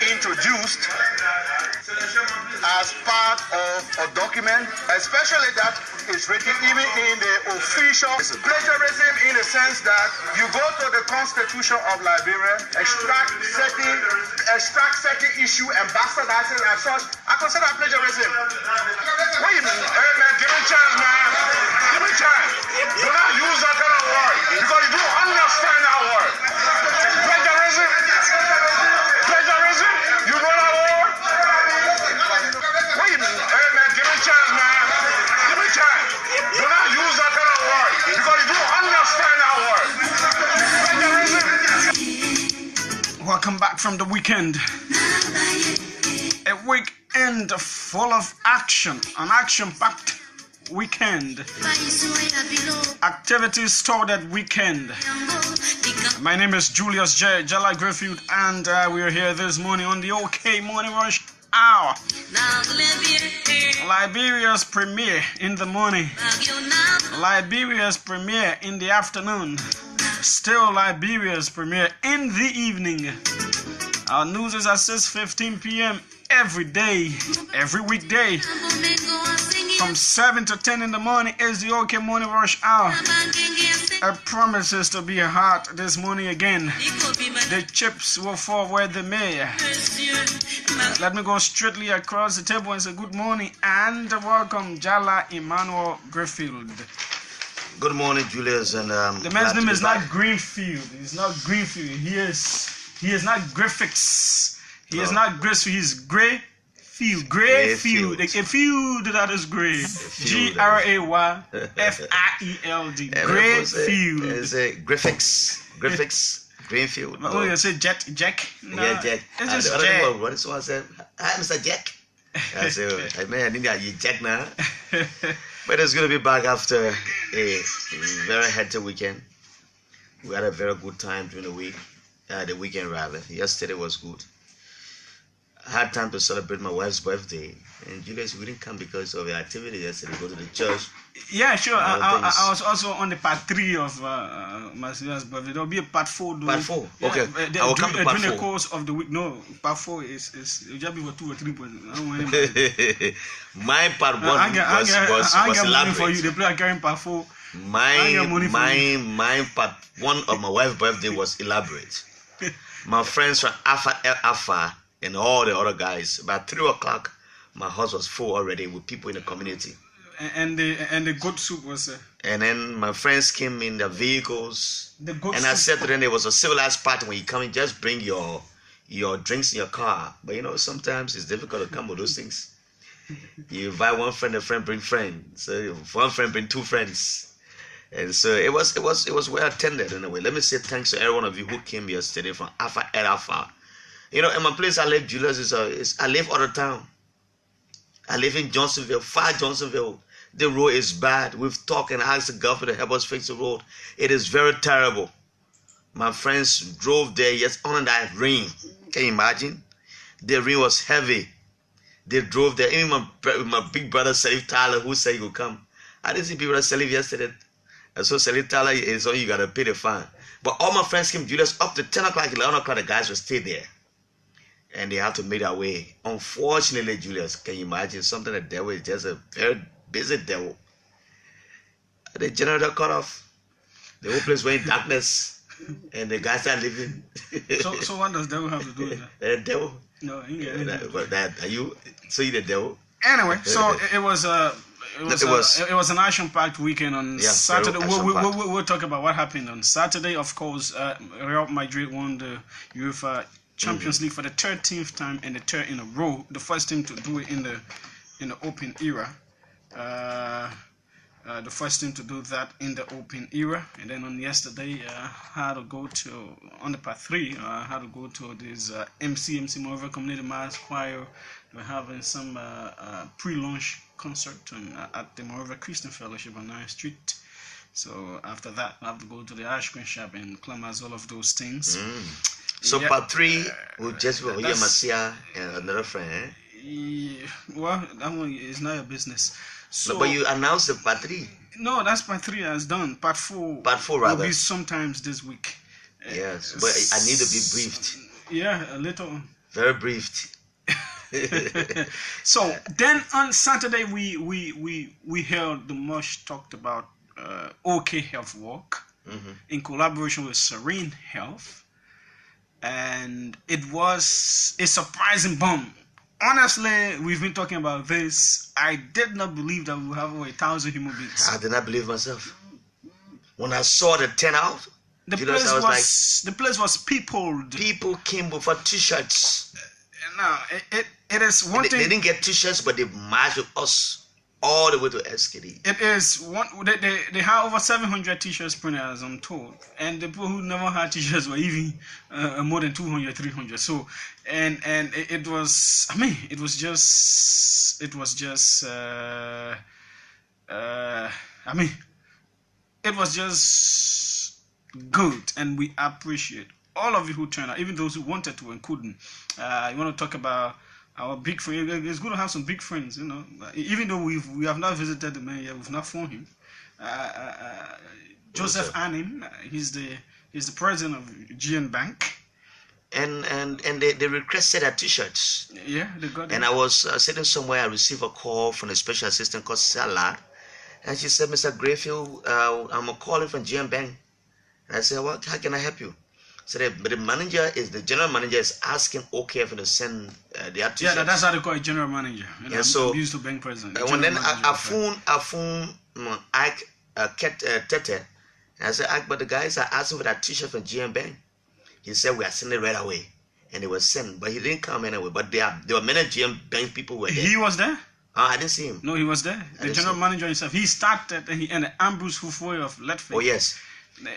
introduced as part of a document, especially that is written even in the official plagiarism, in the sense that you go to the Constitution of Liberia, extract certain issue and bastardize it as such. I consider that plagiarism. What do you mean? Hey man, give me a chance, man. Give me a chance. Do not use that kind of word because you don't understand that word. Plagiarism. Plagiarism. You know that word? What do you mean? Hey man, give me a chance, man. Give me a chance. Do not use that kind of word because you don't understand that word. Plagiarism. Welcome back from the weekend. A weekend full of action, an action-packed weekend. Activities stored that weekend. My name is Julius JALLAH GRAYFIELD, and we are here this morning on the OK Morning Rush Hour. Liberia's premiere in the morning, Liberia's premiere in the afternoon, still Liberia's premiere in the evening. Our news is at 6:15 p.m. every day, every weekday. From 7 to 10 in the morning is the OK Morning Rush Hour. It promises to be hot this morning again. The chips will fall where they may. Let me go straightly across the table and say good morning and welcome JALLAH Emmanuel Grayfield. Good morning, Julius. And the man's name is not Greenfield. He's not Greenfield. He is not graphics. He is not Grayfield. He's Grayfield. Grayfield. A field that is gray. Grayfield. Grayfield. It's a graphics. Greenfield. Oh, you say Jack? No, yeah, Jack. It's just Jack. What is one said? Hi, Mr. Jack. I said, hey, man, I need that Jack now. But it's going to be back after a very hectic weekend. We had a very good time during the week. The weekend rather. Yesterday was good. I had time to celebrate my wife's birthday, and Julius, we didn't come because of the activity yesterday. Go to the church. Yeah, sure. I was also on the part 3 of my sister's birthday. There will be a part 4. Though. Part 4. Yeah, okay. I will come to part 4. During the course of the week. No, part 4 is just before 2 or 3 points. I don't want my part 1 was elaborate. For you. They play carrying part 4. My part 1 of my wife's birthday was elaborate. My friends from Alpha and all the other guys. By 3 o'clock, my house was full already with people in the community. And the goat soup was. And then my friends came in their vehicles. I said to them, there was a civilized party. When you come in, just bring your drinks in your car. But you know, sometimes it's difficult to come with those things. You invite one friend, a friend bring friend. So one friend bring 2 friends. And so it was well attended in a way. Let me say thanks to every one of you who came yesterday from Alpha. You know, in my place I live, Julius, I live out of town. I live in Johnsonville, far Johnsonville. The road is bad. We've talked and asked the government to help us fix the road. It is very terrible. My friends drove there on that rain. Can you imagine? The rain was heavy. They drove there. Even my big brother, Salif Tyler, who said he would come. I didn't see people that Salif yesterday. And so Salif Tyler is on, you got to pay the fine. But all my friends came, Julius, up to 10 o'clock, 11 o'clock, the guys will stay there. And they have to make their way. Unfortunately, Julius, can you imagine something? The devil is just a very busy devil. The generator cut off. The whole place went in darkness. And the guys are living. So what does devil have to do with that? The devil? No, you get are you? So you the devil? Anyway, so it was an action-packed weekend on Saturday. We'll talk about what happened on Saturday. Of course, Real Madrid won the UEFA Champions League for the 13th time and the 3rd in a row. The first team to do it in the open era. The first team to do that in the open era. And then on yesterday, had to go to on the part 3. Had to go to this MC Moreover Community Mass Choir. We're having some pre-launch concert at the Moreover Christian Fellowship on 9th Street. So after that, I have to go to the ice cream shop and climax all of those things. So part 3 will just be Masia and another friend. Well, that one is not your business. So, no, but you announced the part 3. No, that's part 3 has done. Part 4. Part 4 rather. Will be sometimes this week. Yes, but I need to be briefed. Yeah, a little. Very brief. So then on Saturday we held the much talked about OK Health Walk in collaboration with Serene Health, and it was a surprising bomb. Honestly, we've been talking about this. I did not believe that we would have over 1,000 human beings. I did not believe myself when I saw the turnout. The place was peopled. People came for T-shirts. No, it is one thing. They didn't get T-shirts, but they marched with us all the way to SKD. It is one. They had over 700 T-shirts printed, as I'm told, and the people who never had T-shirts were even more than 200, 300. So, and it was. I mean, it was just. I mean, it was just good, and we appreciate all of you who turned out, even those who wanted to and couldn't. I want to talk about our big friend. It's good to have some big friends, you know. Even though we have not visited the man yet, we've not phoned him. Joseph Anim, he's the president of GN Bank. And they requested our T-shirts. Yeah, they got it. And I was sitting somewhere. I received a call from a special assistant called JALLAH, and she said, "Mr. Grayfield, I'm calling from GN Bank." And I said, "What? How can I help you?" So the general manager is asking OKF to send their T-shirts. Yeah, that's how they call it, general manager. And yeah, so I'm used to bank president. And then I phoned Ike Tete, and I said, "Ike, but the guys are asking for that T-shirt from GM Bank." He said, "We are sending it right away," and they were sent, but he didn't come anyway. But there were many GM Bank people who were there. He was there? I didn't see him. No, he was there. The general manager himself. He started and Ambrose Hufoy of Letfield. Oh yes.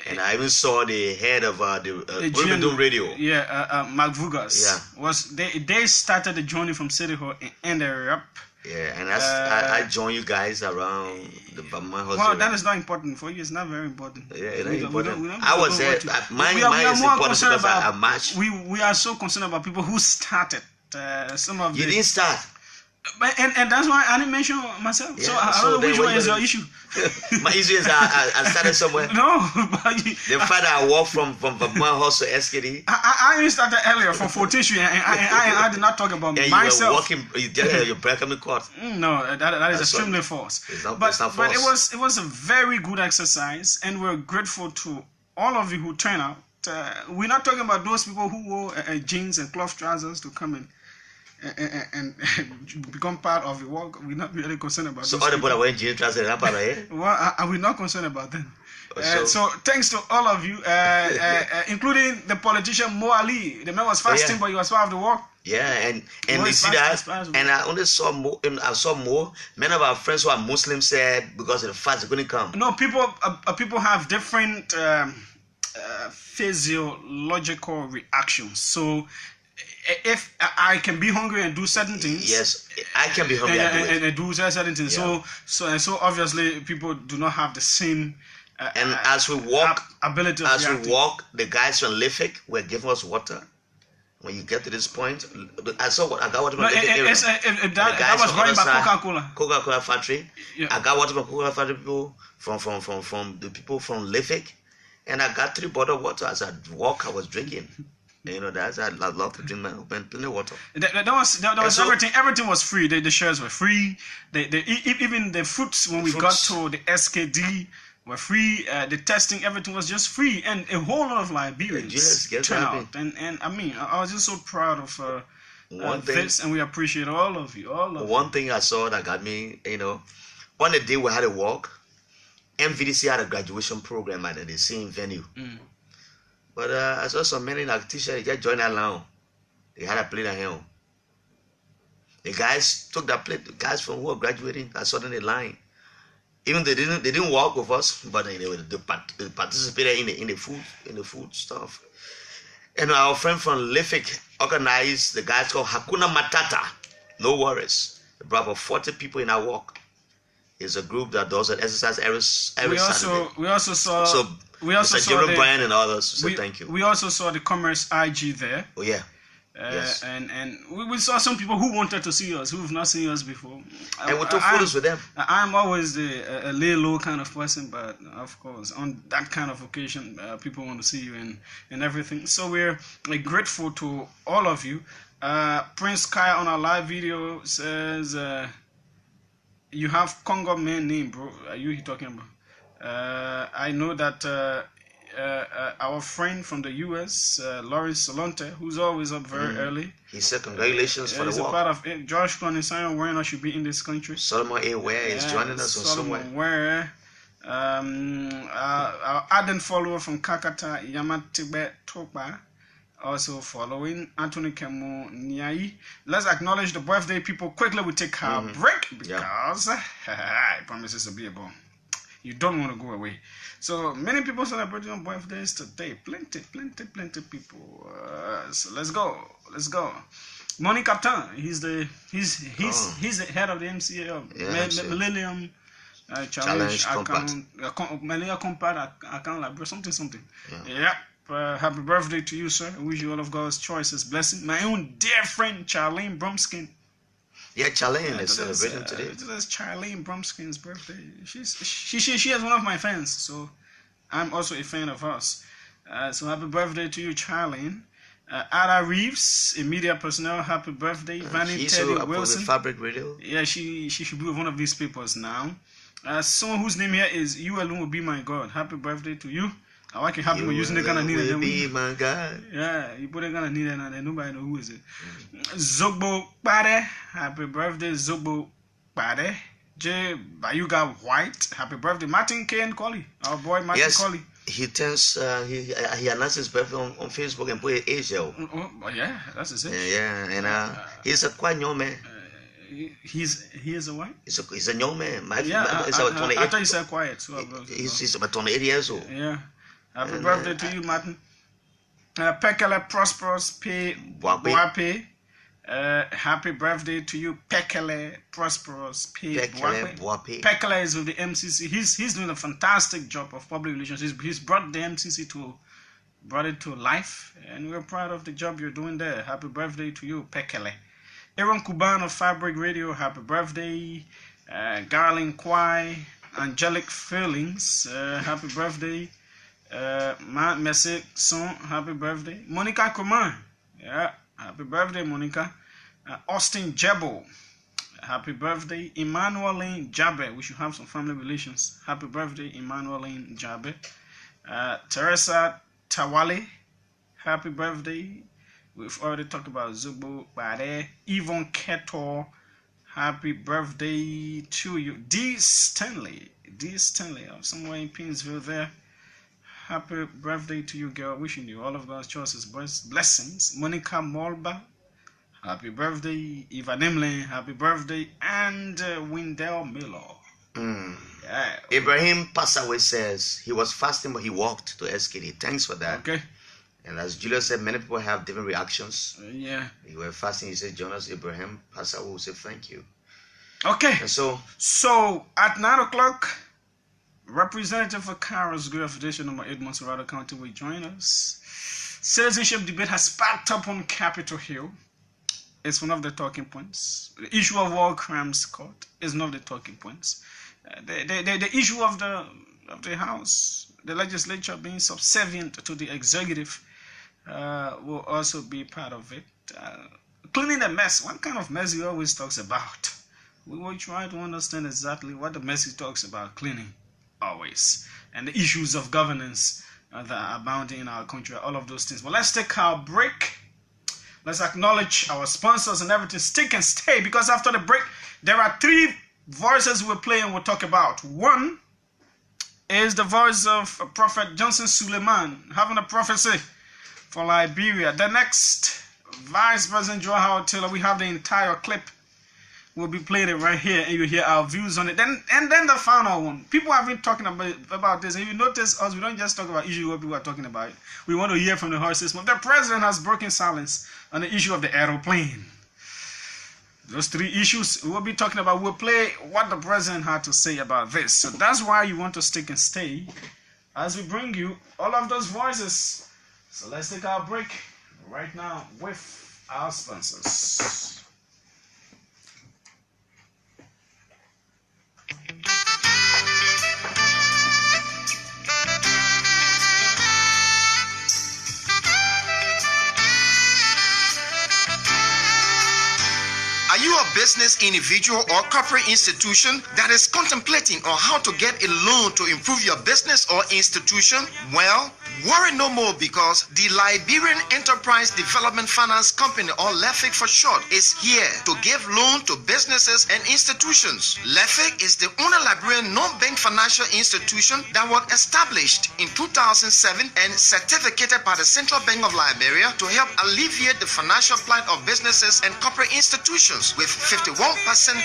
And I even saw the head of the radio. Yeah, Mark Vugas. Yeah. They started the journey from City Hall and ended up. Yeah, and I joined you guys around the Vermont House. Well, that is not important for you. It's not very important. Yeah, it's not important. I was there. Mine is important because I matched. We are so concerned about people who started. Some of you didn't start. And that's why I didn't mention myself. Yeah, so I don't know which one is your issue. My issue is I started somewhere. No, but the fact that I walked from Vermont House to SKD. I even started earlier from 14th Street, and I did not talk about myself. You were walking, you just your break coming court. No, that is extremely false. It's not false. But it was a very good exercise, and we're grateful to all of you who turned out. We're not talking about those people who wore jeans and cloth trousers to come in and become part of the work. We're not really concerned about. So all the people wearing jeans trousers are part of it. Well, we're not concerned about them. So thanks to all of you, including the politician Mo Ali. The man was fasting, but he was part of the work. Yeah, and you see that, and I only saw more. I saw more. Many of our friends who are Muslims said because of the fast they couldn't come. No, people have different physiological reactions. So if I can be hungry and do certain things, yes, I can be hungry and do certain things. Yeah. So obviously people do not have the same. And as we walk, the guys from Lifik were giving us water. When you get to this point, I got water from that was running by Coca-Cola factory. Yeah. I got water from Coca-Cola factory people from the people from Lifik, and I got 3 bottles of water. As I walk, I was drinking. You know, I love to drink plenty of water. That was everything. Everything was free. The shares were free. Even the fruits when we got to the SKD were free. The testing, everything was just free, and a whole lot of Liberians turned out. And I mean, I was just so proud of this, and we appreciate all of you. One thing I saw that got me, you know, on the day we had a walk, MVDC had a graduation program at the same venue. But I saw some men in a t-shirt, they just joined that line. They had a plate at home. The guys took that plate. The guys from who were graduating, I saw them in the line. Even they didn't walk with us, but they participated in the food stuff. And our friend from Lifik organized the guys called Hakuna Matata. No worries. They brought about 40 people in our walk. It's a group that does an exercise every Saturday. We also saw Jerome Bryan and others. So thank you. We also saw the Commerce IG there. Oh yeah. Yes. And we saw some people who wanted to see us, who have not seen us before. And we took photos with them. I'm always a lay low kind of person, but of course, on that kind of occasion, people want to see you and everything. So we're grateful to all of you. Prince Kai on our live video says, you have Congo man name, bro. Are you talking about? I know that our friend from the US, Lawrence Solonte, who's always up very early. He said congratulations for the walk. He's a part of it. Josh Konisayo Ware should be in this country. Solomon A. Ware is joining us on somewhere. Ware. Our ardent follower from Kakata, Yamatibe Topa, also following Anthony Kemo Nyai. Let's acknowledge the birthday people quickly. We take our break because I promise this will be a bomb. You don't want to go away. So many people celebrating birthdays today. Plenty people. So let's go. Money Captain. He's the head of the MCA of Millennium Challenge account. Millennium Compact account. Something. Yeah. Happy birthday to you, sir. I wish you all of God's choices, blessing. My own dear friend Charlene Brumskin. Yeah, Charlene is celebrating today. Today's Charlene Brumskin's birthday. She is one of my fans, so I'm also a fan of hers. So happy birthday to you, Charlene. Ada Reeves, a media personnel, happy birthday. Vanny Teddy Wilson. Fabric Radio. Yeah, she should be with one of these papers now. Someone whose name here is You Alone Will Be My God. Happy birthday to you. I like it happy using the kind of needed them. Be my God. Yeah, you put it gonna need it and nobody know who is it. Zogbo Bade, happy birthday, Zogbo Bade. J Bayuga White, happy birthday. Martin K and Colley, our boy Martin Colley. He turns he announced his birthday on Facebook and put Asia. Oh yeah, that's his age. Yeah, and he's a quite young man. He is a what? He's a young man. I thought you said quiet. So he's about 28 years old. Yeah. Happy birthday to you, Martin. Pekele Prosperous P. Boape. Happy birthday to you, Pekele Prosperous P. Boape. Pekele is with the MCC. He's doing a fantastic job of public relations. He's brought the MCC brought it to life, and we're proud of the job you're doing there. Happy birthday to you, Pekele. Aaron Kuban of Fabric Radio, happy birthday. Garland Kwai, Angelic Feelings, happy birthday. Message Son, happy birthday. Monica Kuman, yeah, happy birthday, Monica. Austin Jebo, happy birthday. Emmanueline Jabe, we should have some family relations. Happy birthday, Emmanueline Jabe. Teresa Tawale, happy birthday. We've already talked about Zubo Bade. Yvonne Keto, happy birthday to you. D. Stanley, somewhere in Pinsville there. Happy birthday to you, girl. Wishing you all of God's choices, blessings. Monica Molba, happy birthday. Eva Nimlin, happy birthday. And Windell Miller. Yeah. Ibrahim Passaway says he was fasting, but he walked to SKD. Thanks for that. Okay. And as Julius said, many people have different reactions. Yeah. You were fasting. He said, Jonas Ibrahim Passaway will say thank you. Okay. And so at 9 o'clock. Representative for Carol's Grove Federation number 8 Monserrado County will join us. Citizenship debate has sparked up on Capitol Hill. It's one of the talking points. The issue of war crimes court is one of the talking points. The issue of the House, the legislature being subservient to the executive will also be part of it. Cleaning the mess. What kind of mess he always talks about? We will try to understand exactly what the mess he talks about cleaning. Always, and the issues of governance that are abounding in our country, all of those things. But let's take our break. Let's acknowledge our sponsors and everything. Stick and stay, because after the break, there are 3 voices we'll play and we'll talk about. One is the voice of Prophet Johnson Suleiman having a prophecy for Liberia. The next, Vice President Joe Howard Taylor. We have the entire clip. We'll be playing it right here, and you hear our views on it. Then the final one. People have been talking about this. And if you notice us, we don't just talk about issues what people are talking about. We want to hear from the horse's mouth. The president has broken silence on the issue of the aeroplane. Those 3 issues we'll be talking about. We'll play what the president had to say about this. So that's why you want to stick and stay as we bring you all of those voices. So let's take our break right now with our sponsors. Are you a business, individual, or corporate institution that is contemplating on how to get a loan to improve your business or institution? Well, worry no more, because the Liberian Enterprise Development Finance Company, or LIFIC for short, is here to give loan to businesses and institutions. LIFIC is the only Liberian non-bank financial institution that was established in 2007 and certificated by the Central Bank of Liberia to help alleviate the financial plight of businesses and corporate institutions, with 51%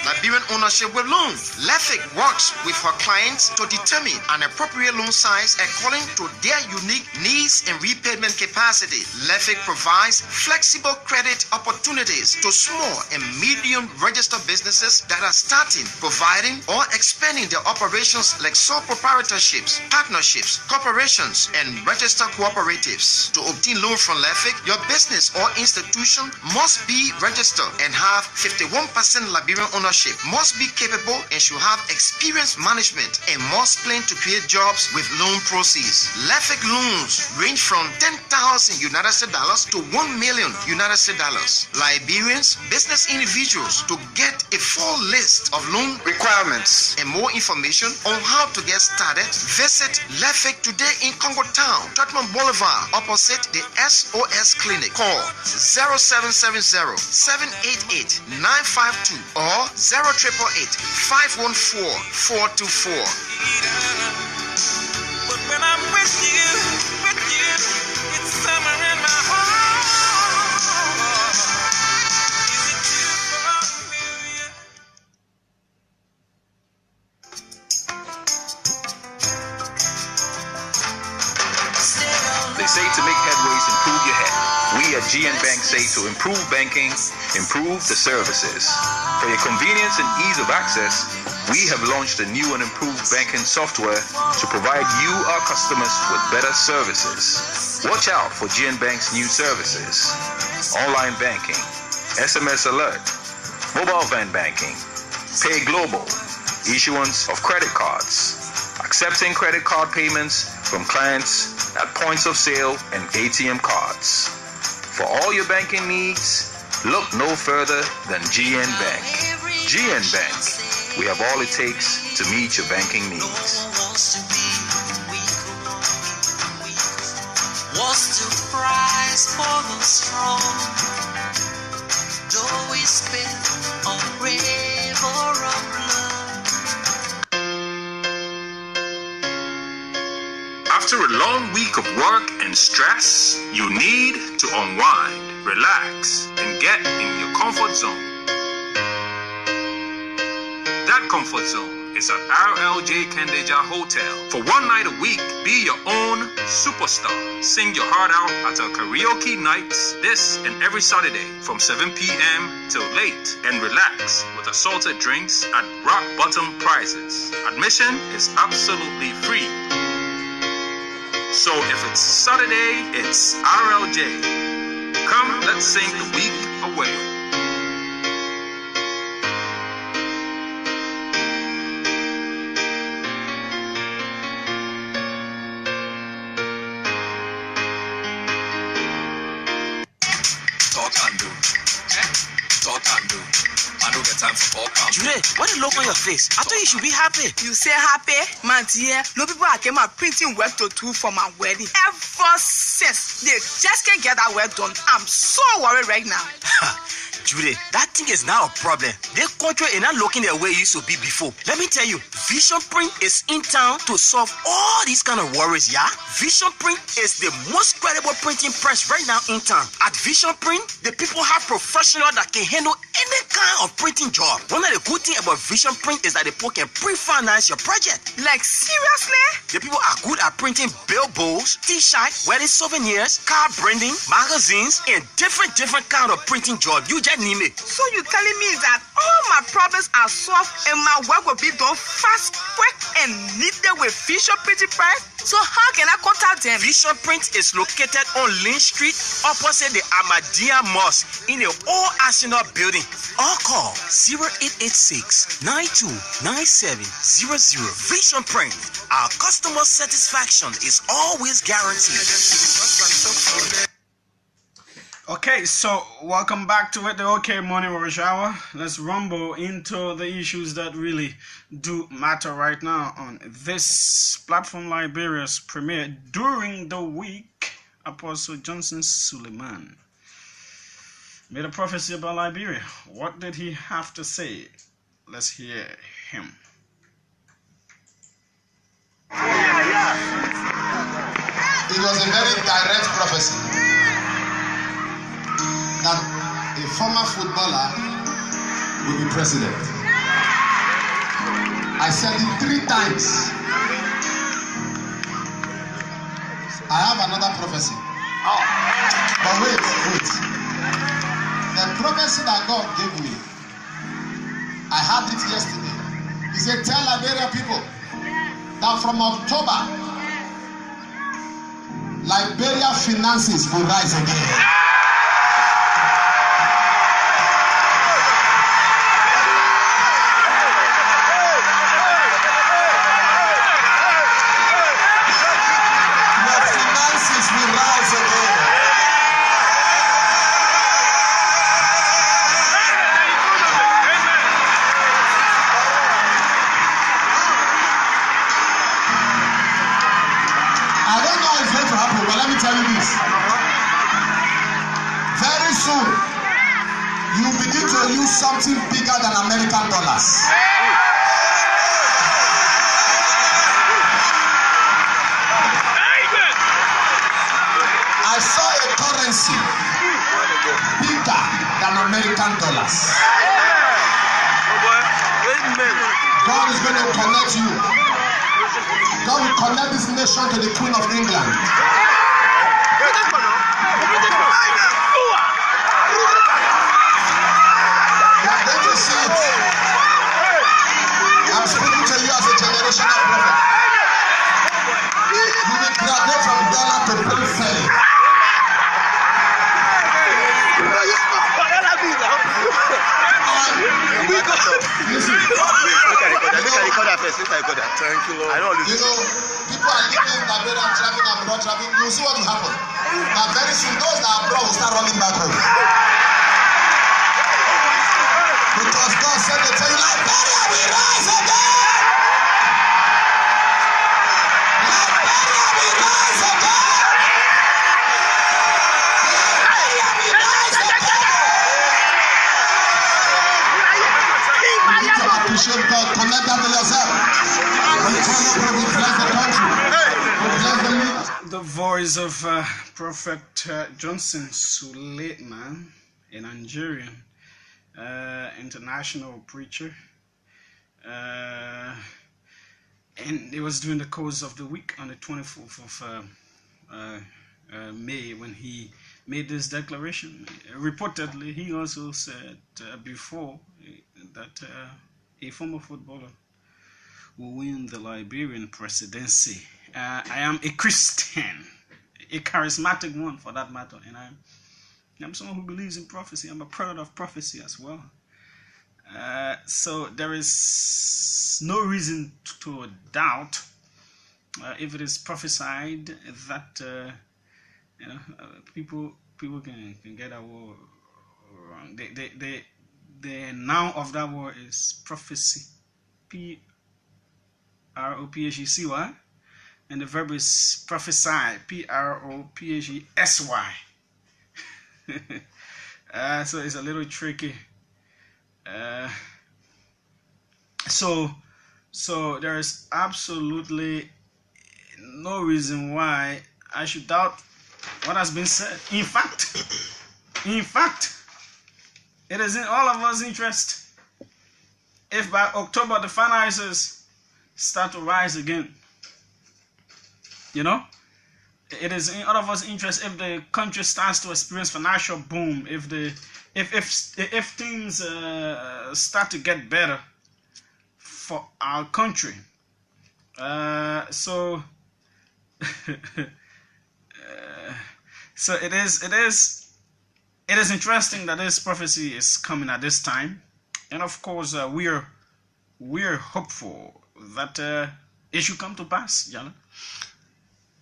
Liberian ownership with loans. LIFIC works with her clients to determine an appropriate loan size according to their unique needs and repayment capacity. LIFIC provides flexible credit opportunities to small and medium registered businesses that are starting, providing, or expanding their operations, like sole proprietorships, partnerships, corporations, and registered cooperatives. To obtain loan from LIFIC, your business or institution must be registered and have 51% Liberian ownership, must be capable and should have experienced management, and must plan to create jobs with loan proceeds. LIFIC loans range from $10,000 to $1 million. Liberians, business individuals, to get a full list of loan requirements and more information on how to get started, visit LIFIC today in Congo Town, Tottenham Boulevard, opposite the SOS Clinic. Call 0770-788-952 or 0888-514-424. But when I'm with you, it's summer in my heart. They say to make headways, improve your head. We at GN Bank say to improve banking, improve the services. For your convenience and ease of access, we have launched a new and improved banking software to provide you, our customers, with better services. Watch out for GN Bank's new services: online banking, SMS alert, mobile van banking, pay global, issuance of credit cards, accepting credit card payments from clients at points of sale and ATM cards. For all your banking needs, look no further than GN Bank. GN Bank, we have all it takes to meet your banking needs. What's the price for the strong? Though we spend a river of blood. After a long week of work and stress, you need to unwind, relax, and get in your comfort zone. That comfort zone is at RLJ Kendeja Hotel. For one night a week, be your own superstar. Sing your heart out at our karaoke nights this and every Saturday from 7 p.m. till late, and relax with assorted drinks at rock bottom prices. Admission is absolutely free. So if it's Saturday, it's RLJ. Come, let's sing the week away. Julie, what a look on your face. I thought you should be happy. You say happy? Man, dear, no people I came out printing work to do for my wedding. Ever since they just can't get that work done, I'm so worried right now. Julie, that thing is now a problem. Their country is not looking the way it used to be before. Let me tell you, Vision Print is in town to solve all these kind of worries, yeah? Vision Print is the most credible printing press right now in town. At Vision Print, the people have professionals that can handle any kind of printing job. One of the good things about Vision Print is that the people can pre-finance your project. Like, seriously? The people are good at printing billboards, t-shirts, wedding souvenirs, card branding, magazines, and different kind of printing jobs. You just name it. So you telling me that all my problems are solved and my work will be done fast, quick, and needed with Vision Printing Press? So how can I contact them? Vision Print is located on Lynn Street, opposite the Ahmadiyya Mosque, in the old Arsenal building. Or call 0886-929700. Vision Print. Our customer satisfaction is always guaranteed. Okay, so welcome back to it, the OK Morning Rush Hour. Let's rumble into the issues that really do matter right now on this platform. Liberia's premiere during the week, Apostle Johnson Suleiman made a prophecy about Liberia. What did he have to say? Let's hear him. It was a very direct prophecy that a former footballer will be president. I said it 3 times. I have another prophecy. But wait. The prophecy that God gave me, I had it yesterday. He said, tell Liberia people that from October, Liberia finances will rise again. Something bigger than American dollars. I saw a currency bigger than American dollars. God is going to connect you. God will connect this nation to the Queen of England. I'm speaking to you as a generational prophet. You will graduate from dollar to pound sterling. Listen. Thank you, Lord. You know, people are living in Liberia, traveling abroad, traveling. You see what will happen. Now very soon, those that are abroad will start running back home. Because God said to tell you, Liberia will rise again. Liberia will rise again. Liberia will rise again. You need to appreciate God. Connect that to yourself. We bless the country. We bless the leaders. The voice of Prophet Johnson Suleiman, a Nigerian international preacher, and it was during the course of the week on the 24th of May when he made this declaration. Reportedly, he also said before that a former footballer will win the Liberian presidency. I am a Christian, a charismatic one for that matter, and I'm someone who believes in prophecy. I'm a product of prophecy as well. So there is no reason to doubt if it is prophesied that people can get a war wrong. The noun of that word is prophecy, P-R-O-P-H-E-C-Y, and the verb is prophesy, P-R-O-P-H-E-S-Y. So it's a little tricky. So there is absolutely no reason why I should doubt what has been said. In fact, it is in all of us' interest if by October the finances start to rise again. You know, it is in all of us' interest if the country starts to experience financial boom, if things start to get better for our country. So it is interesting that this prophecy is coming at this time, and of course we're hopeful that it should come to pass, Jallah.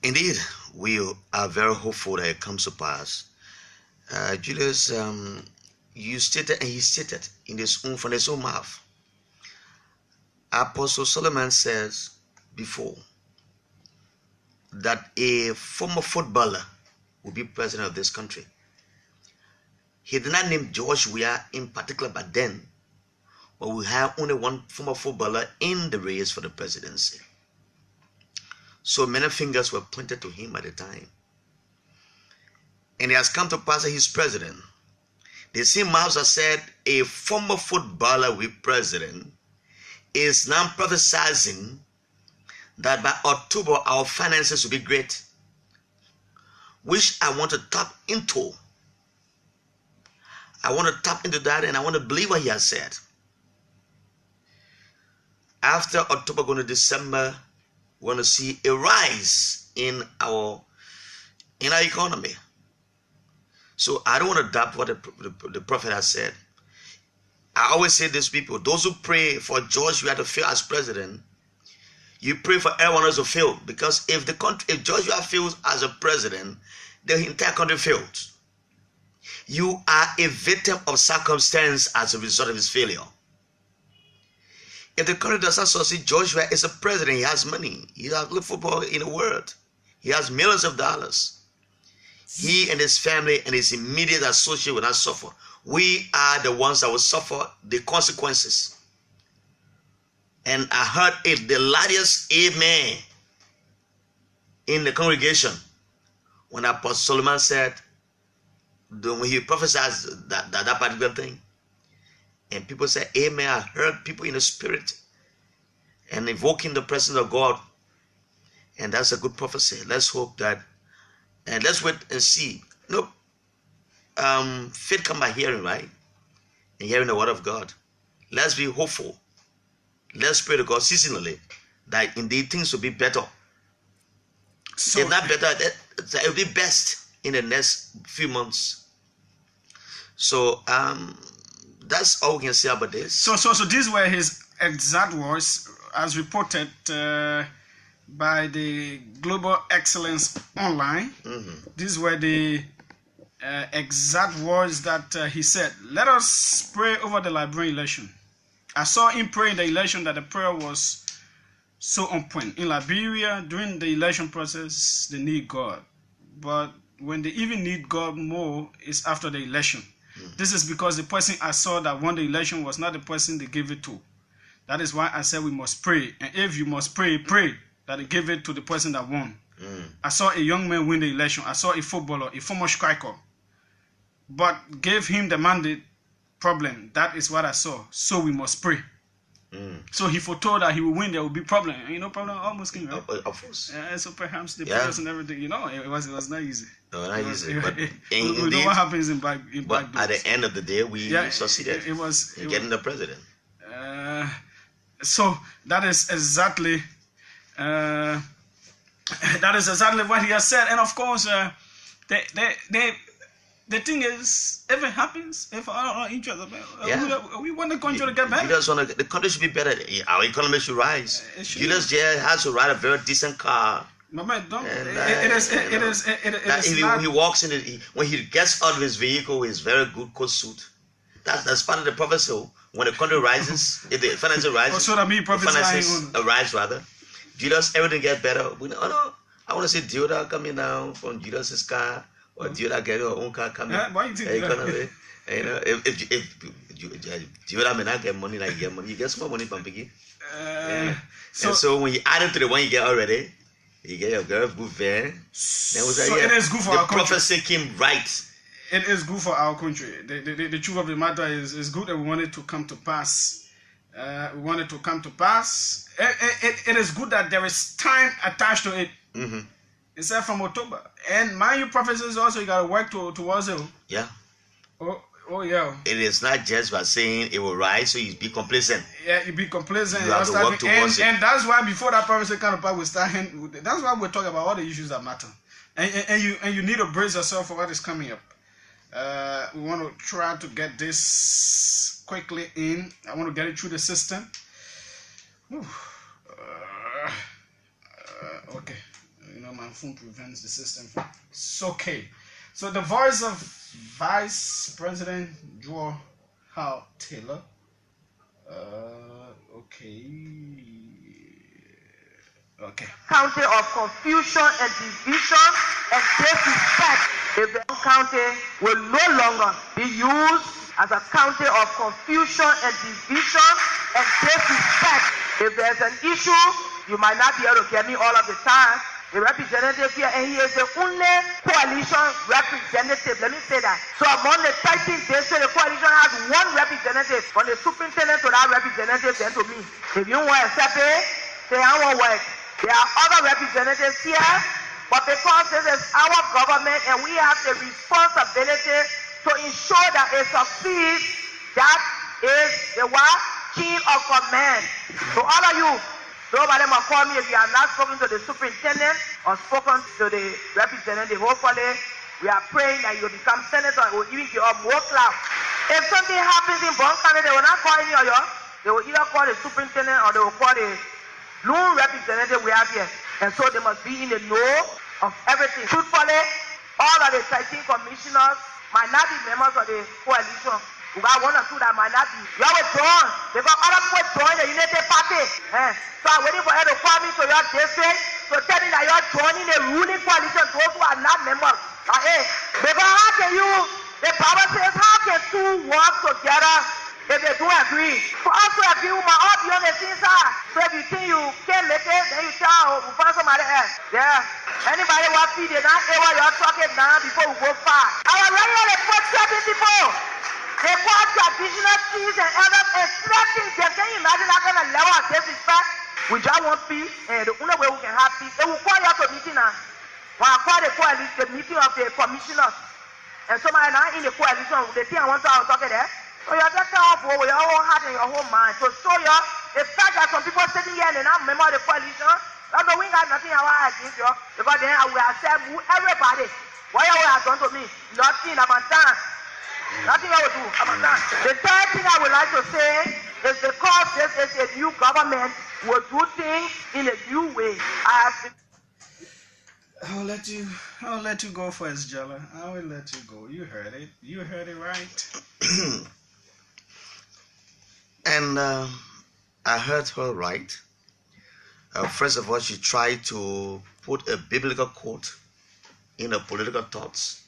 Indeed, we are very hopeful that it comes to pass. Julius, you stated, and he stated in from his own mouth. Apostle Solomon says before that a former footballer will be president of this country. He did not name George Weah in particular, but we have only one former footballer in the race for the presidency. So many fingers were pointed to him at the time. And it has come to pass that he's president. The same mouths have said a former footballer will be president is now prophesizing that by October our finances will be great, which I want to tap into. I want to tap into that, and I want to believe what he has said. After October going to December, we're going to see a rise in our economy. So I don't want to doubt what the prophet has said. I always say this, people, those who pray for George Weah to fail as president, you pray for everyone else to fail, because if George Weah fails as a president, the entire country fails. You are a victim of circumstance as a result of his failure. If the country does not succeed, George Weah is a president. He has money. He has good football in the world. He has millions of dollars. He and his family and his immediate associate will not suffer. We are the ones that will suffer the consequences. And I heard the loudest amen in the congregation when Apostle Solomon said, when he prophesied that particular thing, and people said amen. I heard people in the spirit and invoking the presence of God, and that's a good prophecy. Let's hope that, and let's wait and see. Nope. Faith comes by hearing, right? And hearing the word of God. Let's be hopeful. Let's pray to God seasonally that indeed things will be better. So, if not better, it will be best in the next few months. So that's all we can say about this. So these were his exact words as reported by the Global Excellence Online. These were the exact words that he said. Let us pray over the Liberian election. I saw him pray in the election that the prayer was so on point. In Liberia, during the election process, they need God. But when they even need God more, it's after the election. This is because the person I saw that won the election was not the person they gave it to. That is why I said we must pray. And if you must pray, pray that they give it to the person that won. I saw a young man win the election. I saw a footballer, a former striker, but gave him the mandate. Problem. That is what I saw. So we must pray. So he foretold that he will win. There will be problem. You know, problem almost came, right? Of course. So perhaps the prayers and everything. You know, it was not easy. No, not easy. But we know what happens in back doors. At the end of the day, we succeeded. It was getting the president. So that is exactly what he has said. And of course, the thing is, if it happens, if our interest, we want the country to get better. The country should be better. Our economy should rise. Julius has to ride a very decent car. No, man, don't. He walks in it. When he gets out of his vehicle, his very good coat suit. That's part of the prophecy. When the country rises, if the finances rise, finances rise rather. Julius, everything gets better. I want to see Dioda coming down from Julius's car. Or do you not get your own car coming? Why you think that? You know, if you may not get money like you get money, you get small money from Piggy. So when you add it to the one you get already, you get your girl good fare. It is good for our country. The prophecy came right. It is good for our country. The truth of the matter is good that we want it to come to pass. We want it to come to pass. It is good that there is time attached to it. It's from October. And mind you, prophecies also, you got to work towards it. Yeah. Oh, yeah. It is not just by saying it will rise, so you be complacent. Yeah, you be complacent. You have to work towards it. And that's why before that prophecy kind of part, we start. That's why we're talking about all the issues that matter. And you need to brace yourself for what is coming up. We want to try to get this quickly in. I want to get it through the system. Okay. You know, my phone prevents the system. It's okay. So the voice of Vice President Joe Hal Taylor. Okay. County of confusion and division and disrespect. If the county will no longer be used as a county of confusion and division and disrespect. If there's an issue, you might not be able to get me all of the time. The representative here, and he is the only coalition representative. Let me say that. So among the 13 districts, the coalition has one representative. From the superintendent to that representative, then to me. If you want to accept it, say I won't work. There are other representatives here, but because this is our government and we have the responsibility to ensure that it succeeds, that is the what? Chain of command. So all of you, nobody must call me if you have not spoken to the superintendent or spoken to the representative. Hopefully, we are praying that you will become senator or even give up more clout. If something happens in Bon County, they will not call me or you. They will either call the superintendent or they will call the lone representative we have here. And so they must be in the know of everything. Truthfully, all of the 13 commissioners might not be members of the coalition. We got one or two that might not be. You are withdrawn because other people join the United Party. So I'm waiting for you to call me to your district to tell me that you are joining the ruling coalition, those who are not members. Because how can you, the Bible says, how can two work together if they don't agree? For us to agree, we must all be on the same side. So if you think you can't make it, then you tell we'll find somebody else. Yeah. Anybody want to feed it, not hear what you're talking now before we go far. Our radio, they put 7 people. They call traditional chiefs and elders and threatening them. Can you imagine that kind of level of disrespect? We just want peace, and the only way we can have peace, they will call you to meeting now. When I call the coalition, the meeting of the commissioners, and somebody now in the coalition, they think I want to talk there. So you're just careful with your whole heart and your whole mind. So show you the fact that some people sitting here and they're not member of the coalition, that's we got nothing against you, because then I will accept everybody. What you have done to me? Nothing about time. Nothing I will do. The third thing I would like to say is because this is a new government, will do things in a new way. I'll let you go first, Jallah. I will let you go. You heard it. You heard it right. And I heard her right. First of all, she tried to put a biblical quote in her political thoughts.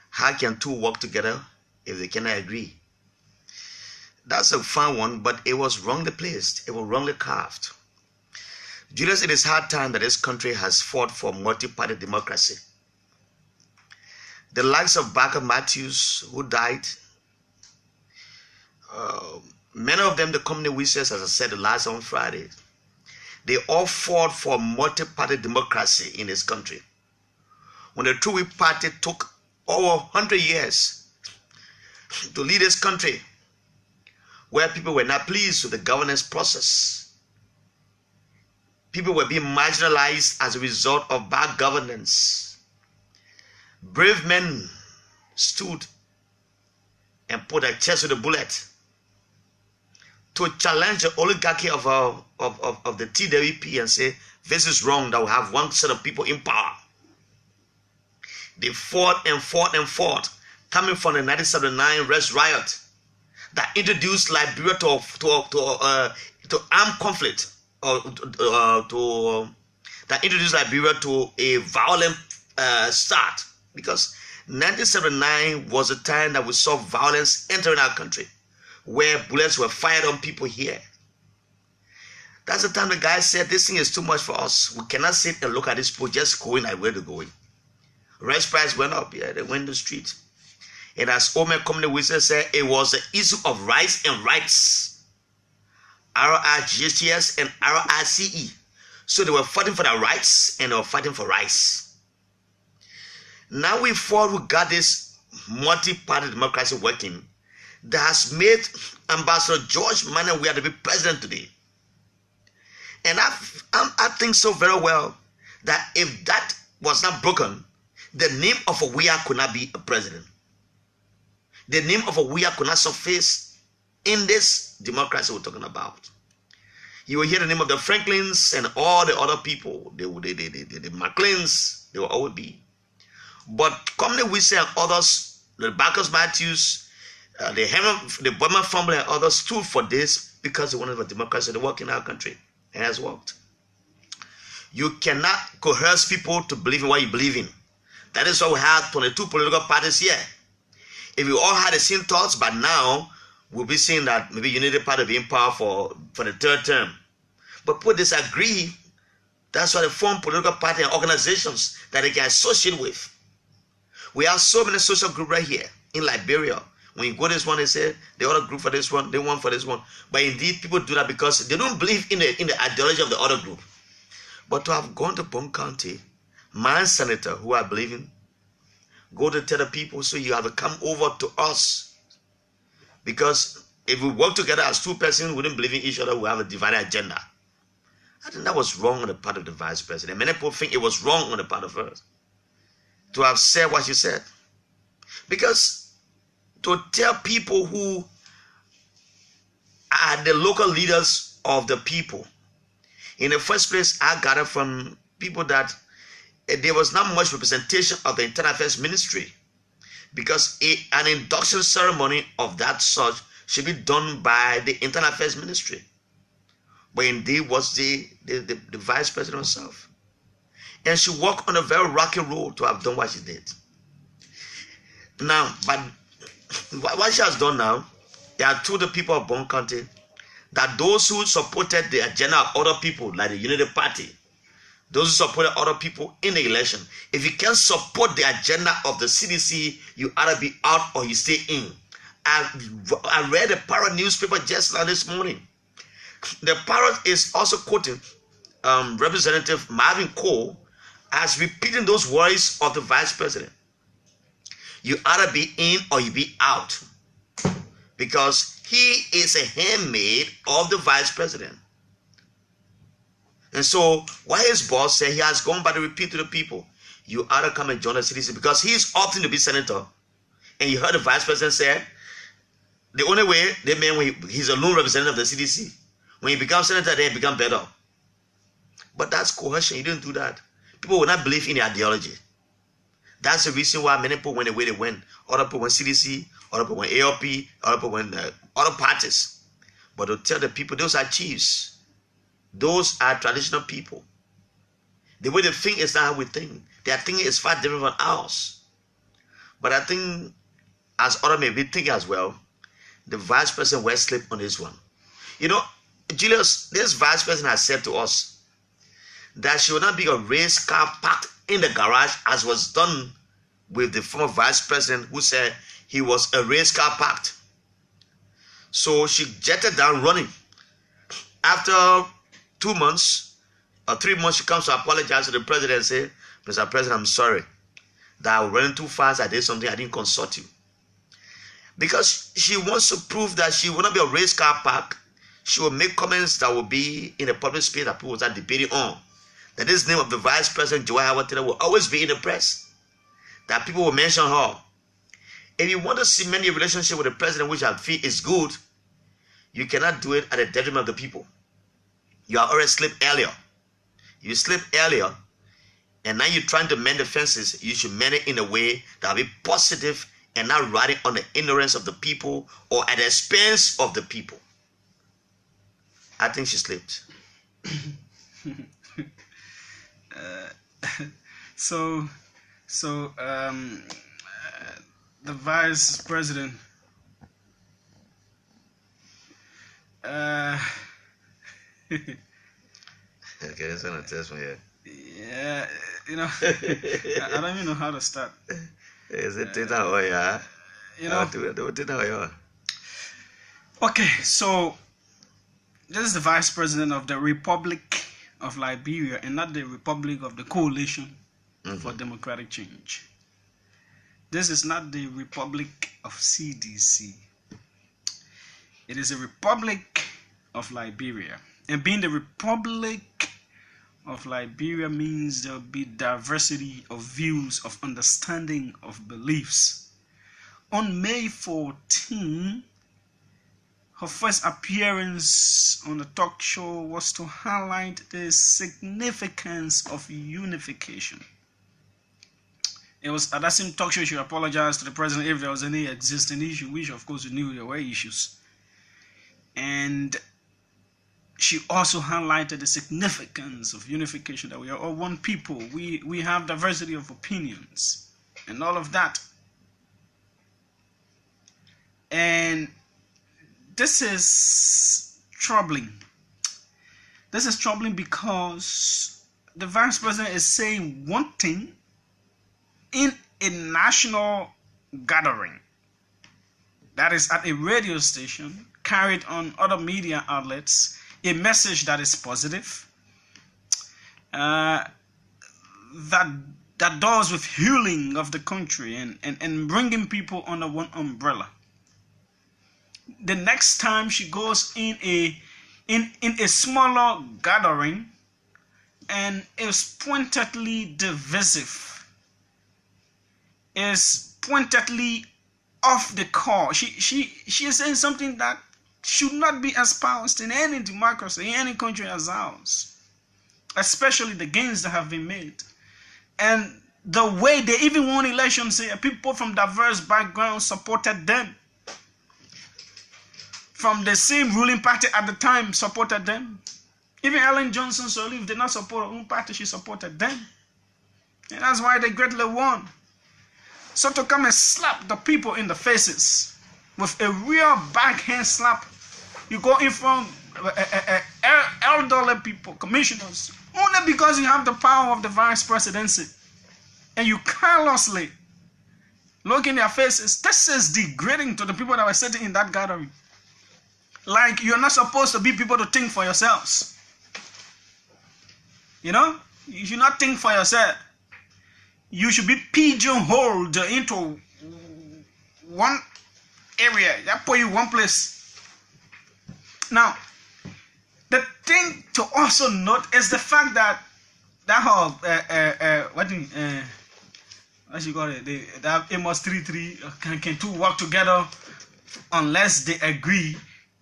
How can two work together if they cannot agree? That's a fun one, but it was wrongly placed. It was wrongly carved. Julius, it is hard time that this country has fought for multi-party democracy. The likes of Barker Matthews, who died, many of them, the company wizards, as I said the last on Friday, they all fought for multi-party democracy in this country. When the True Whig Party took over 100 years to lead this country, where people were not pleased with the governance process, people were being marginalized as a result of bad governance, brave men stood and put their chest to the bullet to challenge the oligarchy of the TWP and say, this is wrong, that we have one set of people in power. They fought and fought and fought, coming from the 1979 Red Riot that introduced Liberia to armed conflict, that introduced Liberia to a violent start, because 1979 was a time that we saw violence entering our country, where bullets were fired on people here. That's the time the guy said, this thing is too much for us. We cannot sit and look at this people just going like where they're going. Rice price went up, yeah, they went in the street. And as Omer Company Wizard said, it was the issue of rights and rights. RRGSTS and RRCE. So they were fighting for their rights and they were fighting for rights. Now we got this multi-party democracy working that has made Ambassador George Manneh to be president today. And I think so very well that if that was not broken, the name of a Wia could not be a president. The name of a Wia could not surface in this democracy we're talking about. You will hear the name of the Franklins and all the other people, the McLeans, they will always be. But Commonwealth Wilson and others, the Marcus Matthews, the Burma family and others stood for this because they wanted a democracy to work in our country, and has worked. You cannot coerce people to believe in what you believe in. That is why we have 22 political parties here. If we all had the same thoughts, but now we'll be seeing that maybe Unity Party will be in power for the third term. But people disagree. That's why they form political party and organizations that they can associate with. We have so many social groups right here in Liberia. When you go this one, they say the other group for this one, they want for this one. But indeed, people do that because they don't believe in the ideology of the other group. But to have gone to Bond County, my senator, who I believe in, go to tell the people, so you have to come over to us. Because if we work together as two persons, we don't believe in each other, we have a divided agenda. I think that was wrong on the part of the vice president. Many people think it was wrong on the part of her to have said what she said. Because to tell people who are the local leaders of the people, in the first place, I got it from people that there was not much representation of the Internal Affairs Ministry, because an induction ceremony of that sort should be done by the Internal Affairs Ministry. But indeed was the vice president herself. And she walked on a very rocky road to have done what she did. Now, but what she has done now, they have told the people of Bond County that those who supported the agenda of other people, like the Unity Party, those who supported other people in the election, if you can't support the agenda of the CDC, you either be out or you stay in. I read the Parrot newspaper just now this morning. The Parrot is also quoting Representative Marvin Cole as repeating those words of the vice president. You either be in or you be out, because he is a handmaid of the vice president. And so what his boss said, he has gone by the repeat to the people, you either come and join the CDC, because he's opting to be senator. And you heard the vice president say, the only way they mean when he's a lone representative of the CDC. When he becomes senator, they become better. But that's coercion. You didn't do that. People will not believe in the ideology. That's the reason why many people went the way they went. Other people went CDC, other people went ALP, other people went other parties. But to tell the people, those are chiefs. Those are traditional people. The way they think is not how we think. Their thinking is far different from ours. But I think, as others may be thinking as well, the vice president will slip on this one. You know, Julius, this vice president has said to us that she will not be a race car parked in the garage, as was done with the former vice president who said he was a race car parked. So she jetted down running. After 2 months or 3 months, she comes to apologize to the president and say, Mr. President, I'm sorry that I was running too fast. I did something, I didn't consult you. Because she wants to prove that she will not be a race car park. She will make comments that will be in the public space that people will start debating on. That this name of the vice president, Joy Howard Taylor, will always be in the press. That people will mention her. If you want to cement your relationship with the president, which I feel is good, you cannot do it at the detriment of the people. You have already slipped earlier. You slipped earlier, and now you're trying to mend the fences. You should mend it in a way that will be positive and not riding on the ignorance of the people or at the expense of the people. I think she slipped. The vice president okay, that's gonna test me here. Yeah, you know, I don't even know how to start. Is it yeah? You know. Okay, so this is the vice president of the Republic of Liberia, and not the Republic of the Coalition for Democratic Change. This is not the Republic of CDC. It is a Republic of Liberia. And being the Republic of Liberia means there will be diversity of views, of understanding, of beliefs. On May 14, her first appearance on the talk show was to highlight the significance of unification. It was at that same talk show she apologized to the president if there was any existing issue, which of course we knew there were issues. And she also highlighted the significance of unification, that we are all one people. We have diversity of opinions and all of that. And this is troubling. This is troubling because the vice president is saying one thing in a national gathering, that is at a radio station, carried on other media outlets, a message that is positive, that does with healing of the country and bringing people under one umbrella. The next time she goes in a smaller gathering and is pointedly divisive, is pointedly off the core. She is saying something that should not be espoused in any democracy, in any country as ours, especially the gains that have been made. And the way they even won elections here, people from diverse backgrounds supported them. From the same ruling party at the time supported them. Even Ellen Johnson Sirleaf did not support her own party, she supported them. And that's why they greatly won. So to come and slap the people in the faces with a real backhand slap, you go in front of elderly people, commissioners, only because you have the power of the vice presidency, and you carelessly look in their faces. This is degrading to the people that were sitting in that gathering. Like, you're not supposed to be people to think for yourselves. You know? You should not think for yourself. You should be pigeonholed into one area. That put you one place. Now, the thing to also note is the fact that whole what you call it? That Amos 3:3 can two work together unless they agree.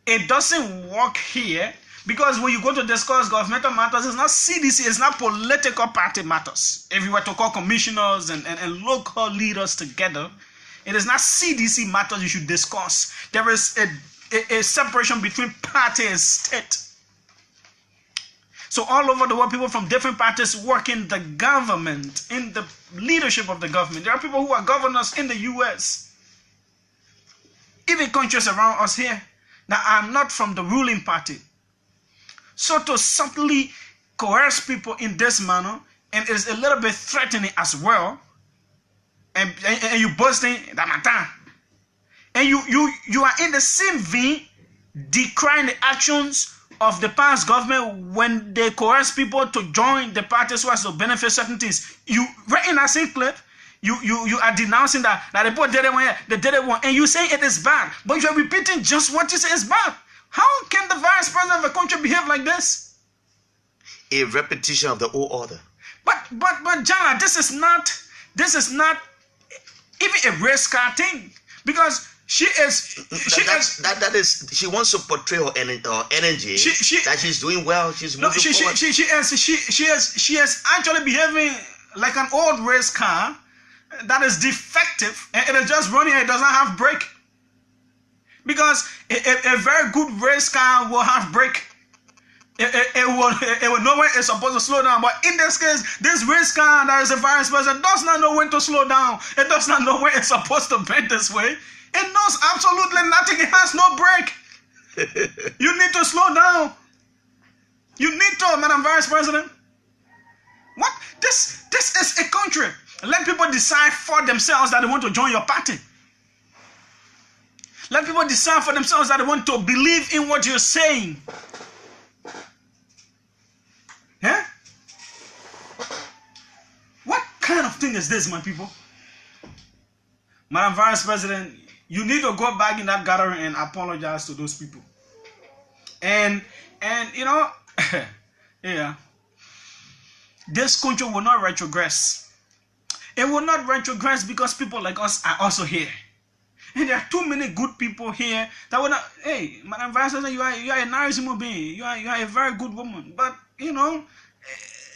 It doesn't work here, because when you go to discuss governmental matters, it's not CDC, it's not political party matters. If you were to call commissioners and local leaders together, it is not CDC matters you should discuss. There is a separation between party and state. So all over the world, people from different parties work in the government, in the leadership of the government. There are people who are governors in the US, even countries around us here, that are not from the ruling party. So to subtly coerce people in this manner, and is a little bit threatening as well, and you boasting that matter, and you are in the same vein decrying the actions of the past government when they coerce people to join the parties so as to benefit certain things. You right in that same clip, you are denouncing that the people did it one, they did it one, and you say it is bad, but you are repeating just what you say is bad. How can the vice president of a country behave like this? A repetition of the old order. But Jallah, this is not even a race car thing, because she wants to portray her energy that she's doing well. She's moving forward. She is actually behaving like an old race car that is defective, and it is just running and it does not have brake. Because a very good race car will have brake. It will know when it's supposed to slow down. But in this case, this race car that is a vice president does not know when to slow down. It does not know when it's supposed to bend this way. It knows absolutely nothing. It has no brake. You need to slow down. You need to, Madam Vice President. What? This is a country. Let people decide for themselves that they want to join your party. Let people decide for themselves that they want to believe in what you're saying. Yeah? What kind of thing is this, my people? Madam Vice President, you need to go back in that gathering and apologize to those people. And you know, yeah, this country will not retrogress. It will not retrogress because people like us are also here. And there are too many good people here that will not. Hey, Madam Vice President, you are a nice human being. You are a very good woman. But you know,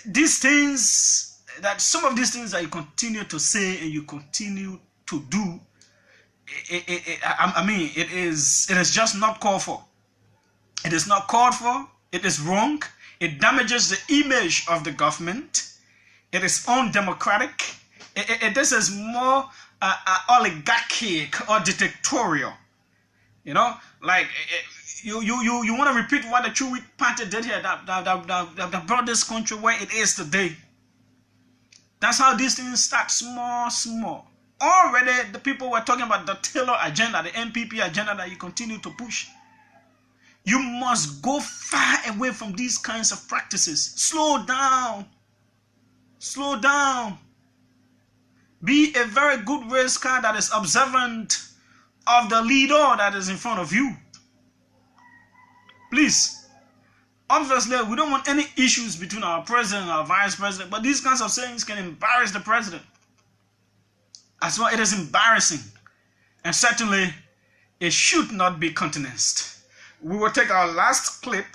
these things that some of these things that you continue to say and you continue to do, it is just not called for. It is not called for. It is wrong. It damages the image of the government. It is undemocratic. This is more oligarchic or dictatorial. You know, like you want to repeat what the True Party did here that brought this country where it is today. That's how these things start small. Already the people were talking about the Taylor agenda, the MPP agenda that you continue to push. You must go far away from these kinds of practices. Slow down. Slow down. Be a very good race car that is observant of the leader that is in front of you. Please. Obviously, we don't want any issues between our president and our vice president, but these kinds of sayings can embarrass the president. As well, it is embarrassing. And certainly, it should not be countenanced. We will take our last clip.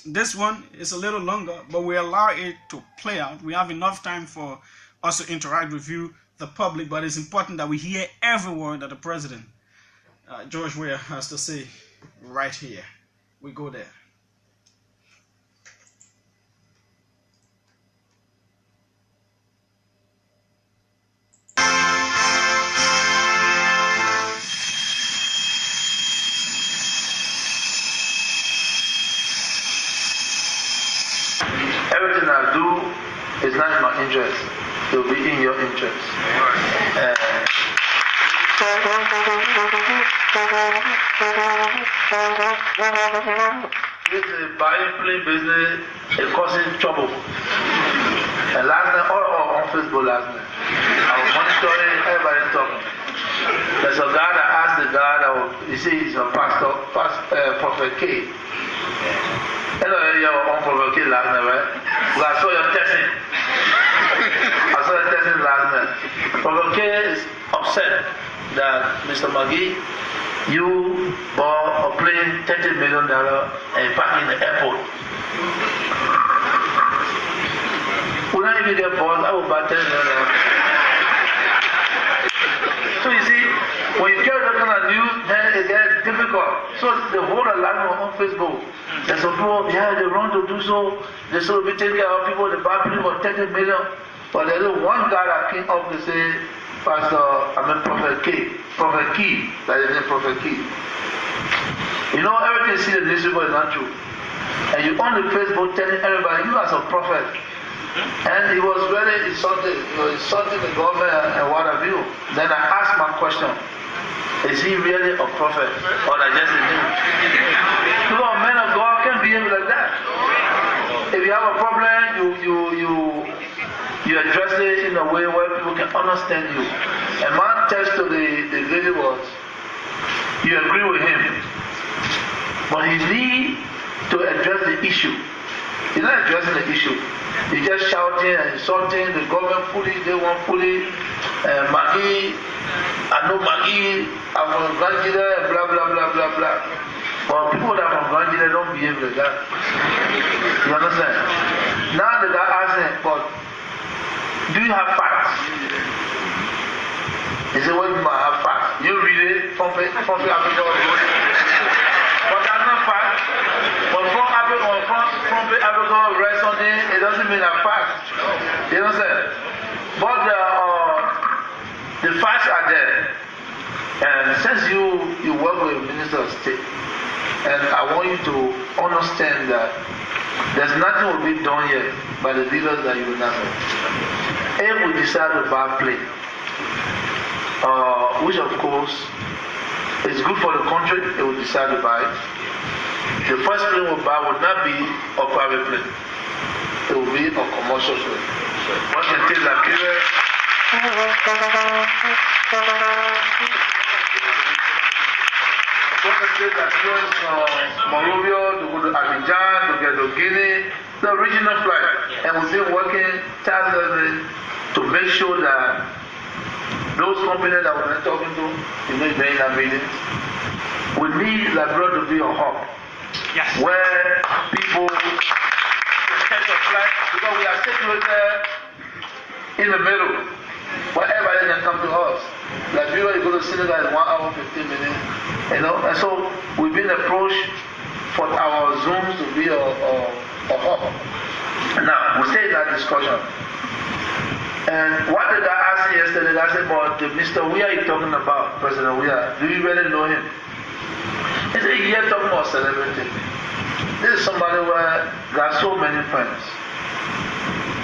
This one is a little longer, but we allow it to play out. We have enough time for us to interact with you, the public, but it's important that we hear every word that the president, George Weah, has to say right here. We go there. Everything I do is not in my interest. It will be in your interest. This is buying plane business is causing trouble. And last night, all on Facebook last night, I was monitoring everybody talking. There's a guy that asked the guy that you see he's a pastor, Prophet K. Hello, you're on Prophet K last night, right? Well, I saw your testing. I saw your testing last night. Prophet K is upset that Mr. Maggie, you bought a plane $30 million and parked in the airport. When I even get bought, I will buy $10 million. So you see, when you get that kind of news, then it gets difficult. So the whole alarm on Facebook. There's some people, yeah, they want to do so. They should be taking care of people, they buy people for $30 million. But there's one guy that came up to say, Prophet Key, that is named Prophet Key. You know, everything you see in the newspaper is not true. And you on the Facebook telling everybody, you are a prophet. And he was very insulted. He was insulting the government and what have you. Then I asked my question, is he really a prophet or just a name? Because men of God can behave like that. If you have a problem, you address it in a way where people can understand you. And my text to the video was, you agree with him, but he needs to address the issue. He's not addressing the issue. He's just shouting and insulting the government fully, they want fully. Maggie, I know Maggie, I'm from Nigeria, and blah, blah, blah, blah, blah. But people that are from Nigeria don't behave like that. You understand? Now the guy asking, but do you have facts? He said, what do you have facts? You read it from Africa. But that's not fact. But from Africa read something, it doesn't mean that fact. You understand? But the facts are there. And since you work with a minister of state, and I want you to understand that there's nothing will be done yet by the leaders that you will not know. If we decide to buy a plane, which of course is good for the country, they will decide to buy it. The first plane we'll buy will not be a private plane. It will be a commercial plane. One can take Liberia. One can take Liberia from Monrovia to go to Abidjan, to get to Guinea, the regional flight. And we've been working tirelessly to make sure that those companies that we've been talking to, in our meetings, we need Liberia to be a hub. Yes. Where people catch a flight, because we are situated in the middle, where everybody can come to us. Liberia, you go to synagogue in 1 hour, 15 minutes, you know. And so we've been approached for our Zooms to be a hub. Now, we stay in that discussion. And what the guy asked me yesterday, I said, but Mr. Weah you talking about, President Weah, do you really know him? He said, yeah, talking about celebrity. This is somebody where got so many friends.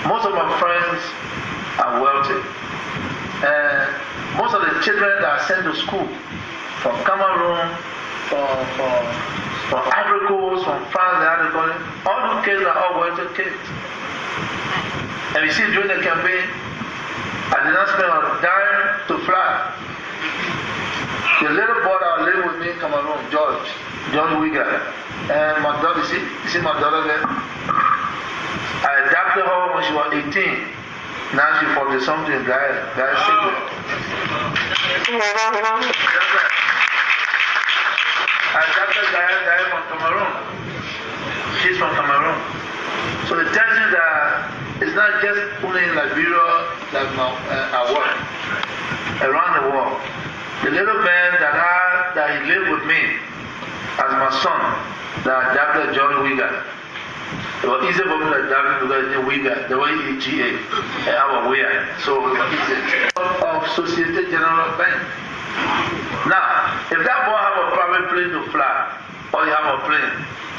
Most of my friends are wealthy. And most of the children that are sent to school from Cameroon, from Ivory Coast, from France, all those kids are all wealthy kids. And you see, during the campaign, I did not spend a dime to fly. The little boy that lived with me in Cameroon, George Wigger, and my daughter, you see my daughter there? I adopted her when she was 18. Now she 40 something, guy secret. I adopted guy from Cameroon. She's from Cameroon. So it tells you that it's not just only in Liberia that I work. Around the world. The little man that he lived with me as my son, that adopted John Wigger. It was easy for me to adopt him because he Wigger, the way EGA, and I was Weah. So it was easy. Of Societe General Bank. Now, if that boy have a private plane to fly, or he have a plane,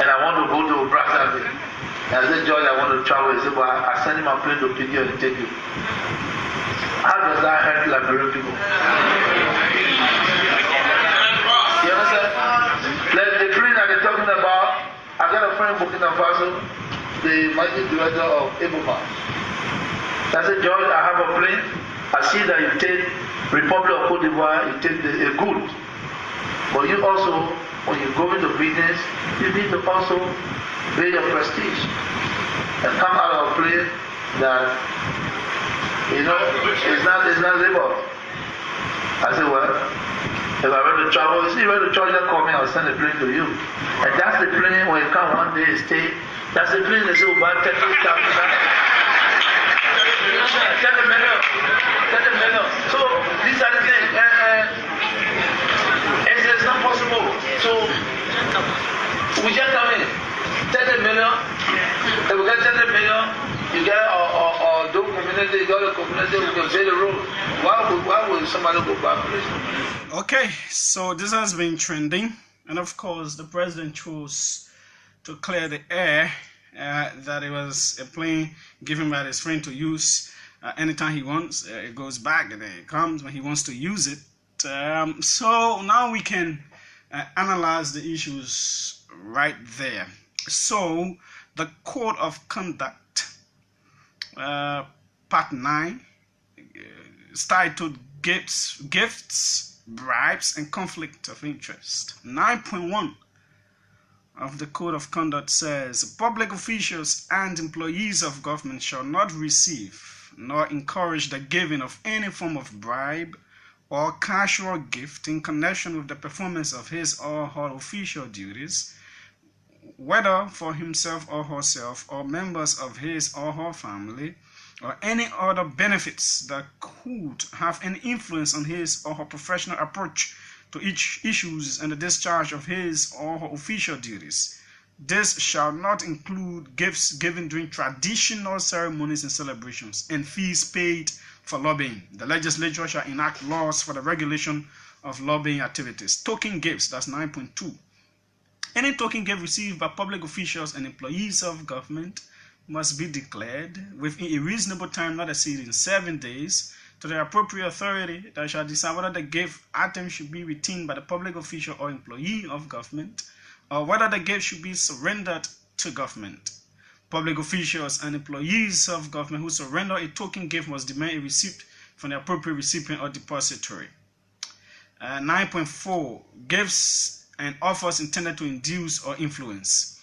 and I want to go to Brazzaville, and I say, George, I want to travel, he said, well, I send him a plane to pick you and take you. How does that help Liberian people? You understand? Like the plane that they're talking about, I got a friend in Burkina Faso, the managing director of Eboma. I said, George, I have a plane. I see that you take Republic of Cote d'Ivoire, you take a good. But you also, when you go into business, you need to also build your prestige and come out of a place that, you know, it's not labor. I said, well, if I were to travel, you see, you were to travel, just call me, I'll send a plane to you. And that's the plane, when you come one day, stay, that's the plane they say, about 30,000. 30 million. So, these are the things. And it's not possible. So, we just come in, 30 million, if we get 30 million, you get our do community, you got a community, we can build a road. Why would somebody go back? Okay, so this has been trending, and of course the president chose to clear the air that it was a plane given by his friend to use anytime he wants. It goes back and then it comes when he wants to use it. So now we can analyze the issues right there. So the Code of Conduct, Part 9, is titled Gifts, Bribes, and Conflict of Interest. 9.1 of the Code of Conduct says, public officials and employees of government shall not receive nor encourage the giving of any form of bribe or casual gift in connection with the performance of his or her official duties, whether for himself or herself or members of his or her family, or any other benefits that could have any influence on his or her professional approach to each issues and the discharge of his or her official duties. This shall not include gifts given during traditional ceremonies and celebrations and fees paid for lobbying. The legislature shall enact laws for the regulation of lobbying activities. Token gifts, that's 9.2. Any token gift received by public officials and employees of government must be declared within a reasonable time not exceeding 7 days to the appropriate authority that shall decide whether the gift item should be retained by the public official or employee of government, or whether the gift should be surrendered to government. Public officials and employees of government who surrender a token gift must demand a receipt from the appropriate recipient or depository. 9.4 Gifts and offers intended to induce or influence.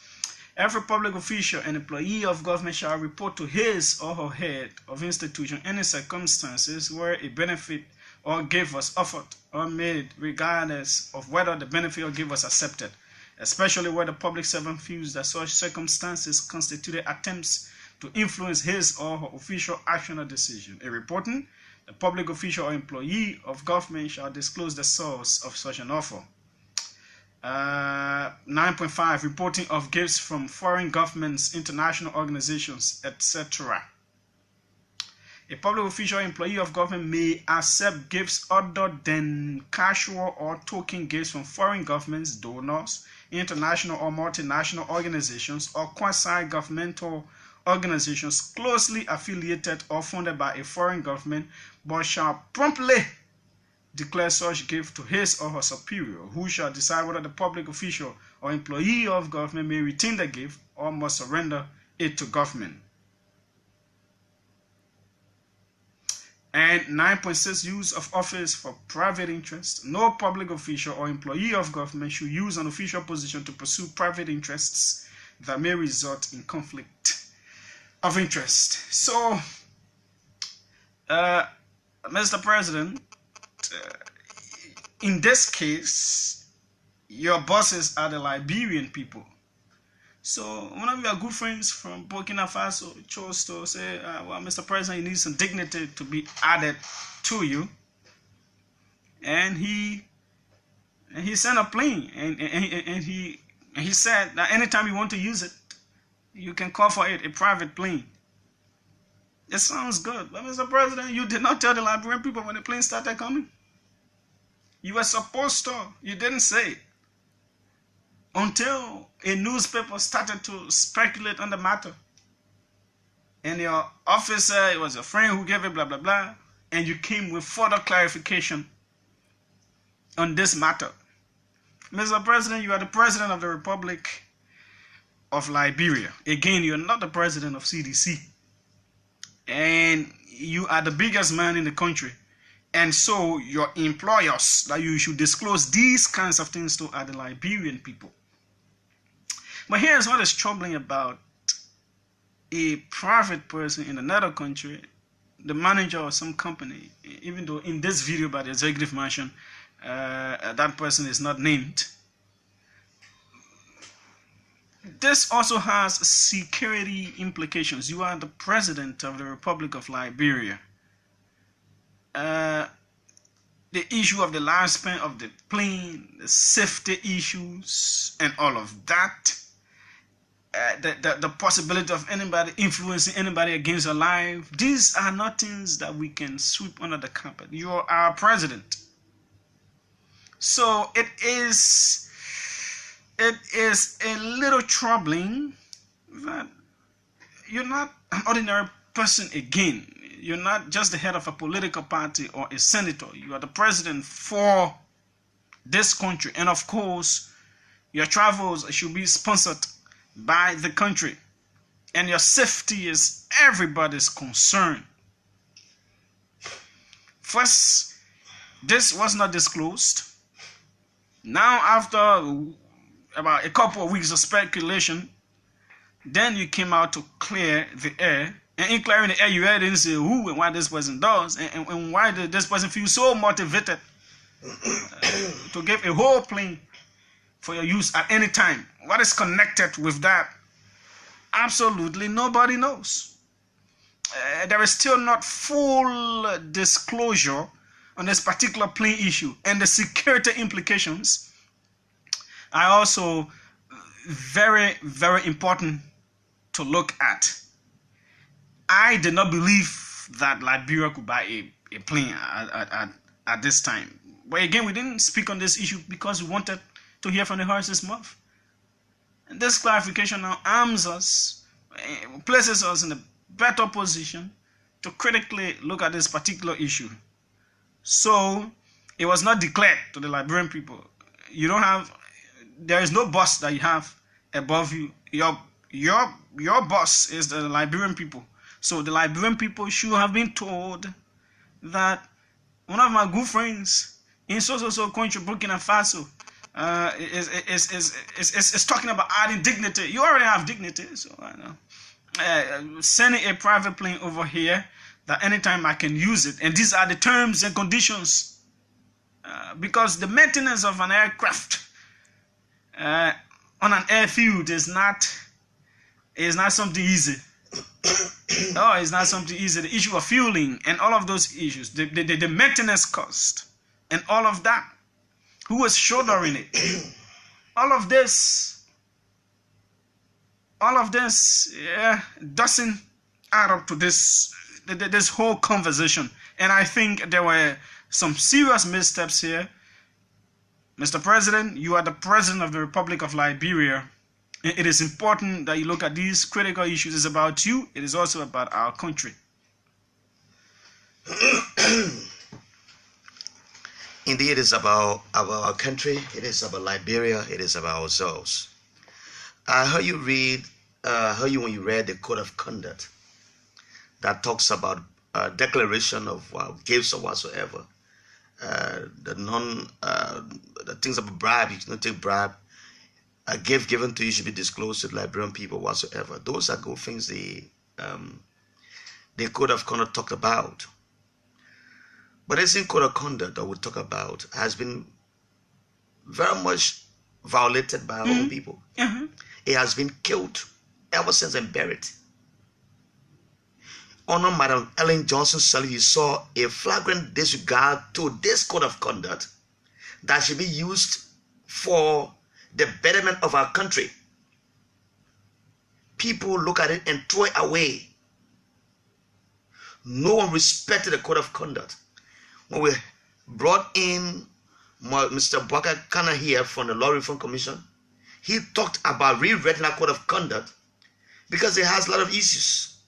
Every public official and employee of government shall report to his or her head of institution any circumstances where a benefit or gift was offered or made, regardless of whether the benefit or gift was accepted, especially where the public servant feels that such circumstances constituted attempts to influence his or her official action or decision. A reporting, the public official or employee of government shall disclose the source of such an offer. 9.5 Reporting of gifts from foreign governments, international organizations, etc. A public official or employee of government may accept gifts other than casual or token gifts from foreign governments, donors, international or multinational organizations, or quasi-governmental organizations closely affiliated or funded by a foreign government, but shall promptly declare such gift to his or her superior, who shall decide whether the public official or employee of government may retain the gift or must surrender it to government. And 9.6 Use of office for private interest. No public official or employee of government should use an official position to pursue private interests that may result in conflict of interest. So, Mr. President, in this case, your bosses are the Liberian people. So one of your good friends from Burkina Faso chose to say, well, Mr. President, you need some dignity to be added to you. And he sent a plane, and he said that anytime you want to use it, you can call for it, a private plane. It sounds good, but Mr. President, you did not tell the Liberian people when the plane started coming. You were supposed to. You didn't say it. Until a newspaper started to speculate on the matter. And your officer, it was a friend who gave it, blah, blah, blah. And you came with further clarification on this matter. Mr. President, you are the President of the Republic of Liberia. Again, you're not the President of CDC. And you are the biggest man in the country. And so your employers that you should disclose these kinds of things to are the Liberian people. But here's what is troubling about a private person in another country, the manager of some company, even though in this video by the executive mansion, that person is not named. This also has security implications. You are the President of the Republic of Liberia. The issue of the lifespan of the plane, the safety issues, and all of that. The possibility of anybody influencing anybody against your life. These are not things that we can sweep under the carpet. You are our president. So it is a little troubling that you're not an ordinary person again. You're not just the head of a political party or a senator. You are the president for this country. And of course, your travels should be sponsored by the country, and your safety is everybody's concern. First, this was not disclosed. Now, after about a couple of weeks of speculation, then you came out to clear the air. And in clearing the air, you didn't say who and why this person does, and why did this person feel so motivated to give a whole plane for your use at any time. What is connected with that? Absolutely nobody knows. There is still not full disclosure on this particular plane issue, and the security implications are also very, very important to look at. I did not believe that Liberia could buy a plane at this time. But again, we didn't speak on this issue because we wanted to hear from the horse's mouth. And this clarification now arms us, places us in a better position to critically look at this particular issue. So it was not declared to the Liberian people. There is no boss that you have above you. Your boss is the Liberian people. So the Liberian people should have been told that one of my good friends in so country, Burkina Faso, is talking about adding dignity. You already have dignity, so I know. Sending a private plane over here that anytime I can use it, and these are the terms and conditions, because the maintenance of an aircraft on an airfield is not something easy. Oh, it's not something easy. The issue of fueling and all of those issues, the maintenance cost and all of that. Who was shouldering it? All of this, yeah, doesn't add up to this whole conversation. And I think there were some serious missteps here. Mr. President, you are the President of the Republic of Liberia. It is important that you look at these critical issues. It's about you. It is also about our country. Indeed, it is about our country. It is about Liberia. It is about ourselves. I heard you when you read the Code of Conduct that talks about declaration of gifts or whatsoever. The things about bribe, you cannot take bribe. A gift given to you should be disclosed to the Liberian people whatsoever. Those are good things the Code of Conduct talked about. But this Code of Conduct that we talk about has been very much violated by our own people. It has been killed ever since and buried. Honor Madam Ellen Johnson Sirleaf saw a flagrant disregard to this Code of Conduct that should be used for the betterment of our country. People look at it and throw it away. No one respected the Code of Conduct. When we brought in Mr. Bwaka Kana here from the Law Reform Commission, he talked about rewriting our Code of Conduct because it has a lot of issues.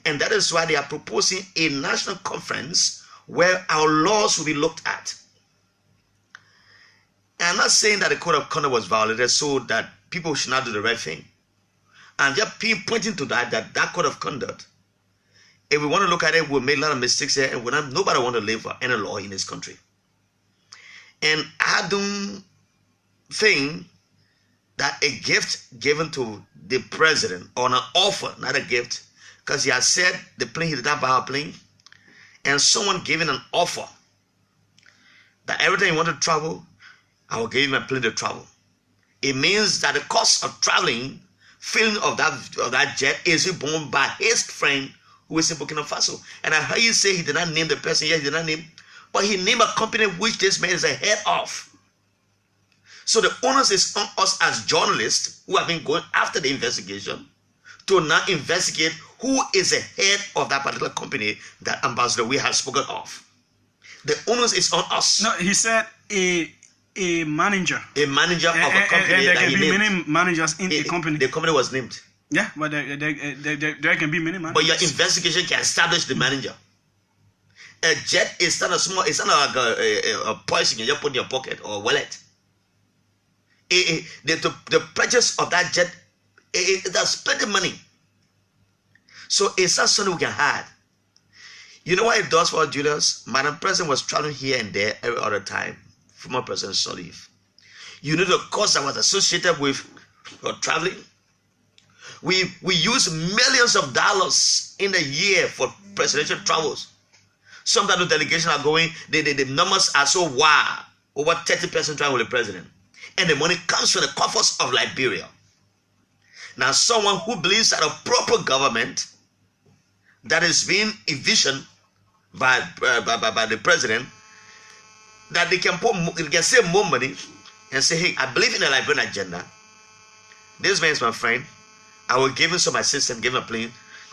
And that is why they are proposing a national conference where our laws will be looked at. I'm not saying that the Code of Conduct was violated so that people should not do the right thing. I'm just pointing to that Code of Conduct, if we want to look at it, we'll make a lot of mistakes here, and nobody want to live by any law in this country. And I don't think that a gift given to the president, or an offer, not a gift, because he has said the plane, he did not buy a plane, and someone giving an offer that every time you want to travel, I will give him a plane to travel. It means that the cost of traveling, filling of that jet, is borne by his friend who is in Burkina Faso. And I heard you say he did not name the person. Yes, he did not name, but he named a company which this man is a head of. So the onus is on us as journalists who have been going after the investigation to now investigate who is the head of that particular company that Ambassador we have spoken of. The onus is on us. No, he said a manager. A manager of a company. And there can be many managers in a company. The company was named. Yeah, but there can be many managers. But your investigation can establish the manager. A jet is not it's not like a poison you just put in your pocket or wallet. The purchase of that jet, it has plenty of money. So it's not something we can hide. You know what it does for Julius? Madam President was traveling here and there every other time. Former President Sirleaf. You know the cost that was associated with traveling? We use millions of dollars in a year for presidential travels. Sometimes the delegation are going, the numbers are so wild. Over 30% travel with the president. And the money comes from the coffers of Liberia. Now someone who believes that a proper government that is being envisioned by the president, that they can save more money and say, hey, I believe in the Liberian agenda. This man is my friend. I will give him some assistance, give him a plane.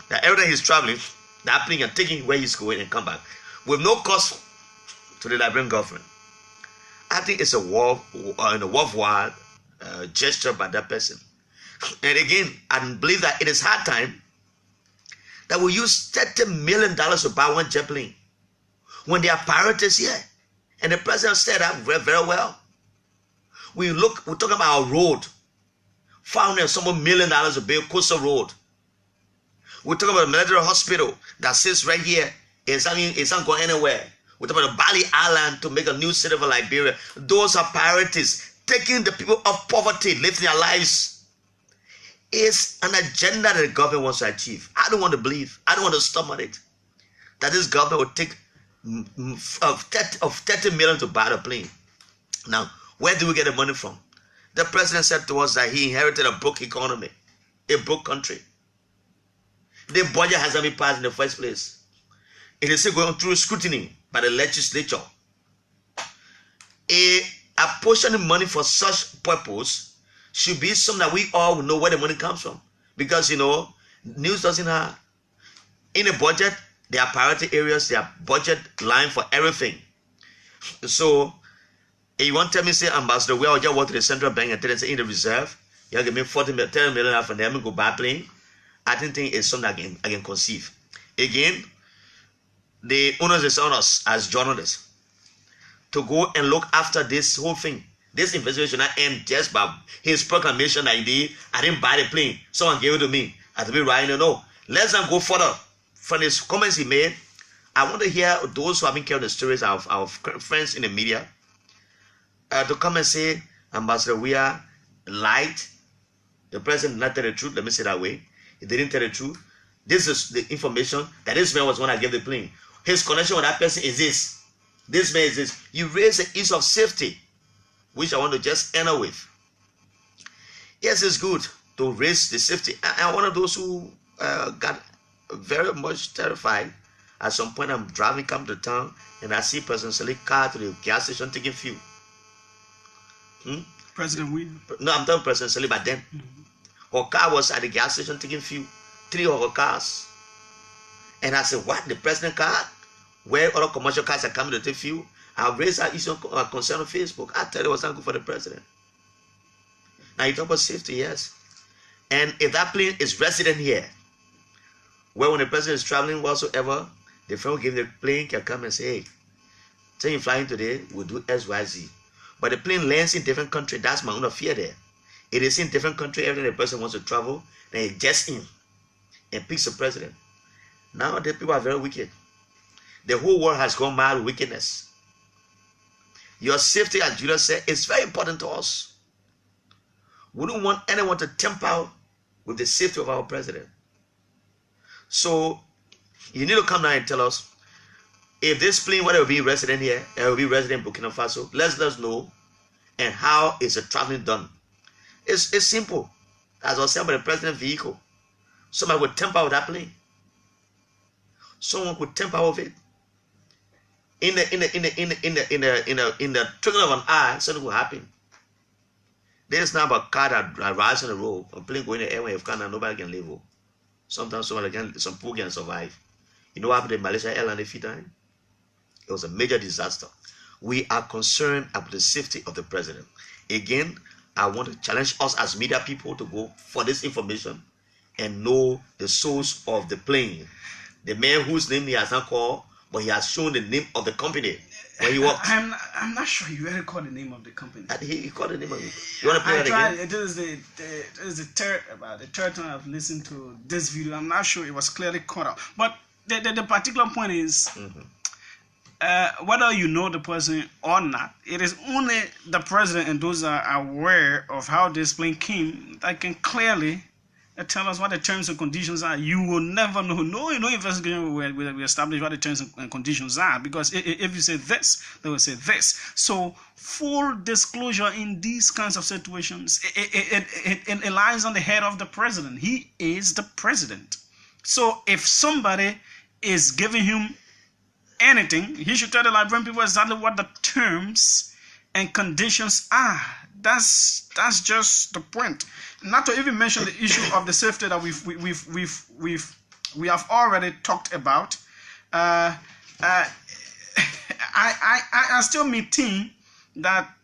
That every time he's traveling, that plane can take him where he's going and come back with no cost to the Liberian government. I think it's a worthwhile gesture by that person. And again, I believe that it is hard time that we use $30 million to buy one jet plane when there are priorities here. And the president said that very, very well. We're talking about our road. $500 million to build coastal road. We're talking about a military hospital that sits right here. It's not going anywhere. We're talking about Bali Island to make a new city for Liberia. Those are priorities. Taking the people off poverty, lifting their lives, is an agenda that the government wants to achieve. I don't want to believe, I don't want to stomach it, that this government will take of 30 million to buy the plane. Now, where do we get the money from? The president said to us that he inherited a broke economy, a broke country. the budget hasn't been passed in the first place. It is still going through scrutiny by the legislature. A apportioning money for such purpose should be something that we all know where the money comes from. Because, you know, news doesn't have. In a budget, there are priority areas, there are budget line for everything. So, if you want to tell me, say, Ambassador, we all just walk to the central bank and tell them, say, in the reserve, you give me 40 million, 10 million from them and go buy plane. I didn't think it's something I can conceive. Again, the owners is on us as journalists to go and look after this whole thing. This investigation not end just by his proclamation that I didn't buy the plane. Someone gave it to me. I have to be right, no. Let's not go further. From his comments he made, I want to hear those who have been carrying the stories of our friends in the media to come and say, Ambassador, we are lied. The president did not tell the truth. Let me say that way. He didn't tell the truth. This is the information that this man was when I gave the plane. His connection with that person is this. This man is this. You raise the issue of safety, which I want to just end up with. Yes, it's good to raise the safety. I'm one of those who got very much terrified. At some point, I'm driving, come to town, and I see President Salih car to the gas station taking fuel. President William? No, I'm talking President Salih, but then her car was at the gas station taking fuel. 3 of her cars. And I said, what? The president car? Where other commercial cars are coming to take fuel? I raised that issue of concern on Facebook. I tell you it was not good for the president. Now you talk about safety, yes. And if that plane is resident here, where when the president is traveling whatsoever, the friend who gave the plane can come and say, hey, say you're flying today, we'll do XYZ. But the plane lands in different country, that's my own fear there. It is in different country, every time the president wants to travel, then he gets in and picks the president. Now the people are very wicked. The whole world has gone mad with wickedness. Your safety, as Julius said, is very important to us. We don't want anyone to tamper with the safety of our president. So you need to come down and tell us if this plane, whether it will be resident here, it will be resident in Burkina Faso, let us know, and how is the traveling done. It's simple. As I was saying about the president's vehicle, somebody would tamper with that plane. Someone could tamper with it. In the twinkling of an eye, something will happen. There's now a car that arrives on the road, a plane going in the air when you can, and nobody can live. Sometimes some people can survive. You know what happened in Malaysia Airlines a few times? It was a major disaster. We are concerned about the safety of the president. Again, I want to challenge us as media people to go for this information and know the source of the plane. The man whose name he has not called, but he has shown the name of the company where he worked. I'm not sure you really called the name of the company. He called the name of it. You want to play that again? This is the third time I've listened to this video. I'm not sure it was clearly cut out. But the particular point is, whether you know the person or not, it is only the president and those that are aware of how this plane came that can clearly tell us what the terms and conditions are. You will never know. No investigation will establish what the terms and conditions are, because if you say this, they will say this. So full disclosure in these kinds of situations, it lies on the head of the president. He is the president. So if somebody is giving him anything, he should tell the Liberian people exactly what the terms and conditions are. That's just the point. Not to even mention the issue of the safety that we have already talked about. I still maintain that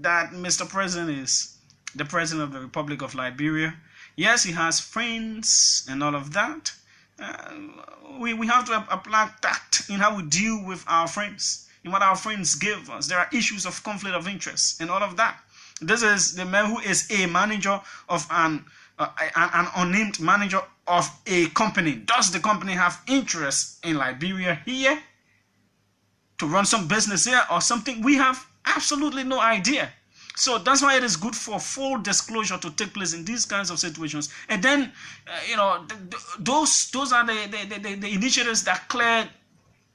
Mr. President is the president of the Republic of Liberia. Yes, he has friends and all of that. We have to apply tact in how we deal with our friends, in what our friends give us. There are issues of conflict of interest and all of that. This is the man who is a manager of an unnamed manager of a company. Does the company have interest in Liberia here to run some business here or something? We have absolutely no idea. So that's why it is good for full disclosure to take place in these kinds of situations. And then, those are the initiatives that clear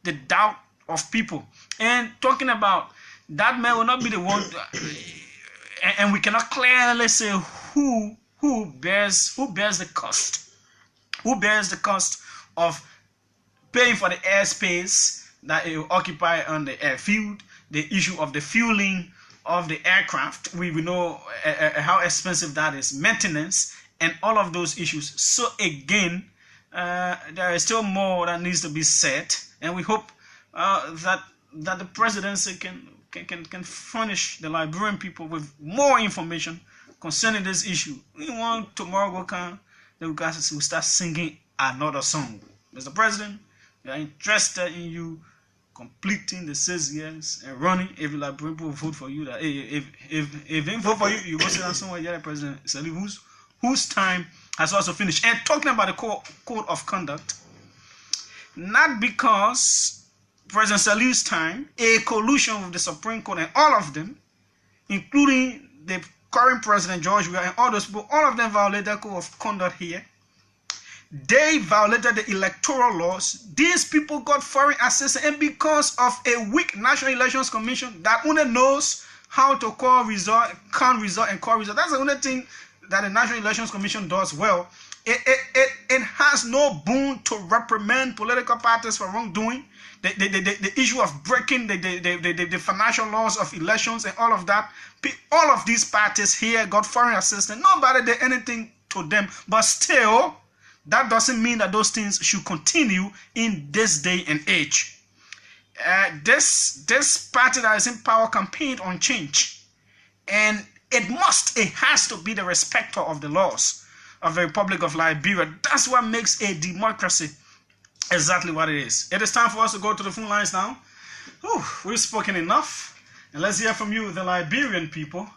the doubt of people. And talking about that man will not be the one. And we cannot clearly say who bears the cost. Who bears the cost of paying for the airspace that it will occupy on the airfield, the issue of the fueling of the aircraft. We know how expensive that is, maintenance, and all of those issues. So again, there is still more that needs to be said, and we hope that the presidency can furnish the Liberian people with more information concerning this issue. We want tomorrow will come, the guys will start singing another song. Mr. President, we are interested in you completing the 6 years and running. If the Liberian people vote for you, that if they vote for you, you go sit down somewhere. Yeah, President Salih, whose time has also finished. And talking about the code of conduct, not because President Salih's time, a collusion with the Supreme Court and all of them, including the current President George Weah and all those people, all of them violated the code of conduct here. They violated the electoral laws. These people got foreign assistance, and because of a weak National Elections Commission that only knows how to call result, count result, and call result. That's the only thing that the National Elections Commission does well. It has no boon to reprimand political parties for wrongdoing. The issue of breaking the financial laws of elections and all of that. All of these parties here got foreign assistance. Nobody did anything to them, but still, that doesn't mean that those things should continue in this day and age. This party that is in power campaigned on change, and it has to be the respecter of the laws of the Republic of Liberia. That's what makes a democracy exactly what it is. It is time for us to go to the phone lines now. We've spoken enough, and let's hear from you, the Liberian people,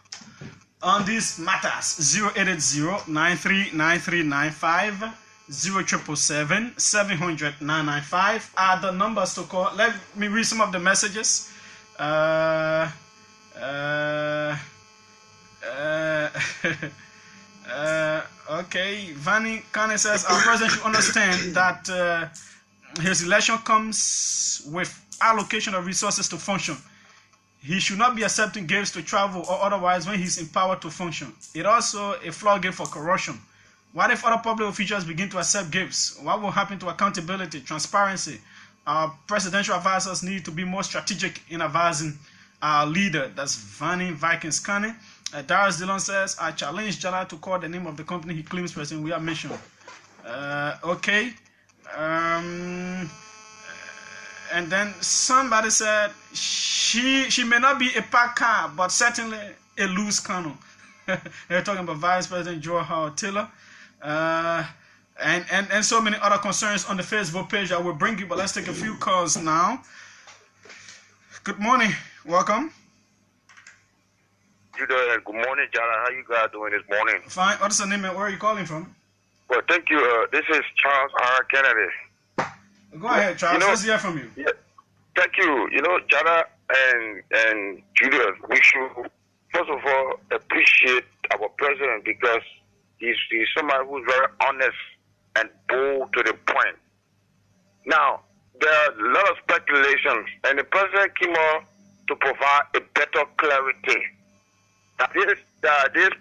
on these matters. 080-939395, 0777-700-995 are the numbers to call. Let me read some of the messages. Okay, Vanny Kane says our president should understand that his election comes with allocation of resources to function. He should not be accepting gifts to travel or otherwise when he's empowered to function. It also a floodgate for corruption. What if other public officials begin to accept gifts? What will happen to accountability, transparency? Our presidential advisors need to be more strategic in advising our leader. That's Vanny Vikings Kane. Darius Dillon says, I challenge JALLAH to call the name of the company he claims President we are mentioned. Okay. And then somebody said, she may not be a packed car, but certainly a loose cannon. They're talking about Vice President Joe Howard Taylor. And so many other concerns on the Facebook page I will bring you, but let's take a few calls now. Good morning. Welcome. Good morning, JALLAH. How you guys doing this morning? Fine. What's the name and where are you calling from? Well, thank you. This is Charles R. Kennedy. Go ahead, Charles. Let's hear from you. Yeah, thank you. JALLAH and Julius, we should, first of all, appreciate our president because he's somebody who's very honest and bold to the point. Now, there are a lot of speculations, and the president came on to provide a better clarity. This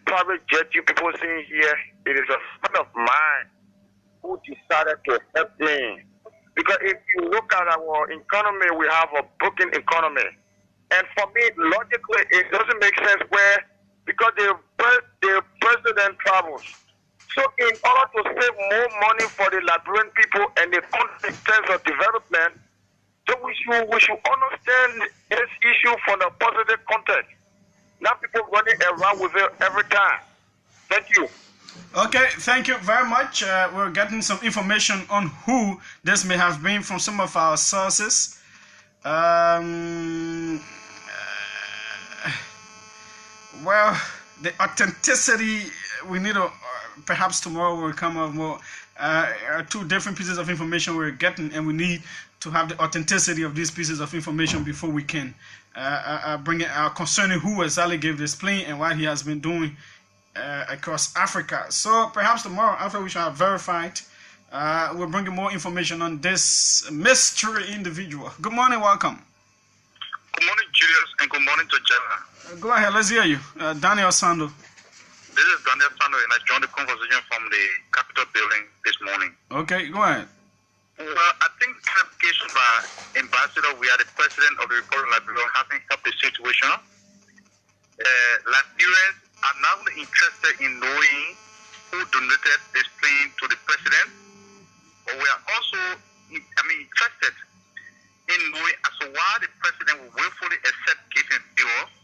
private jet you people seeing here, it is a friend of mine who decided to help me. Because if you look at our economy, we have a broken economy. And for me, logically, it doesn't make sense because the president travels. So in order to save more money for the Liberian people and the country in terms of development, so we should understand this issue from a positive context. Not people running around with it every time. Thank you. Okay, thank you very much. We're getting some information on who this may have been from some of our sources. Well, the authenticity, we need to, perhaps tomorrow we'll come up more, two different pieces of information we're getting, and we need to have the authenticity of these pieces of information before we can bring it out concerning who exactly gave this plane and what he has been doing across Africa. So perhaps tomorrow, after we shall have verified, we'll bring you more information on this mystery individual. Good morning, welcome. Good morning, Julius, and good morning to JALLAH. Go ahead, let's hear you. Daniel Sando. This is Daniel Sando, and I joined the conversation from the Capitol building this morning. Okay, go ahead. Ambassador, we are the President of the Republic of Liberia, having helped the situation. Liberians are now interested in knowing who donated this plane to the President. But we are also, interested in knowing as to why the President will willfully accept gifts and favors,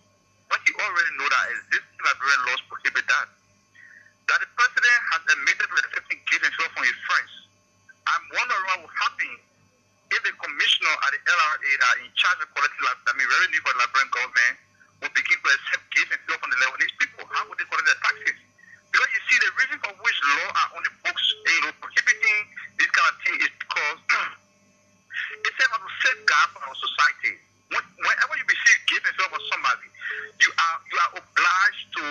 but he already know that existing Liberian laws prohibit that. That the President has admitted to accepting gifts and favors from his friends. I'm wondering what will happen if the commissioner at the LRA that in charge of collecting revenue for the Liberian government will begin to accept gifts and favors from the Lebanese people. How would they collect their taxes? Because you see, the reason for which law are on the books, prohibiting this kind of thing is because it's a safeguard for our society. Whenever you receive gifts and favors from somebody, you are obliged to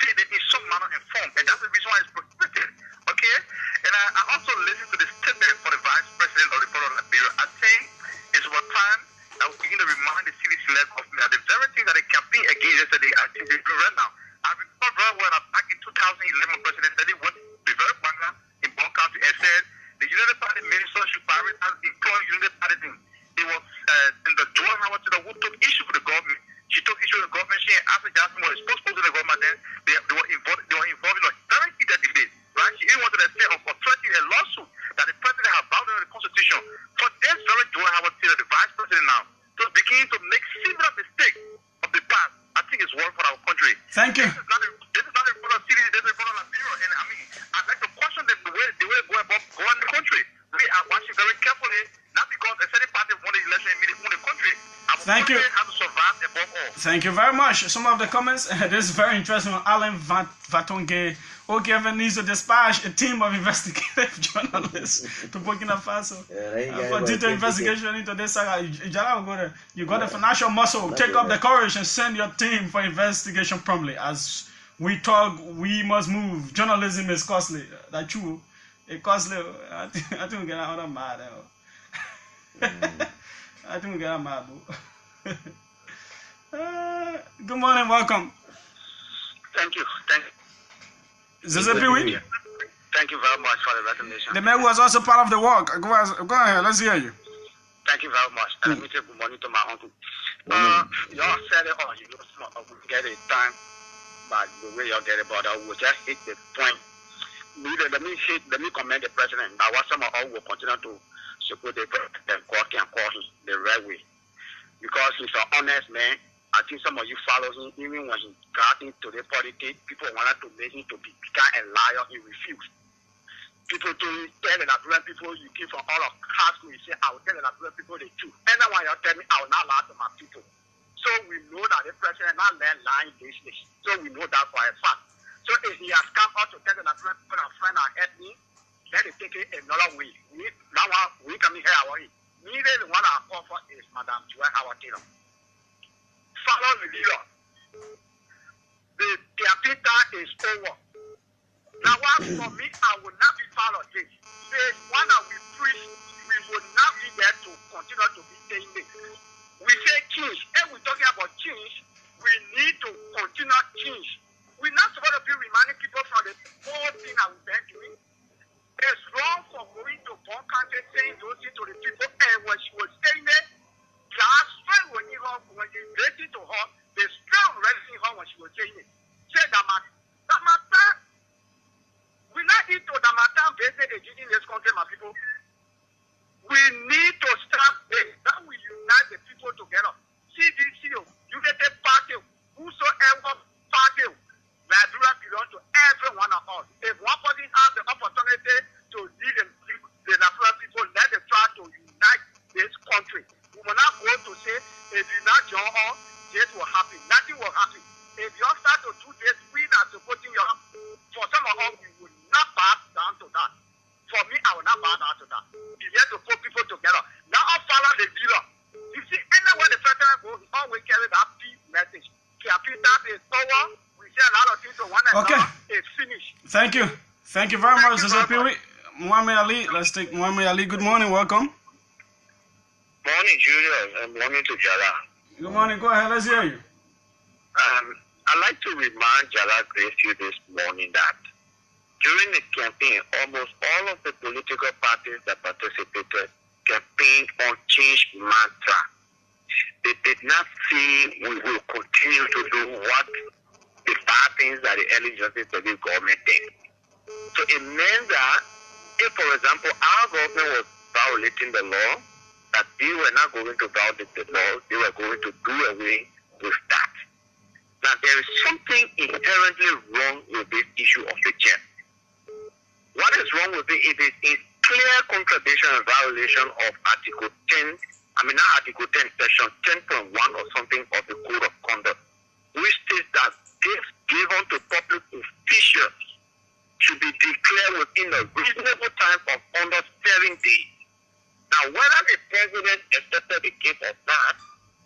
pay them in some manner and form, and that's the reason why it's prohibited. Okay, and I also listened to the statement for the Vice President of the Republic of Liberia. I think it's about time that we begin to remind the city-led government that the very thing that they campaigned against yesterday, I think they do right now. I remember very well that back in 2011, President said he went to the very banner in Bon County and said the United Party minister should prioritize employing United Party thing. It was in the Joan Howard who took issue with the government. She took issue with the government. She and Afri Jackson were supposed to the government. Then they were involved in a very heated debate. Right? She even wanted to say of threatening a lawsuit that the president had violated the Constitution. For this very Joan Howard, the Vice President now, to begin to make similar mistakes of the past, I think it's worth for our country. Thank you. This is not a report of city, this is a report of Liberia. And I'd like to question them the way they go about going the country. We are watching very carefully, not because a certain party won the election and won the country. Thank you. Have to survive above all. Thank you very much. Some of the comments, this is very interesting. Alan Vatonge, Okeven needs to dispatch a team of investigative journalists to Burkina Faso for detailed investigation into this saga. You got the financial muscle. Take up the courage and send your team for investigation promptly. As we talk, we must move. Journalism is costly. That's true. It's costly. I think we get out of mad. I think we got a mad. Good morning, welcome. Thank you. Is this a period? Thank you very much for the recognition. The man was also part of the work. Go ahead, let's hear you. Thank you very much. Let me say good morning to my uncle. Y'all said it all. You know, we get it time by the way y'all get it, but I will just hit the point. Let me commend the president. Now, what some of us will continue to support the president and call him the right way. Because he's an honest man. I think some of you follow him. Even when he got into the politics, people wanted to make him to become a liar. He refused. People tell the Liberian people you came from all of high school. You say, I will tell the Liberian people the truth. Anyone you tell me, I will not lie to my people. So we know that the president not learn lying business. So we know that for a fact. So if he has come out to tell the Liberian people and friend and help me, let it take it another way. Now we come here our way. Neither the one I call for is Madam Joy Howard Taylor. Follow the leader. The capital is over. Now, for me, I will not be part of this. There's one that we preach, we will not be there to continue to be saying this. We say change. And we're talking about change, we need to continue change. We're not supposed to be reminding people from the whole thing that we've been doing. It's wrong for going to Bon Country saying those things to the people. And when she was saying it, God's friend when you related to her, they still relating her when she was saying it. Say Damata, we not need to Damata basically in this country, my people. We need to start this. That will unite the people together. CDC, United Party, whosoever party, Liberia belongs to every one of us. If one person has the opportunity to lead the Liberian people, let them try to unite this country. We will not go to say, if you not join us, this will happen. Nothing will happen. If you start to do this, we are supporting you. For some of us, we will not bow down to that. For me, I will not bow down to that. It's here to put people together. Now I follow the leader. You see, anywhere the president goes, he always carry that peace message. Capital is over. We say a lot of things to one another. It's finished. Thank you. Thank you very much, Mr. Piri. Muhammad Ali, let's take Muhammad Ali. Good morning, welcome. Morning, Julius, and morning to JALLAH. Good morning, go ahead, let's hear you. I'd like to remind JALLAH GRAYFIELD this morning that during the campaign, almost all of the political parties that participated campaign on change mantra. They did not say we will continue to do what the bad things that the early justice service government did. So it meant that if, for example, our government was violating the law, that they were not going to violate the law, they were going to do away with that. Now, there is something inherently wrong with this issue of the jet. What is wrong with it? It is a clear contradiction and violation of Article 10, not Article 10, Section 10.1 or something of the Code of Conduct, which states that gifts given to public officials should be declared within a reasonable time of under 7 days. Now, whether the president accepted the gift or not,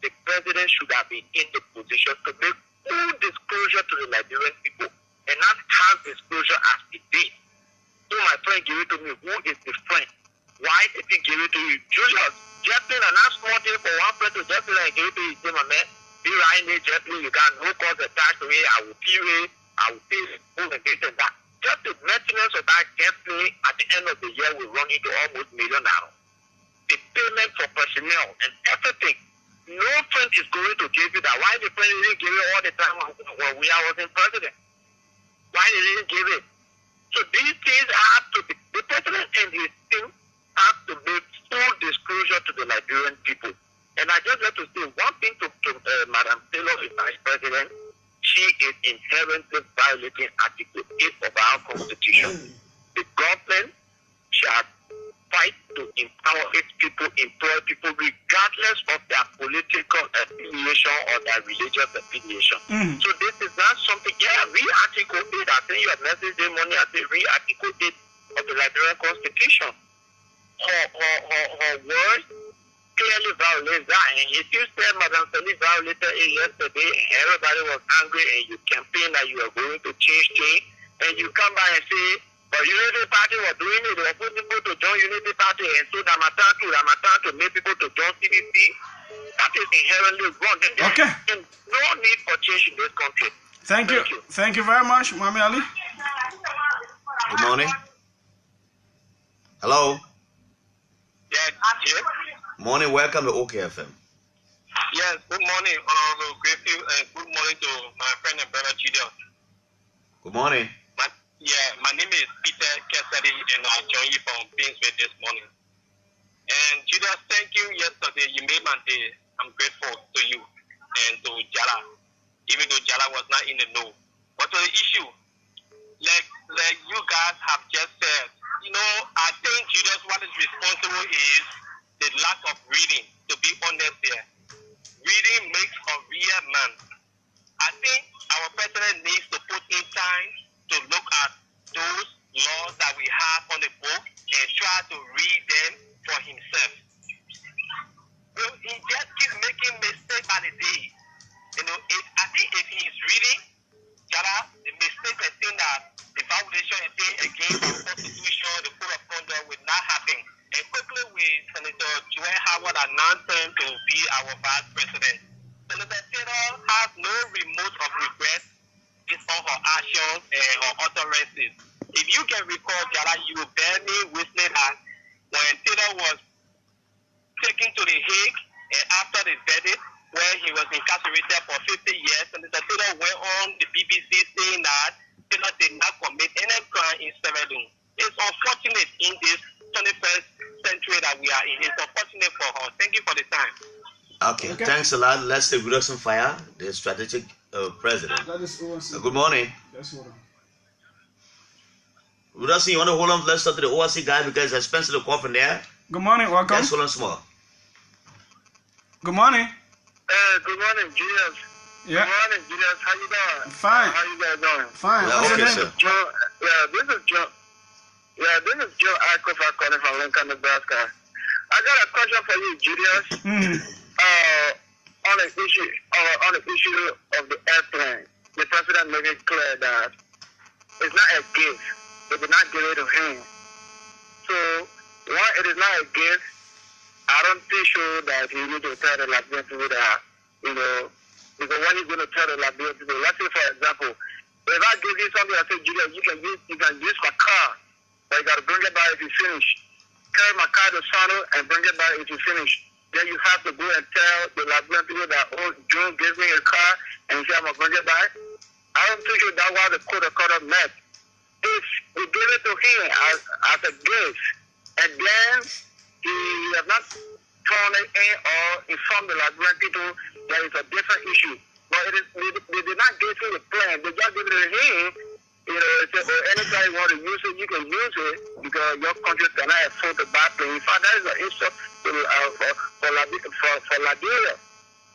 the president should have been in the position to make full disclosure to the Liberian people and not half disclosure as he did. So my friend gave it to me. Who is the friend? Why did he give it to you? Julius, Jetlin, and not small thing for one friend to Jetlin and give it to you. Say, my man, be right there, Jetlin, you got no cause attached to me. I will pay you. I will pay you and this and that. Just the maintenance of that Jetlin at the end of the year will run into almost $1 million. The payment for personnel and everything. No friend is going to give you that. Why the friend didn't give it all the time when I was in president? Why they didn't give it? So these things have to be, the president and his team have to make full disclosure to the Liberian people. And I just have to say one thing to Madam Taylor, the Vice President. She is inherently violating Article 8 of our Constitution. The government shall fight to empower its people, employ people, regardless of their political affiliation or their religious affiliation. So this is not something, read Article 8. I send you a message this morning. I say, read Article 8 of the Liberian Constitution. Her words clearly violates that. And if you said Madam Sally violated it yesterday, and everybody was angry, and you campaigned that you are going to change things, and you come back and say, but Unity Party was doing it, they were putting people to join Unity Party, and so Ramatan to make people to join CDC. That is inherently wrong. Okay. There's no need for change in this country. Thank you. Thank you very much, Mami Ali. Good morning. Hello. Yes. Morning. Welcome to OKFM. Yes. Good morning, Honorable Grayfield, and good morning to my friend and brother Julius. Good morning. My name is Peter Cassidy, and I join you from Painesville this morning. And Julius, thank you. Yesterday, you made my day. I'm grateful to you and to JALLAH, even though JALLAH was not in the know. But to the issue, like you guys have just said, I think Julius, what is responsible is the lack of reading. To be honest here, reading makes a real man. I think our president needs to put in time to look at those laws that we have on the book and try to read them for himself. He just keeps making mistakes by the day. I think if he is reading, JALLAH, the mistakes and things that the violation and things against the Constitution, the Code of Conduct will not happen. And quickly with Senator Joel Howard announced him to be our vice president. Senator Taylor has no remote of regret on her actions and her utterances. If you can recall, JALLAH, you will bear me witness that when Taylor was taken to the Hague and after the verdict, where he was incarcerated for 50 years, Senator Taylor went on the BBC saying that Taylor did not commit any crime in Sierra Leone. It's unfortunate in this 21st century that we are in. It's unfortunate for her. Thank you for the time. Okay. Thanks a lot. Let's take Reduction Fire, the strategic president. That is ORC. Good morning. Yes, hold on. Reduction, you want to hold on? Let's talk to the ORC guy because it's expensive to call from there. Good morning. Welcome. Yes, hold on small. Good morning. Good morning, Julius. Yeah. Good morning, Julius. How you doing? Fine. How you guys doing? Fine. Yeah, What's okay, your name? sir. This is Joe Aikofa calling from Lincoln, Nebraska. I got a question for you, Julius. On the issue of the airplane, the president made it clear that it's not a gift. They did not give it to him. So, one, it is not a gift. I don't think sure that he need to tell the Liberian people that, because when he's going to tell the Liberian people, let's say, for example, if I give you something, I say, Julius, you can use my car, but you got to bring it back if you finish. carry my car to Sano and bring it back if you finish. Then you have to go and tell the Liberian people that, oh, June gave me a car and he said I'm going to bring it back. I don't think that was the code of conduct met. If we give it to him as a gift, and then he has not turned it in or informed the Liberian people that it's a different issue. But they did not give him the plan. They just gave it to him. You know, they said, well, anytime you want to use it, you can use it because your country cannot afford to buy plane. In fact, that is an issue for Liberia.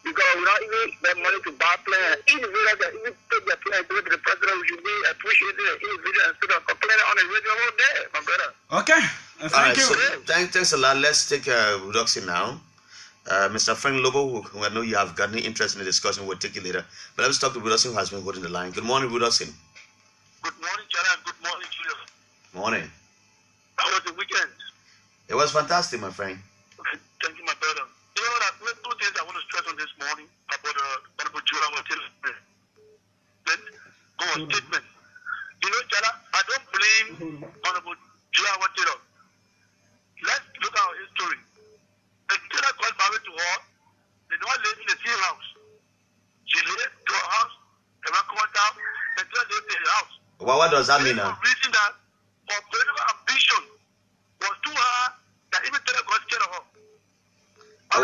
Because we don't even have money to buy planes. Individuals that even take their plane to go to the president, we should be appreciating the individual instead of complaining on the radio all day, my brother. Okay. Thank you. So thanks a lot. Let's take Rudoxy now. Mr. Frank Lobo, who I know you have got any interest in the discussion, we'll take it later. But let's talk to Rudoxy, who has been holding the line. Good morning, Rudoxy. Good morning, Jallah. Good morning, Julius. Morning. How was the weekend? It was fantastic, my friend. Okay, thank you, my brother. You know, there's two things I want to stress on this morning about Honorable Julius statement. Go on, statement. You know, Jallah, I don't blame Honorable Julius. Let's look at our history. The Taylor got married to her. They don't live in the same house. She lived to her house, the man come down, and they lived in the house. Well, what does that mean now? The reason that her political ambition was too hard that even Taylor got scared of her.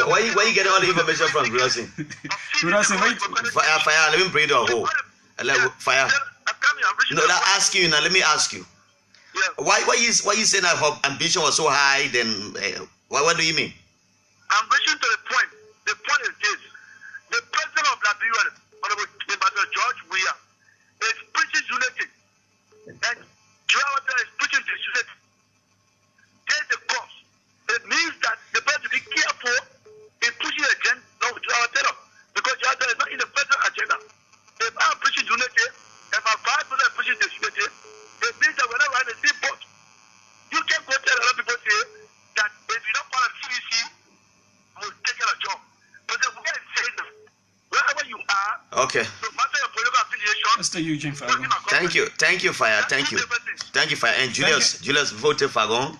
Where you getting all the information from, Rudoxy? Rudoxy, wait. Fire, let me bring it on hold. Fire. No, let me ask you. Yeah. Why you saying that her ambition was so high? Then what do you mean? Ambition to the point. The point is this: the president of Liberia, Honorable George Weah, is preaching unity, and Julius is preaching disunity. There's the cause. It means that the president be careful in pushing the agenda of Julius, because Julius is not in the federal agenda. If I'm preaching unity, and my vice president is pushing disunity, it means that whenever I see both, you can't go tell a lot of people say that if you don't follow CDC, we'll take a job. But the way it's saying that, wherever you are, okay. no matter your political affiliation, Mr. Eugene Fagon. Thank you, Fire. Thank you, Fire. And Julius voted Fagon.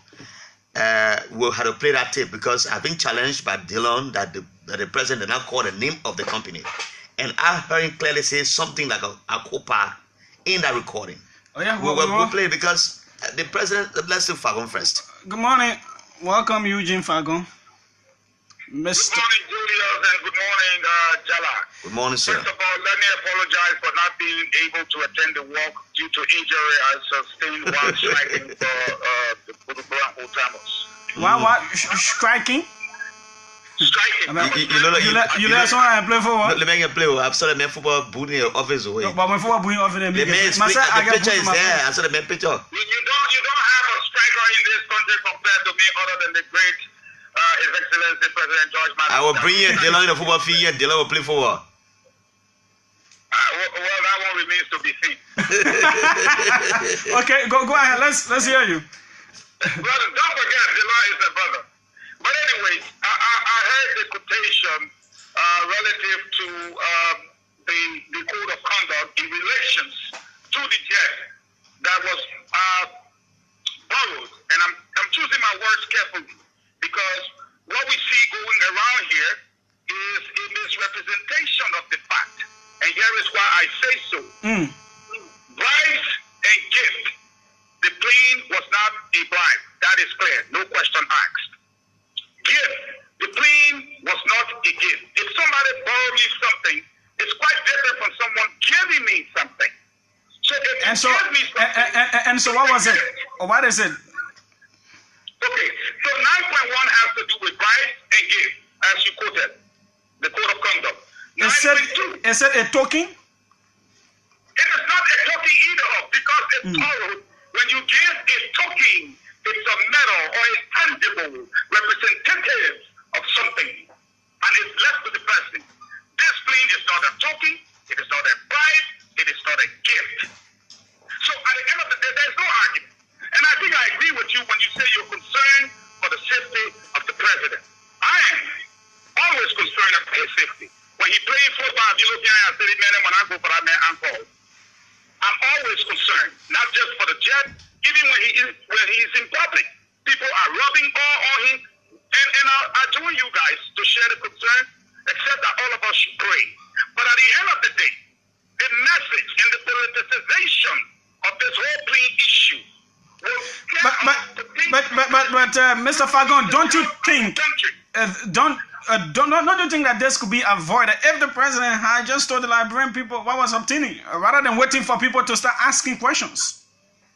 We'll have to play that tape because I've been challenged by Dylan that the president did not call the name of the company. And I heard him clearly say something like a copa in that recording. Oh yeah, we'll play because the president. Let's do Fagon first. Good morning, welcome Eugene Fagon. Good morning, Julius, and good morning, Jallah. Good morning, sir. First of all, let me apologize for not being able to attend the walk due to injury I sustained while striking for the Black Old-timers. What? Striking? Striking. You let someone play for what? Let me play. I've saw the man football booting your office away. But my football booting office. The picture is there. I saw the man picture. You don't have a striker in this country compared to me other than the great His Excellency President George Martin. I will bring you Dylan in the football field and Dylan will play football. Well, that one remains to be seen. Okay, go ahead. Let's hear you. Brother, don't forget, Dylan is a brother. But anyway, I heard the quotation relative to the code of conduct in relations to the jet that was borrowed, and I'm choosing my words carefully because what we see going around here is a misrepresentation of the fact, and here is why I say so. Bribes and gift. The plane was not a bribe. That is clear. No question asked. Gift. The plane was not a gift. If somebody borrowed me something, it's quite different from someone giving me something. So if you give me something, and so what was it? Or what is it? Okay, so 9.1 has to do with bribes and gift, as you quoted, the code of conduct. 9.2. Is it a token? It is not a token either, because it's borrowed. When you give a token, it's a metal or a tangible representative of something, and it's left to the person. This plane is not a token, it is not a bribe, it is not a gift. So at the end of the day, there's no argument. And I think I agree with you when you say you're concerned for the safety of the president. I am always concerned about his safety. When he plays football, if you look at I said, man, when I go for that man, I'm always concerned, not just for the jet, even when he is in public. People are rubbing Mr. Fagon, don't you think? Don't you think that this could be avoided if the president had just told the Liberian people what was obtaining, rather than waiting for people to start asking questions?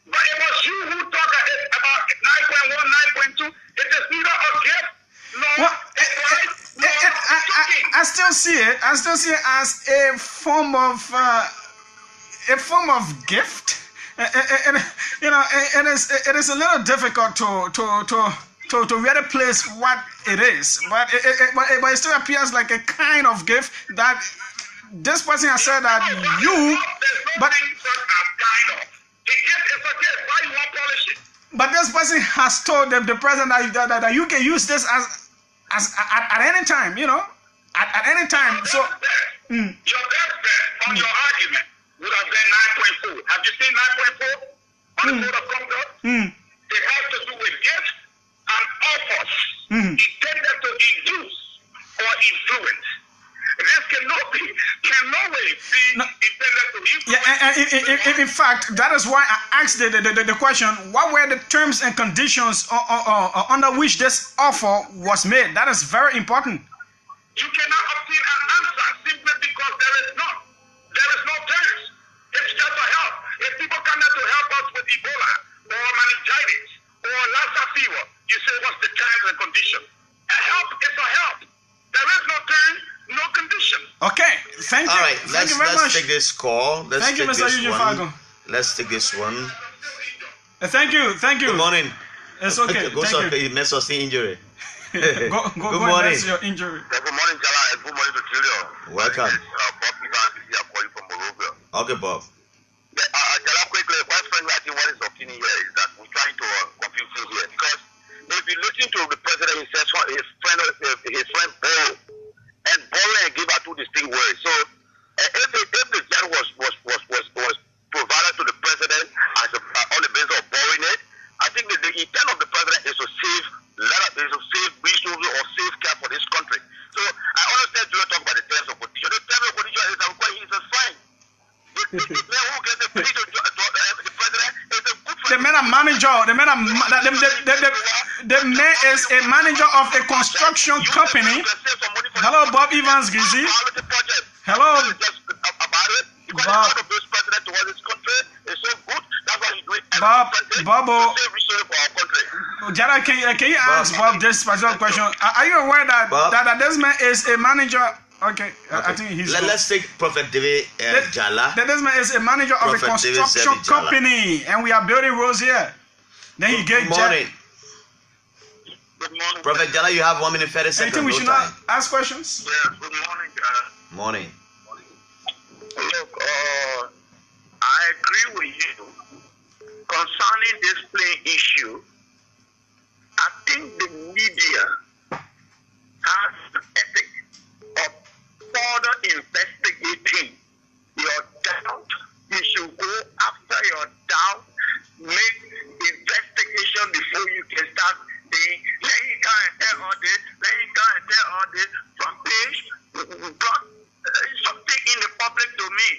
But it was you who talked about 9.1, 9.2. It is neither a gift nor I still see it. I still see it as a form of gift. It is a little difficult to really place what it is, but it still appears like a kind of gift that this person has said that you, but this person has told them, the president, that you can use this as at any time, at any time. So your best bet on your argument would have been 9.4. Have you seen 9.4 on the code of conduct? It has to do with gifts and offers intended to induce or influence. This cannot really be intended to influence. Yeah, in fact, that is why I asked the question: what were the terms and conditions under which this offer was made? That is very important. You cannot obtain an answer simply because there is none. There is no terms. It's just a help. If people come there to help us with Ebola or meningitis or Lassa fever, you say what's the terms and conditions? A help is a help. There is no term, no condition. Okay, thank you. All right, let's take this call. Thank you, Mr. Eugene Fago. Let's take this one. Thank you. Good morning. It's okay. Thank you. May sustain injury. Good morning. Your injury. Good morning, JALLAH, and good morning to JULIUS. Welcome. Bob Evans is here calling from Morovia. Okay, Bob. JALLAH, quickly, one friend, I think what is obtaining here is that we're trying to confuse things here. Because if you listen to the president, he says his friend borrow, and borrow and give are two distinct words. So if the jet was provided to the president as on the basis of borrowing it, I think the intent of the president is to save resources or save care for this country. So I understand you talk about the terms of condition. The terms of condition is that he's a friend. The man who gets the police to the president is a good friend. The man a manager. The man is a manager of a construction company. Hello, Bob Evans Gizi. Hello, Bob. Bobo. Jara, can you ask Bob this special question? Are you aware that this man is a manager? Okay. I think he's. Let's take Prophet David JALLAH. This man is a manager of a construction company, and we are building roads here. Then he gave. Good morning. Good morning. Prophet JALLAH, you have 1 minute 30 seconds. I think we should not ask questions. Yes, good morning, JALLAH. Morning. Look, I agree with you concerning this plain issue. I think the media has the ethics of further investigating your doubt. You should go after your doubt, make investigation before you can start saying, let him come and tell all this, let him come and tell all this. From page, brought something in the public domain.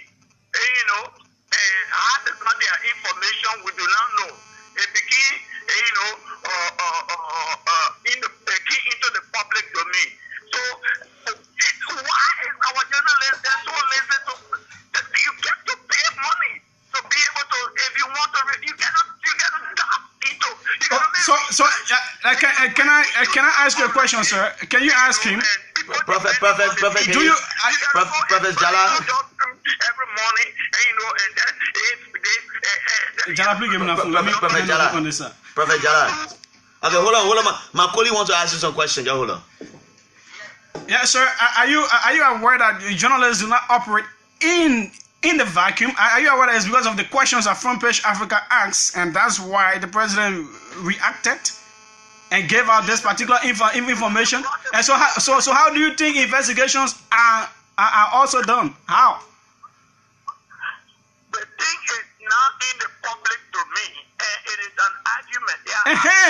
And how they got their information, we do not know. It became, into the public domain. So, why is our journalists so lazy to you get to pay money to be able to, if you want to, you cannot tap into. Can I ask you a question, sir? Can you ask him? Prophet JALLAH. Every morning, and then if JALLAH, please give me enough. Prophet JALLAH. Prophet JALLAH. Okay, hold on. My colleague wants to ask you some questions. Just hold on. Yeah, sir. Are you aware that journalists do not operate in the vacuum? Are you aware that it's because of the questions that Front Page Africa asks, and that's why the president reacted and gave out this particular information? And so how do you think investigations are also done? How? The thing is now in the public domain, and it is an argument.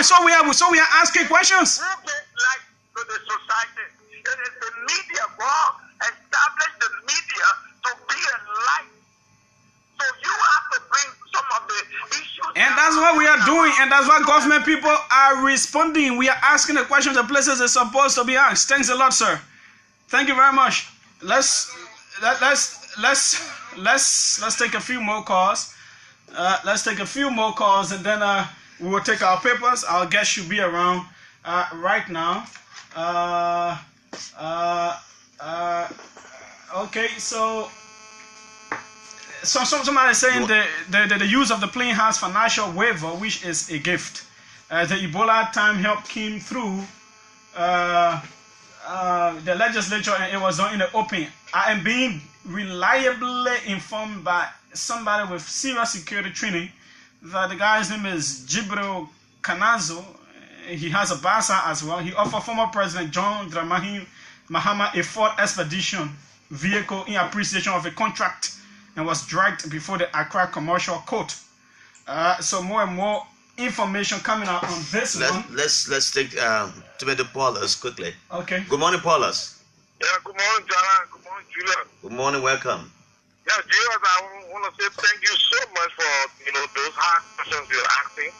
So we are asking questions. Who gives light to the society? It is the media. God established the media to be a light. So you have to bring some of the issues. And that's what we are doing, and that's why government people are responding. We are asking the questions the places they're supposed to be asked. Thanks a lot, sir. Thank you very much. Let's take a few more calls. Let's take a few more calls, and then we will take our papers. Our guest should be around right now. Okay, so somebody saying the use of the plane has financial waiver, which is a gift. The Ebola time help came through the legislature, and it was done in the open. I am being reliably informed by somebody with serious security training that the guy's name is Jibril Kanazo. He has a basa as well. He offered former President John Dramani Mahama a Ford Expedition vehicle in appreciation of a contract and was dragged before the Accra Commercial Court. So more and more information coming out on this one. Let's take Tomato Paulus quickly. Okay. Good morning, Paulus. Yeah, good morning, JALLAH. Good morning, Julius. Good morning, welcome. Yeah, Julius, I want to say thank you so much for those hard questions you're asking.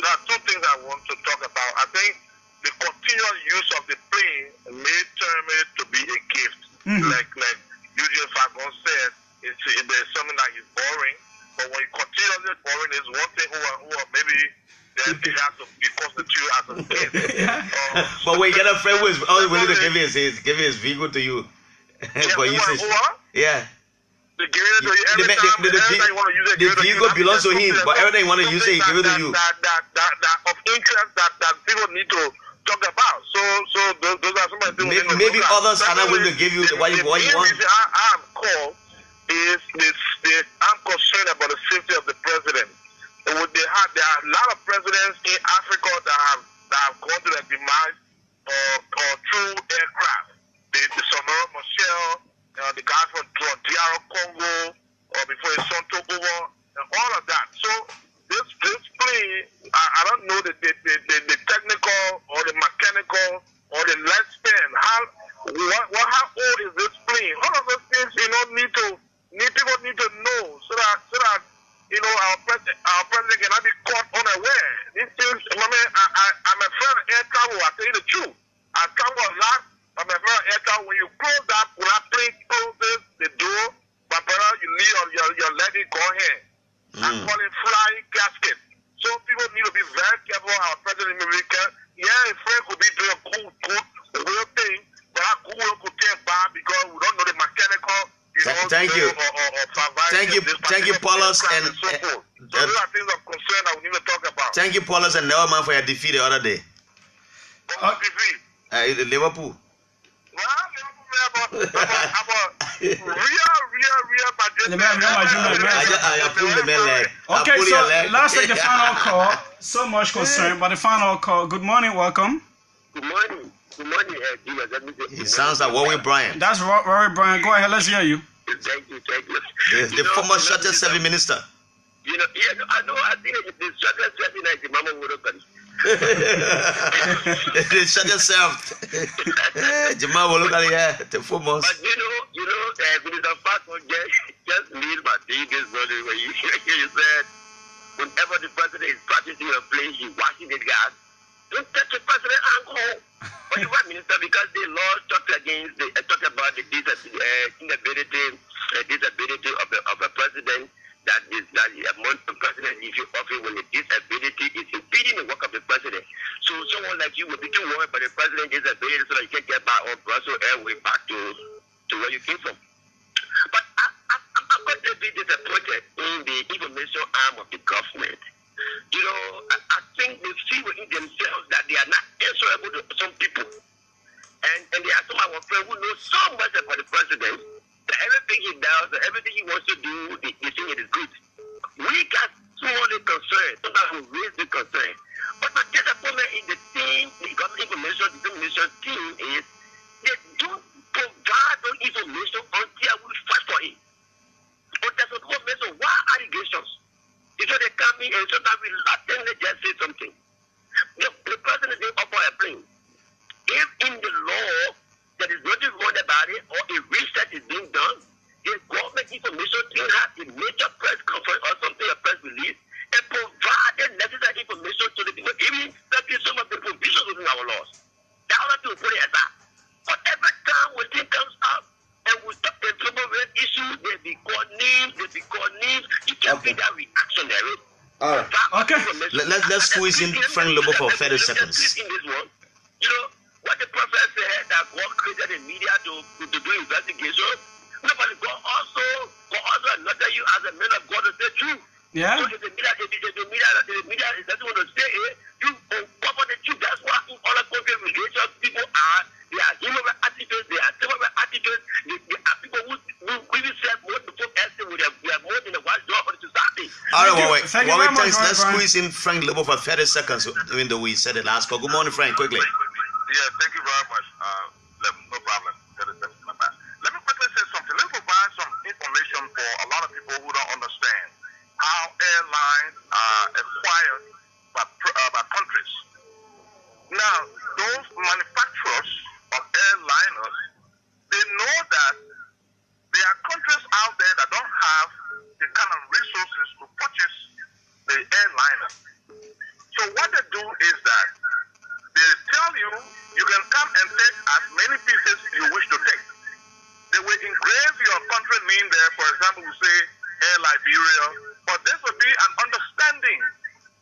There are two things I want to talk about. I think the continual use of the plane may term it to be a gift. Like Eugene Fagon said, there's something that is boring, but when you continuously boring is one thing who are maybe then they have to be constituted as a gift. But when you get a friend who is always willing to give his vehicle to you. Yeah. The vehicle belongs to him, but everything you want to use it, he give it to you. That of interest that people need to talk about. So those are some of the things. Maybe others are not willing to give you what you want. I'm called is I'm concerned about the safety of the president. There are a lot of presidents in Africa that have gone to their demise or through aircraft. The Sonora Michel, the guy from DR Congo, or before his son took over, and all of that. So this plane, I don't know the technical or the mechanical or the lifespan. How old is this plane? All of those things, people need to know so that our president cannot be caught unaware. These things, I'm a friend of air travel. I tell you the truth. I travel a lot. I'm a friend of air travel. When you close that, when that plane closes the door, my brother, you leave your leg go ahead. I call it flying casket. So people need to be very careful. Our president in America, a friend could be doing a good real thing, but that good will could take back because we don't know the mechanical. Thank you, Paulus, and so those are things of concern that we need to talk about. Thank you, Paulus, and never mind for your defeat the other day. Liverpool. I'm a real Okay, so let's take the final call. So much concern, but the final call. Good morning, welcome. Good morning. Good morning, He sounds like Warwick Bryan. That's Warwick Bryan. Go ahead, let's hear you. Thank you. The former shortest serving minister. I know. I think the shortest serving is the Mama Wurokan. The shortest served. Jamal Wurokan, the foremost. But Minister Fatou just leave my thing this morning when you said whenever the president is practicing a plane, he's washing the gas. Don't touch the president ankle. But you want minister because the law talks about the disability of a president that among the president if you offer when the disability is impeding the work of the president. So someone like you will be too worried about the president's disability so that you can get back on Brussels Airway back to where you came from. But I'm going to be disappointed in the information arm of the government. I think they see within themselves that they are not answerable to some people. And there are some of our friends who know so much about the president that everything he does, everything he wants to do, they think it is good. We got small concern, sometimes we raise the concern. But my disappointment in the team, the government information dissemination team is they don't provide those information until we fight for it. But there's no information. Why allegations? They come in and sometimes we attend just say something. The president is up on a plane. If in the law there is nothing wrong about it or a research is being done, the government information team has a major press conference or something, a press release, and provide see some of the provisions within our laws. The other thing we put it as that. But every time when thing comes up and we talk the global rate issue, they be called names. You can see that reaction there. All right. Okay. Let's squeeze in Frank Lobo for 30 seconds. In this one, you know, what the prophet said that God created the media to do investigation. Nobody God also another you as a man of God to say true. Yeah. So if the media doesn't want to say it, you cover the truth. That's why in all country religious people they are human attitudes, they are civil attitudes, they are people who really serve more to folk else we have more than a one job for the society. All right, wait. Let's squeeze in Frank Lobo for 30 seconds, even though we said it last call. Good morning, Frank, quickly. Yeah, thank you very much. No problem. 30 seconds in the back. Let me quickly say something. Let me provide some information for a lot of people who don't understand how airlines are acquired by countries. Now, those manufacturers of airliners, they know that there are countries out there that don't have the kind of resources to purchase the airliner. So what they do is that they tell you can come and take as many pieces you wish to take. They will engrave your country name there. For example, we say Air Liberia, but this will be an understanding.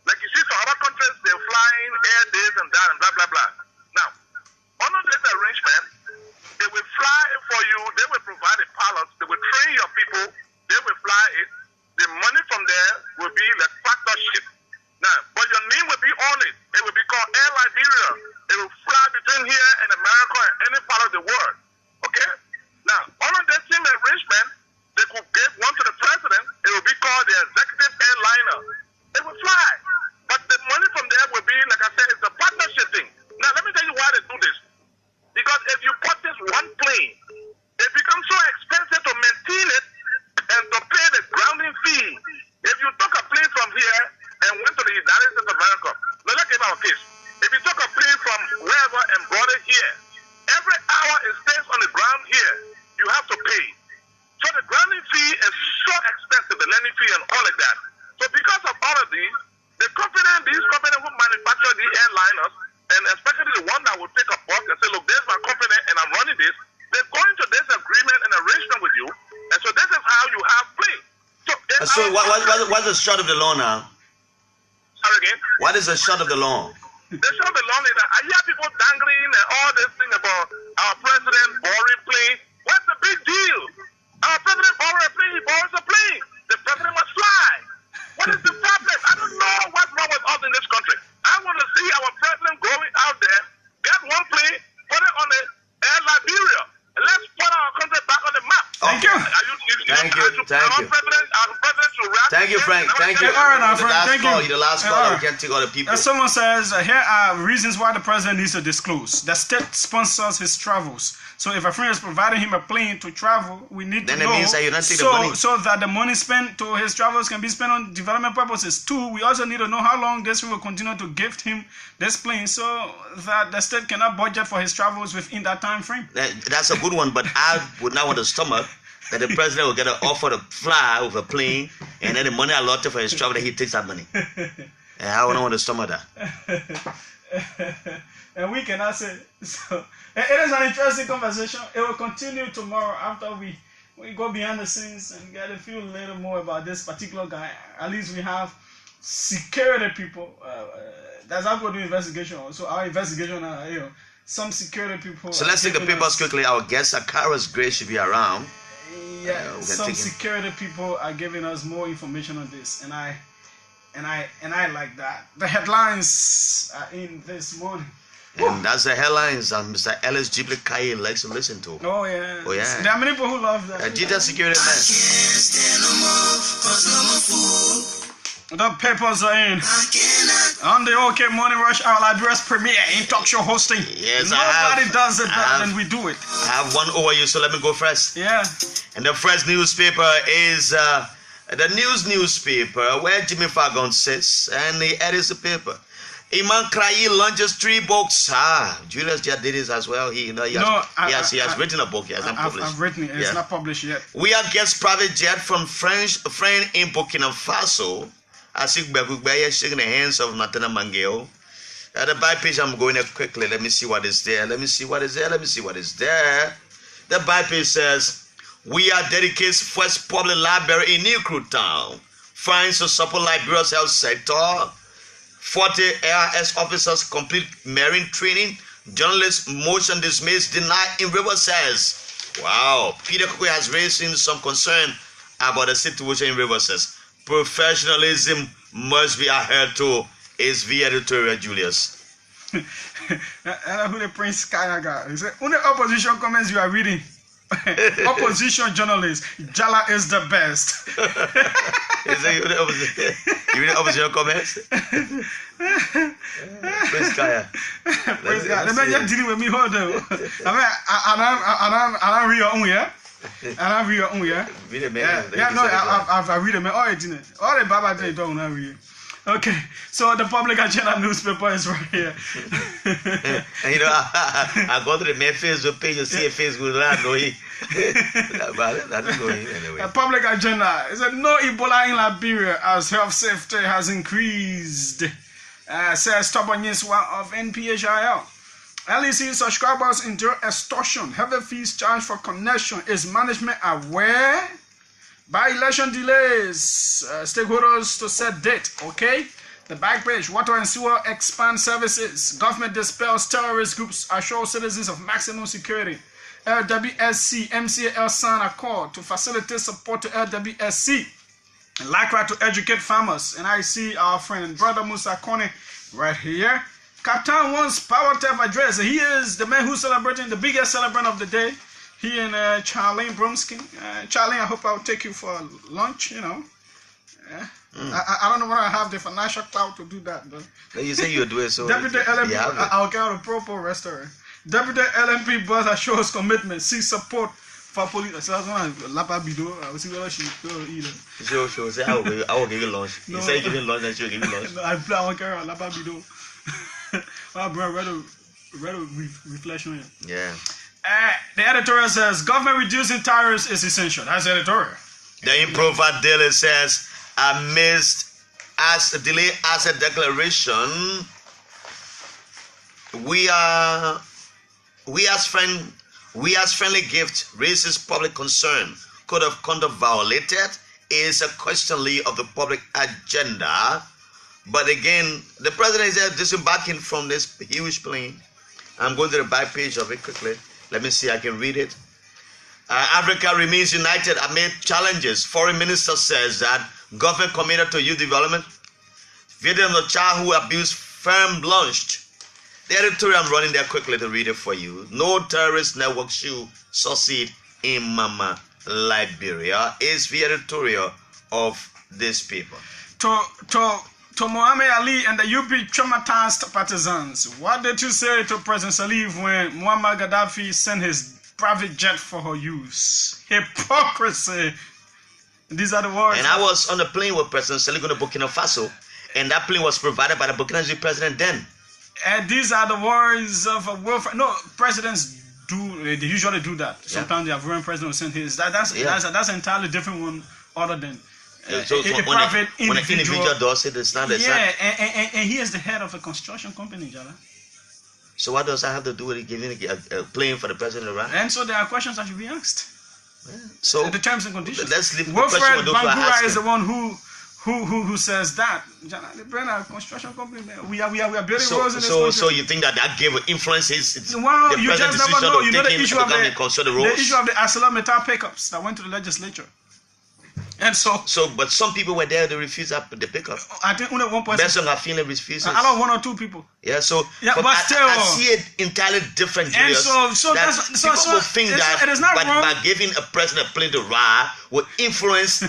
Like you see, some other countries, they're flying air this and that and blah, blah, blah. Now, under this arrangement, they will fly for you, they will provide the pilots, they will train your people, they will fly it. The money from there will be like partnership. Now, but your name will be on it. It will be called Air Liberia. It will fly between here and America and any part of the world. Okay? Now, under that same arrangement, they could give one to the president. It will be called the executive airliner. It will fly. But the money from there will be, like I said, it's a partnership thing. Now, let me tell you why they do this. Because if you purchase one plane, it becomes so expensive to maintain it and to pay the grounding fee. If you took a plane from here and went to the United States of America, now let's give our case. If you took a plane from wherever and brought it here, every hour it stays on the ground here, you have to pay. So the grounding fee is so expensive, the landing fee and all of that. So because of all of these companies who manufacture the airliners, and especially the one that will take a box and say, look, there's my company and I'm running this, they're going to this agreement and arrangement with you, and so this is how you have planes. So what's the short of the law now? Sorry again? What is the short of the law? The short of the law is that I hear people dangling and all this thing about our president borrowing plane. What's the big deal? Our president borrowed a plane, he borrows a plane. The president must fly. What is the problem? I don't know what's wrong with us in this country. I want to see our president going out there, get one plane, put it on the Air Liberia, and let's put our country back on the map. Thank you. Thank you, Frank. Thank you. All right, Frank. Thank you. The last call. We can't take all the people. As someone says, here are reasons why the president needs to disclose. The state sponsors his travels. So if a friend is providing him a plane to travel, we need to know. It means that you don't take the money. So that the money spent to his travels can be spent on development purposes. Two, we also need to know how long this will continue to gift him this plane so that the state cannot budget for his travels within that time frame. That's a good one, but I would not want to stomach that the president will get an offer to fly with a plane and then the money allotted for his travel, that he takes that money. And I don't want to stomach that. And we cannot say so. It is an interesting conversation. It will continue tomorrow after we go behind the scenes and get a few little more about this particular guy. At least we have security people. That's how we do investigation. So our investigation, some security people. So let's take the papers quickly. Our guest, Akara's Grace, should be around. Yeah, some security people are giving us more information on this, and I like that. The headlines are in this morning. And that's the headlines Mr. Ellis Ghibli Kaye likes to listen to. Oh yeah. Oh yeah. There are many people who love that. Digital security man. The papers are in. On the OK Morning Rush Hour, Liberia's premiere in talk show hosting. Yes, Nobody does it better than we do it. I have one over you, so let me go first. Yeah. And the first newspaper is the newspaper where Jimmy Fagon sits, and he edits the paper. Iman Krayi launches 3 books. Julius just did this as well. He has written a book. He has not published. I've written it. It's not published yet. We are guest private jet from friend in Burkina Faso. I see Begugbeya shaking the hands of Natana Mangeo. At the back page, I'm going there quickly. Let me see what is there. Let me see what is there. Let me see what is there. The back page says, we are dedicated first public library in New Crew Town. Funds to support Liberia's health sector. 40 ARS officers complete marine training. Journalists motion dismissed, denied in River says. Wow. Peter Kwe has raised some concern about the situation in River says. Professionalism must be adhered to. Is the editorial, Julius. Who the Prince Kayaga? He said, only opposition comments you are reading. Opposition journalist, JALLAH is the best. You read the opposition comments? Prince Kaya. Prince Kaya. The man just dealing with me, hold on. I read your own, yeah? And I read your own, yeah? Read it, man. Yeah, no, I read it, man. All the Baba they don't read. Okay, so the public agenda newspaper is right here. And you know, I go to the main Facebook page and see a Facebook live. No, that's going anyway. The public agenda is that no Ebola in Liberia as health safety has increased. Says stubbornness of NPHIL. LEC subscribers endure extortion. Heavy fees charged for connection. Is management aware? By election delays, stakeholders to set date, okay? The back page, water and sewer expand services. Government dispels terrorist groups, assure citizens of maximum security. LWSC, MCAL sign accord to facilitate support to LWSC. LIBERIA to educate farmers. And I see our friend and brother Musa Kone right here. Captain wants power theft address. He is the man who's celebrating the biggest celebrant of the day. He and Charlene Bromsky. Charlene, I hope I'll take you for lunch, you know. Yeah. I don't know whether I have the financial clout to do that, though. You say you'll do it, so Deputy LMP, I'll get out a proper restaurant. Deputy LMP brother shows commitment, seeks support for police. So I was going to lap up bido. I will see whether she will eat it. Sure. Say, I will give you lunch. No, you say you give me lunch, and she'll give me lunch. No, I won't carry a lap up bido. My brother, reflection here. Yeah. The editorial says government reducing tariffs is essential. That's the editorial. The Improver Daily says amidst as delay asset declaration, we as friendly gift raises public concern. Code of conduct violated is a question of the public agenda. But again, the president is disembarking from this huge plane. I'm going to the back page of it quickly. Let me see, I can read it. Africa remains united amid challenges. Foreign Minister says that government committed to youth development. Video of the child who abused firm launched. The editorial, I'm running there quickly to read it for you. No terrorist network should succeed in Mama Liberia is the editorial of this paper. To Muhammad Ali and the UP traumatized partisans, what did you say to President Salif when Muammar Gaddafi sent his private jet for her use? Hypocrisy. These are the words. And I was on the plane with President Salif going to Burkina Faso, and that plane was provided by the Burkina Faso president then. And these are the words of a welfare. No, presidents they usually do that. Sometimes the Ivorian president will send his. That's an entirely different one other than. So when an individual does it, it's not. And he is the head of a construction company, JALLAH. So what does that have to do with giving a plane for the president around? And so there are questions that should be asked. Yeah. So the terms and conditions. Let's leave the Wilfred question with those who are asking. is the one who says that. The brand a construction company. We are building roads in this country. So you think that gave influence his you just never know. You know the issue of the ArcelorMittal pickups that went to the legislature. And but some people were there to refuse the pickup. I think only one person. Based on our feeling refuses. I know one or two people. Yeah, so but still, I see it entirely different. Julius, and people will think that by giving a president a plane to ride will influence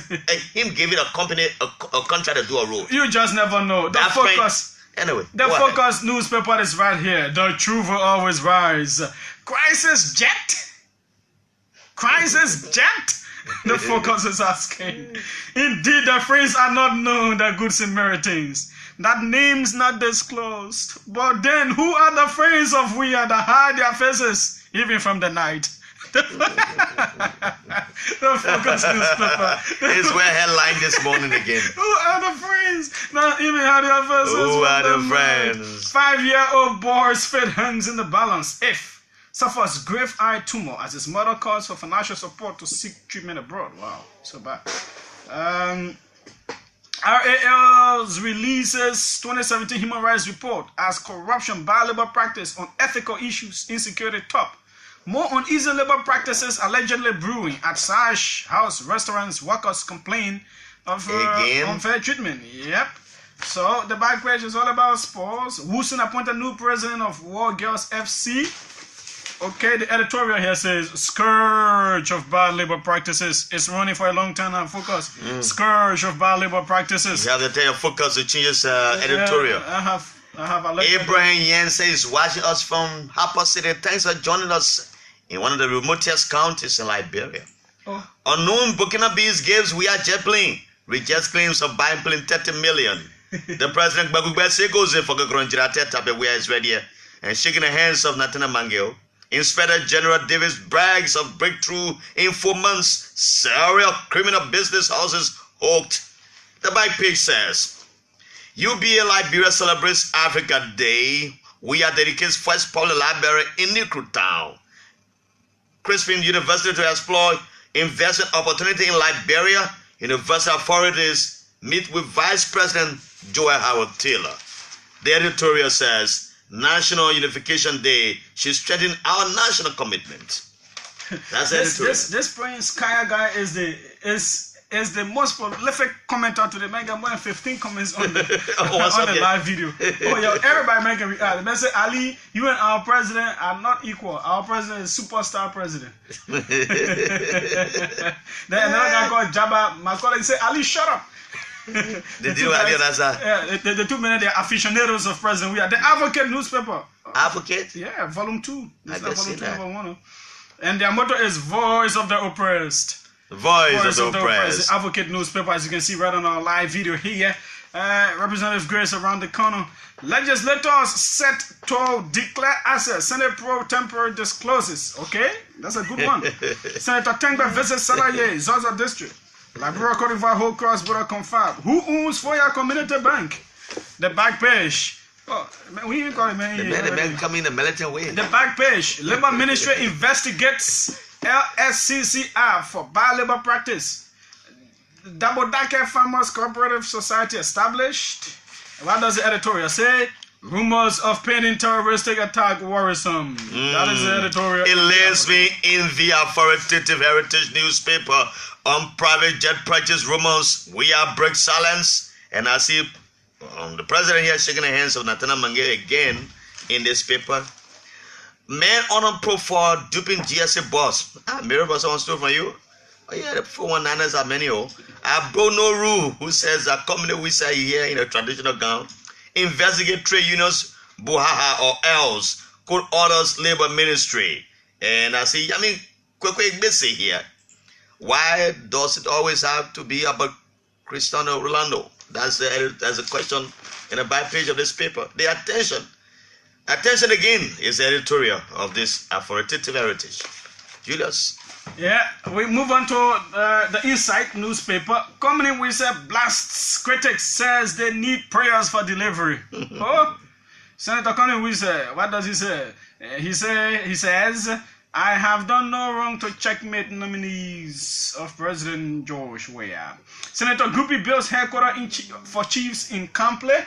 him giving a company a contract to do a road. You just never know. The focus. Anyway, the focus newspaper is right here. The truth will always rise. Crisis jet. The focus is asking. Indeed, the friends are not known, the good Samaritans. That name's not disclosed. But then, who are the friends of we that hide their faces, even from the night? The Focus newspaper. It's where headline this morning again. Who are the friends? Not even how the first. Who are the friends? 5-year-old boy's fate hangs in the balance if suffers grave eye tumor as his mother calls for financial support to seek treatment abroad. Wow, so bad. RAL's releases 2017 Human Rights Report as corruption, bad labor practice, unethical issues, insecurity top. More uneasy labor practices allegedly brewing at Sash House restaurants. Workers complain of unfair treatment. Yep. So the back page is all about sports. Wilson appointed new president of War Girls FC. Okay, the editorial here says scourge of bad labor practices. It's running for a long time now. Focus. Scourge of bad labor practices. You have to tell your Focus to change his editorial. I have Abraham Yense is watching us from Harper City. Thanks for joining us in one of the remotest counties in Liberia. Unknown Burkinabe's gives we are jetplane. Rejects claims of buying plane 30 million. The president Bagubese goes in for Gagronjirate Tape where is ready and shaking the hands of Natana Mangeo. Inspector General Davis brags of breakthrough in 4 months. Serial criminal business houses hooked. The back page says, UBA Liberia celebrates Africa Day. We are dedicated first public library in Nikru Town. Crispin University to explore investment opportunity in Liberia. University authorities meet with Vice President Joel Howard Taylor. The editorial says, National Unification Day should strengthen our national commitment. That's the editorial. This Prince Kaya guy is the most prolific commenter today. Making more than 15 comments on the, on the live video. Oh, yo, everybody making react. They say, Ali, you and our president are not equal. Our president is superstar president. Then another guy called Jabba, my colleague say, Ali, shut up. The two men, they are aficionados of president. We are the Advocate newspaper. Advocate? Yeah, volume 2. This is volume 2, number 1. And their motto is Voice of the Oppressed. Voice of the Oppressed. The Advocate newspaper, as you can see right on our live video here. Representative Grace around the corner. Legislators set to declare assets. Senate pro temporary discloses. Okay, that's a good one. Senator Tengba visits Salaye, Zaza District. Liberia Cote d'Ivoire whole cross border confirmed. Who owns Foya Community Bank? The back page. Oh, we even call it man. The man coming in the militant way. The back page. Labor Ministry investigates LSCCR for bad labor practice. Double Dake Farmers Cooperative Society established. What does the editorial say? Rumors of pending terroristic attack worrisome. That is the editorial. It leads me in the authoritative Heritage newspaper on private jet purchase rumors. We are break silence. And I see the president here shaking the hands of Natana Mange again in this paper. Man on a pro for duping GSA boss. Mirror someone stole from you? Oh yeah, the 419ers are many. I bro no rule who says a company we say here in a traditional gown. Investigate trade unions, Buhaha or else. Court orders labor ministry. And I see, quick busy here. Why does it always have to be about Cristiano Ronaldo? That's a question in the back page of this paper. The attention again is the editorial of this authoritative Heritage. Julius. Yeah, we move on to the Insight newspaper. Company with blasts critics says they need prayers for delivery. Oh, Senator Connie Wise, what does he say? He says, I have done no wrong to checkmate nominees of President George Weah. Senator Guppy builds headquarters for chiefs in Kample.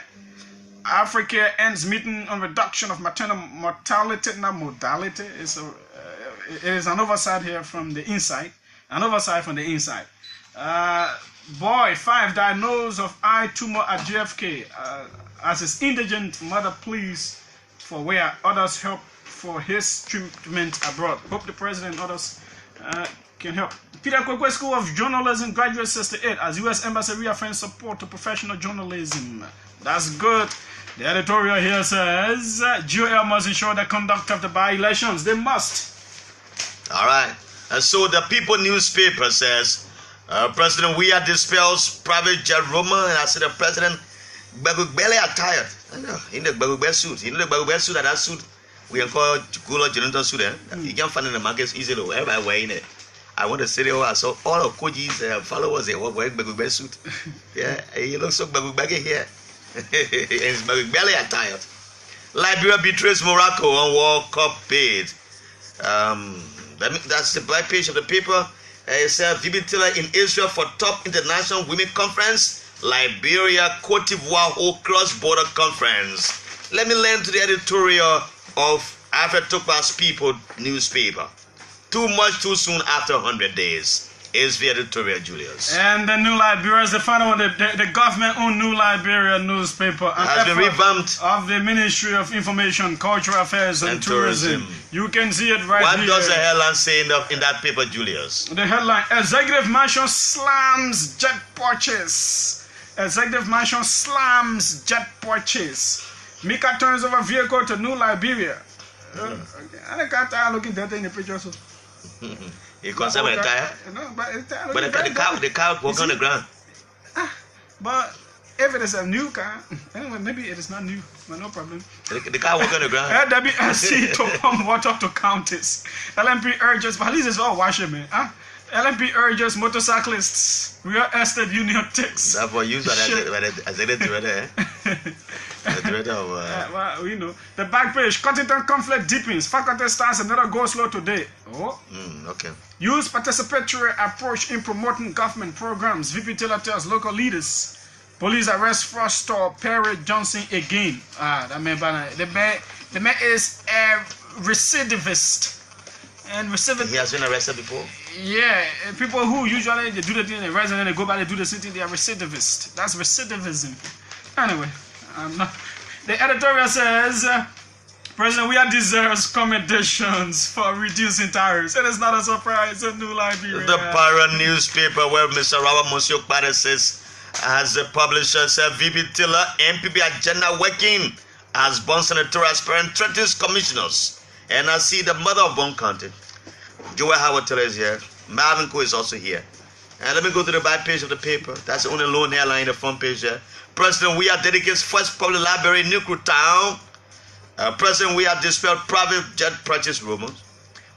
Africa ends meeting on reduction of maternal mortality. Not modality. It is an oversight here from the inside. An oversight from the inside. Boy 5 diagnosed of eye tumor at JFK as his indigent mother pleads for where others help for his treatment abroad. Hope the president and others can help. Peter Kwekwe School of Journalism graduates 68 as U.S. Embassy reaffirms support to professional journalism. That's good. The editorial here says GOL must ensure the conduct of the by-elections. They must. All right. And so the People newspaper says President Weah dispels private jet rumor, and I said the president barely attired. I know, in the Bagubel suit. You know the Bagubel suit, that suit We can call Gula Jonathan student. You can find in the markets easily. Everybody wearing it. I went to city. I saw all of Koji's followers. They were wearing Bagubel suit. Yeah, he looks so Bagubel here. His Bagubel attired. Liberia betrays Morocco on World Cup bid. That's the black page of the paper. It says Vibitilla in Israel for top international women conference. Liberia, Cote d'Ivoire whole cross-border conference. Let me learn to the editorial of Alfred Tukpa's People newspaper. Too much too soon after 100 days. Is the editorial, Julius. And the New Liberia is the final one. The government-owned New Liberia newspaper has been revamped of the Ministry of Information, Cultural Affairs and Tourism. You can see it right here. What does the headline say in that paper, Julius? The headline: Executive Mansion slams jet purchase. Executive Mansion slams jet purchase. Mika turns over vehicle to New Liberia. I can't tell looking that in the picture also. He concerned with the tire? No, but the car walk on the ground. But if it is a new car, anyway, maybe it is not new, but no problem. The car walk on the ground. LWSC to pump water to counties. LMP urges, but at least it's all washing, man. LMP urges motorcyclists. Real Estate Union takes. That's for you, as I did together. Well, you know, the back page, Cottington conflict deepens. Faculty starts another go slow today. Oh, okay. Use participatory approach in promoting government programs. VP Taylor tells local leaders. Police arrest Foster Perry Johnson again. The man is a recidivist. And recidivist. He has been arrested before? Yeah, people who usually they do the thing, they arrest and then they go back, they do the same thing, they are recidivist. That's recidivism. Anyway, the editorial says, President Weah deserves commendations for reducing tariffs. It is not a surprise in New Liberia. The Para newspaper where Mr. Robert Monsieur Kpade says, as the publisher said, VP Tiller, MPP agenda working as born senatorial aspirant threatens commissioners. And I see the mother of one county, Joel Howard Tiller is here. Marvin Coe is also here. And let me go to the back page of the paper. That's the only lone headline in the front page there. President Weah dedicates first public library in Nuku Town. President Weah dispelled private jet purchase rumors.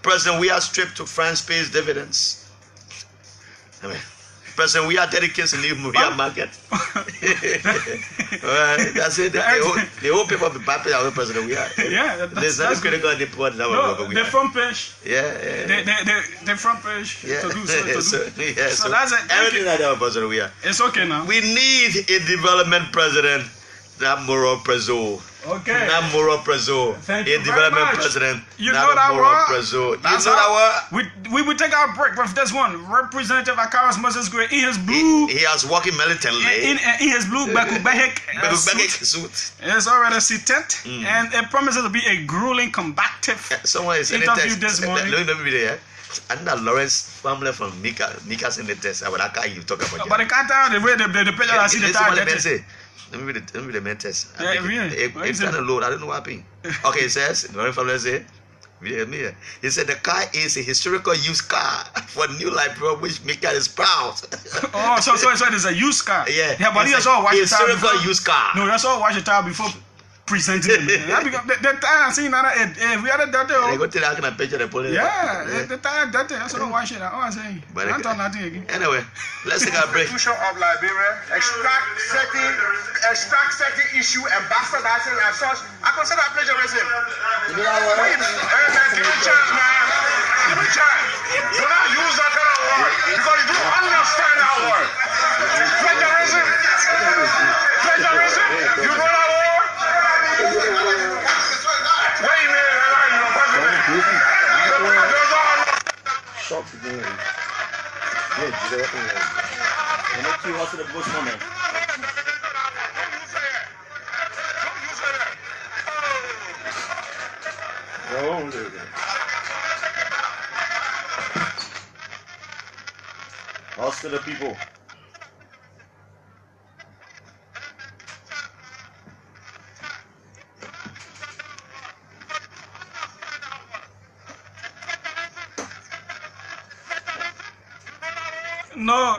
President Weah stripped to France pays dividends. President Weah dedicates a new Maria market. That's it. The whole paper of the back page of President Weah. Yeah, there's nothing critical in the report. The front page. Yeah. The front page. Yeah. So that's it. Everything like that, President Weah. It's okay now. We need a development president, not moral preso. Okay. Not moral preso. Thank you a development very much. President. You not know that moral word? Preso. That's you know that word? We will take our break with this one. Representative Akaras Moses Gray in his blue. He has walking militantly. In his blue Bakubehek suit. It's already seated, and it promises to be a grueling, combative interview this morning. Let me be there. And that Lawrence family from Mika's in the test. About that guy you talk about. But I can't tell the way the picture I see the time. Let me read the main test. Yeah, really? It's kind of low. I don't know what happened. Okay, it says, the family say, he said the car is a historical used car for New Liberia, which Mika is proud. Oh, so it is a used car. Yeah, but he has all watched the tire. Historical used car. No, that's all watched the tire before presenting them. The tire I seen that we had that. They go to that kind of picture the police. Yeah, the tire that. That's all watch it. All I'm saying. But I don't nothing again. Anyway, let's take a break. Constitution of Liberia extract certain issue and bastardizing as such. I consider plagiarism. Give me chance, man. Give me chance. Do not use that kind of word because you don't understand that word. Plagiarism. You know that word? Wait a minute, Shop again. Yeah, you know what? And let's see what's the most moment. Lost to the people. No.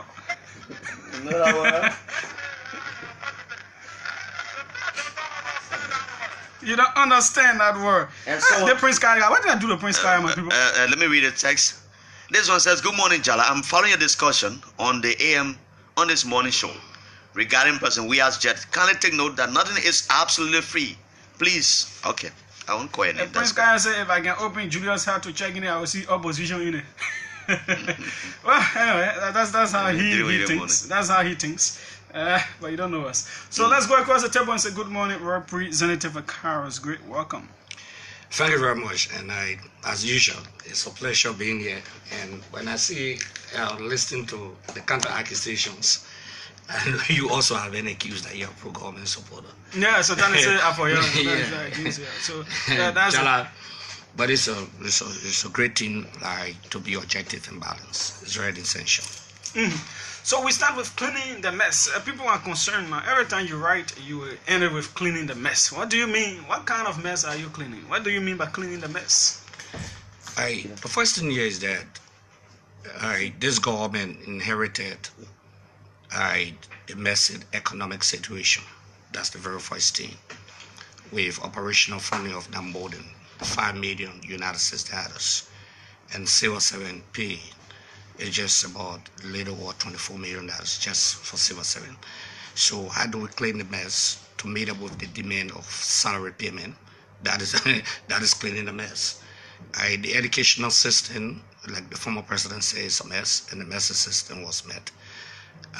You don't understand that word. And so, the Prince Kaya. What did I do to Prince Kaya, my people? Let me read the text. This one says, "Good morning, Jallah. I'm following a discussion on the AM on this morning show regarding person we asked Jet. Kindly take note that nothing is absolutely free. Please." Okay, I won't call it. Prince Kaya said, if I can open Julius' heart to check in it, I will see opposition in it. Well, anyway, that's how he thinks. That's how he thinks. But you don't know us. So let's go across the table and say good morning, Representative Akaros. Great, welcome. Thank you very much. And as usual, it's a pleasure being here. And when I see, listening to the counter accusations, and you also have been accused that you're a pro-government supporter. Yeah, so that is for you. So that's Jallah, but it's a great thing to be objective and balanced. It's very essential. So we start with cleaning the mess. People are concerned now. Every time you write, you end it with cleaning the mess. What do you mean? What kind of mess are you cleaning? What do you mean by cleaning the mess? The first thing here is that this government inherited a messy economic situation. That's the very first thing. With operational funding of no more than 5 million United States dollars, and civil servant pay is just about a little over $24 million just for civil servant. So how do we clean the mess to meet up with the demand of salary payment? That is cleaning the mess. The educational system, like the former president says, is a mess, and the message system was met.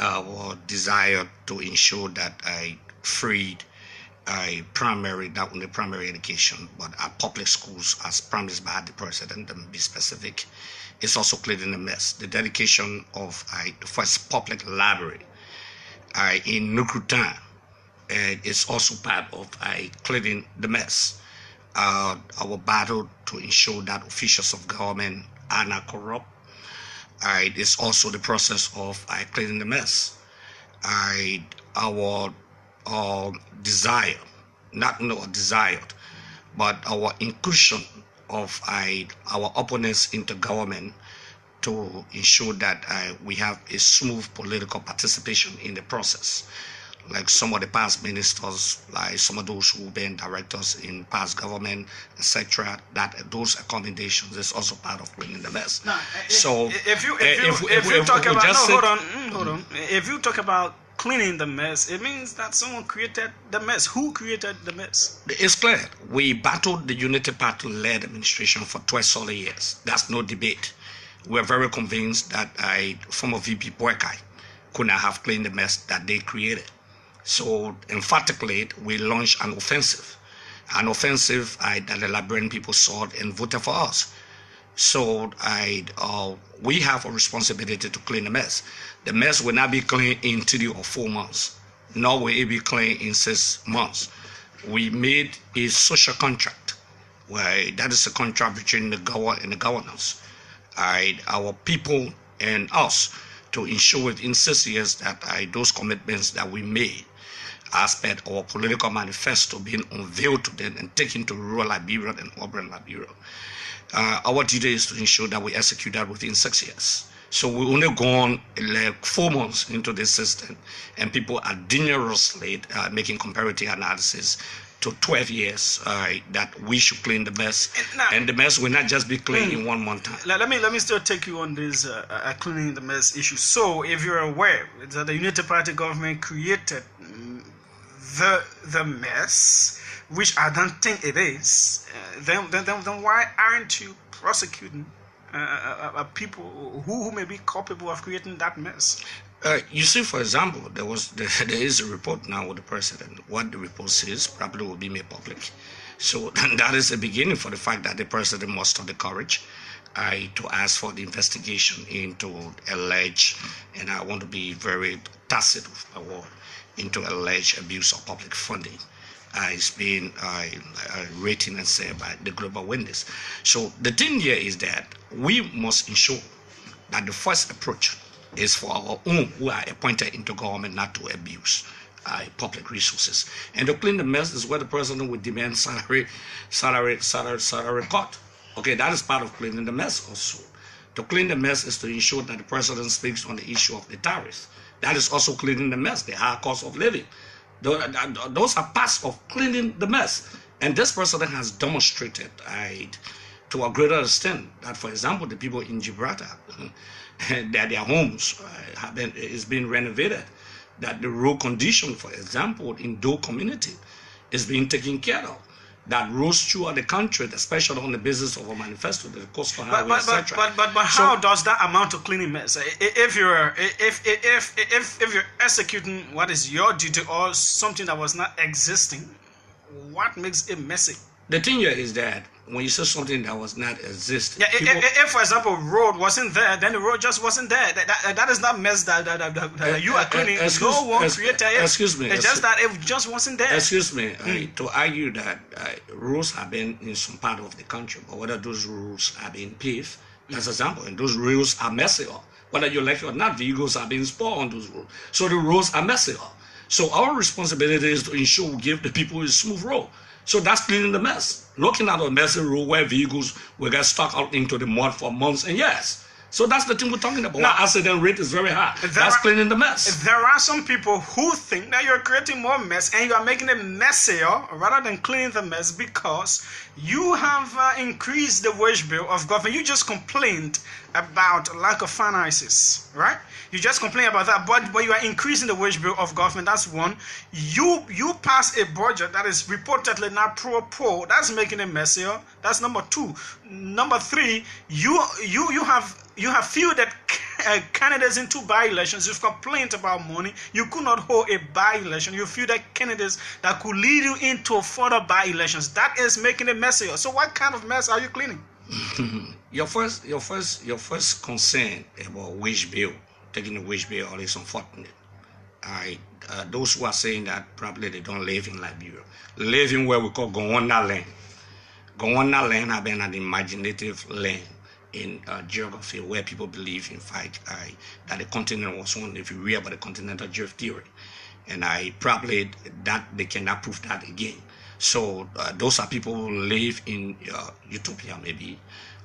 Our desire to ensure that I freed primary, not only primary education, but our public schools, as promised by the president, and be specific, is also cleaning the mess. The dedication of the first public library in Nukutan is also part of cleaning the mess. Our battle to ensure that officials of government are not corrupt. It's also the process of cleaning the mess. Our desire, not only our desired, but our inclusion of our opponents into government to ensure that we have a smooth political participation in the process. Like some of the past ministers, like some of those who've been directors in past government, etc. That those accommodations is also part of cleaning the mess. No, so if you talk about hold on. If you talk about cleaning the mess, it means that someone created the mess. Who created the mess? It's clear. We battled the Unity Party-led administration for 12 solid years. That's no debate. We're very convinced that former VP Boykai could not have cleaned the mess that they created. So emphatically, we launched an offensive that the Liberian people saw and voted for us. So we have a responsibility to clean the mess. The mess will not be clean in 3 or 4 months, nor will it be clean in 6 months. We made a social contract, where that is a contract between the government and the governors, our people and us, to ensure within 6 years that those commitments that we made as part of our political manifesto being unveiled to them and taken to rural Liberia and urban Liberia. Our duty is to ensure that we execute that within 6 years. So we only gone like 4 months into this system, and people are dangerously making comparative analysis to 12 years that we should clean the mess, and the mess will not just be clean in 1 month time. Let me still take you on this cleaning the mess issue. So if you're aware that the Unity Party government created the mess, which I don't think it is, then why aren't you prosecuting people who may be culpable of creating that mess? You see, for example, there is a report now with the president. What the report says probably will be made public. So that is the beginning for the fact that the president must have the courage to ask for the investigation into alleged, and I want to be very tacit with my word, into alleged abuse of public funding. It's been rated and said by the global witness. So the thing here is that we must ensure that the first approach is for our own who are appointed into government not to abuse public resources. And to clean the mess is where the president would demand salary cut. Okay, that is part of cleaning the mess also. To clean the mess is to ensure that the president speaks on the issue of the tariffs. That is also cleaning the mess, the high cost of living. Those are parts of cleaning the mess. And this president has demonstrated to a greater extent that, for example, the people in Gibraltar, that their homes is being renovated, that the road condition, for example, in Doe community is being taken care of, that roads throughout the country, especially on the basis of a manifesto, the coastal highway, etc. But how does that amount to cleaning mess? If you're executing what is your duty or something that was not existing, what makes it messy? The thing here is that when you say something that was not existing, if for example road wasn't there, then the road just wasn't there. That is not mess that you are cleaning. No one created it. Excuse me. It's just that it just wasn't there. Excuse me. To argue that roads have been in some part of the country, but whether those roads are being paved, that's an example, and those roads are messy. Whether you like it or not, vehicles are being spoiled on those roads. So the roads are messy. So our responsibility is to ensure we give the people a smooth road. So that's cleaning the mess. Looking at a messy road where vehicles will get stuck out into the mud for months and years. So that's the thing we're talking about. Now, accident rate is very high. That's cleaning the mess. There are some people who think that you're creating more mess and you are making it messier rather than cleaning the mess because you have increased the wage bill of government. You just complained about lack of finances, right? You just complain about that, but you are increasing the wage bill of government. That's one. You pass a budget that is reportedly not pro-poor. That's making it messier. That's number two. Number three, you have fielded candidates into by-elections. You've complained about money. You could not hold a by-election. You fielded candidates that could lead you into further by-elections. That is making it messier. So what kind of mess are you cleaning? Your first concern about wage bill, taking the wage bill, is unfortunate. Those who are saying that probably they don't live in Liberia. Live in where we call Gowanda land. Gowanda land have been an imaginative land in geography where people believe, in fact, that the continent was one, if you read about the continental drift theory. And probably that they cannot prove that again. So those are people who live in utopia, maybe.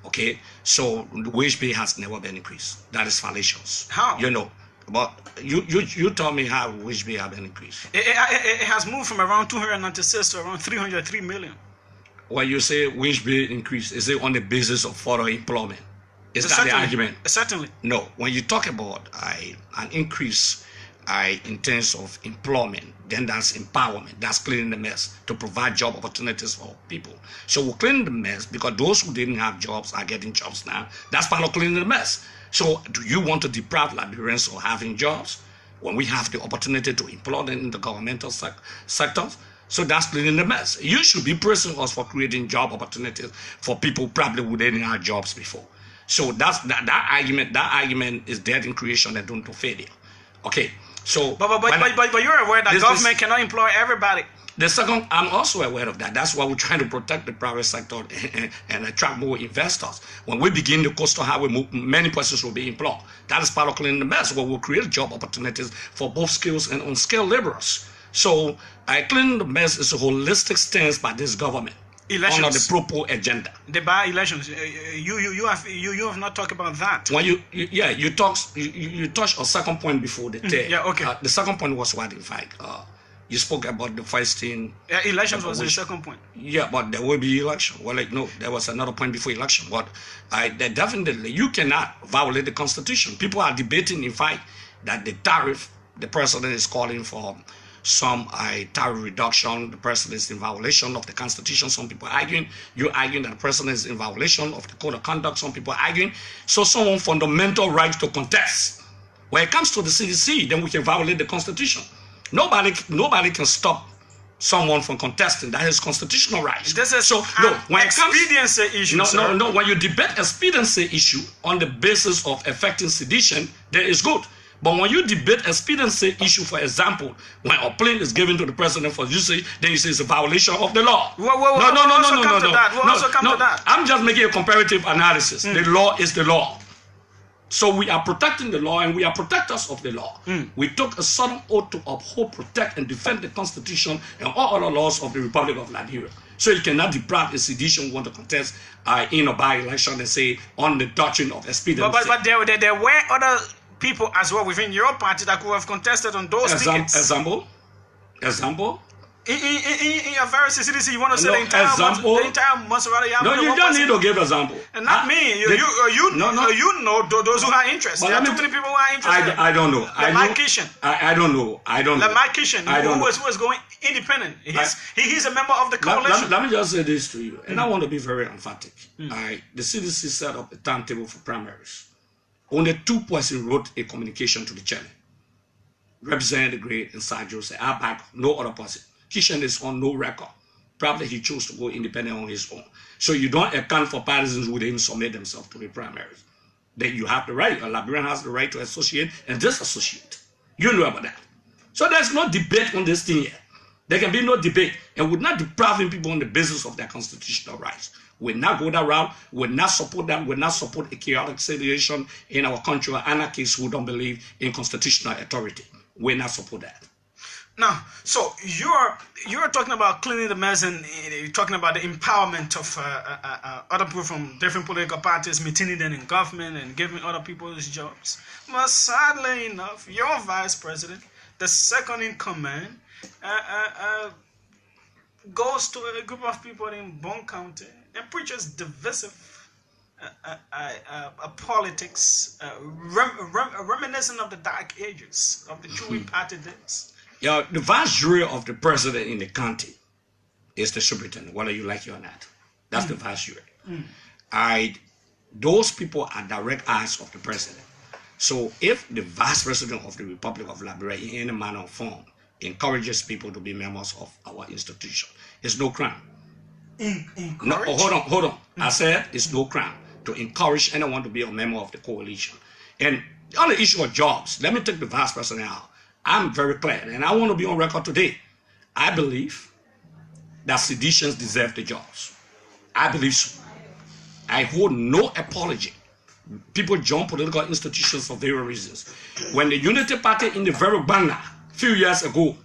Okay, so the wage pay has never been increased. That is fallacious. How? You know, but you tell me how wage pay have been increased. It has moved from around 296 to around 303 million. When you say wage pay increase, is it on the basis of further employment? Is that the argument? Certainly. No. When you talk about an increase in terms of employment, then that's empowerment. That's cleaning the mess to provide job opportunities for people. So we're cleaning the mess because those who didn't have jobs are getting jobs now. That's part of cleaning the mess. So do you want to deprive Liberians of having jobs when we have the opportunity to employ them in the governmental sectors? So that's cleaning the mess. You should be praising us for creating job opportunities for people probably who didn't have jobs before. So that's that argument. That argument is dead in creation and doomed to failure. Okay. So, but you're aware that government cannot employ everybody. The second, I'm also aware of that. That's why we're trying to protect the private sector and attract more investors. When we begin the coastal highway, many persons will be employed. That is part of cleaning the mess, where we'll create job opportunities for both skilled and unskilled laborers. So, cleaning the mess is a holistic stance by this government. Elections. On the pro-poor agenda. The by-elections. You have not talked about that. When you touched a second point before the third. Yeah, okay. The second point was what, in fact, you spoke about the first thing. Yeah, elections was the second point. Yeah, but there will be election. Well, no, there was another point before election. But definitely, you cannot violate the Constitution. People are debating, in fact, that the tariff, the president is calling for some tariff reduction. The president is in violation of the Constitution. Some people are arguing. You're arguing that the president is in violation of the Code of Conduct. Some people are arguing. So someone fundamental right to contest. When it comes to the CDC, then we can violate the Constitution. Nobody can stop someone from contesting. That is constitutional rights. This is so no. When expediency issue. No. When you debate expediency issue on the basis of affecting sedition, that is good. But when you debate expediency issue, for example, when a plane is given to the president for usage, then you say it's a violation of the law. No. I'm just making a comparative analysis. The law is the law. So we are protecting the law and we are protectors of the law. We took a solemn oath to uphold, protect, and defend the Constitution and all other laws of the Republic of Liberia. So you cannot deprive a sedition who want to contest in a by-election and say on the doctrine of expediency. But there were other people as well within your party that could have contested on those tickets. Example? in your very CDC, you want to say the entire Mozzarella? No, you don't need to give example. And not me. You know those who are interested. There are too many people who are interested. I don't know. I don't know. Mike Kishan, who was going independent. He's a member of the coalition. Let me just say this to you, and I want to be very emphatic. The CDC set up a timetable for primaries. Only 2 persons wrote a communication to the chairman. Representative Gray and Sergio said, I back no other person. Kishan is on no record. Probably he chose to go independent on his own. So you don't account for partisans who didn't submit themselves to the primaries. Then you have the right, a Liberian has the right to associate and disassociate. You know about that. So there's no debate on this thing yet. There can be no debate, and we're not depriving people on the basis of their constitutional rights. We'll not go that route. We'll not support that. We'll not support a chaotic situation in our country or anarchists who don't believe in constitutional authority. We'll not support that. Now, so you're talking about cleaning the mess, and you're talking about the empowerment of other people from different political parties, meeting them in government and giving other people these jobs. But sadly enough, your vice president, the second in command, goes to a group of people in Bon County and preaches divisive politics, reminiscent of the dark ages of the Chewy party days. Yeah, the vast jury of the president in the county is the superintendent, whether you like it or not. That's the vast jury. Those people are direct eyes of the president. So if the vice president of the Republic of Liberia in any manner or form encourages people to be members of our institution, it's no crime. No, hold on. I said it's no crime to encourage anyone to be a member of the coalition. And on the issue of jobs, let me take the vice president out. I'm very clear, and I want to be on record today. I believe that seditious deserve the jobs. I believe so. I hold no apology. People join political institutions for various reasons. When the Unity Party in the very Banga a few years ago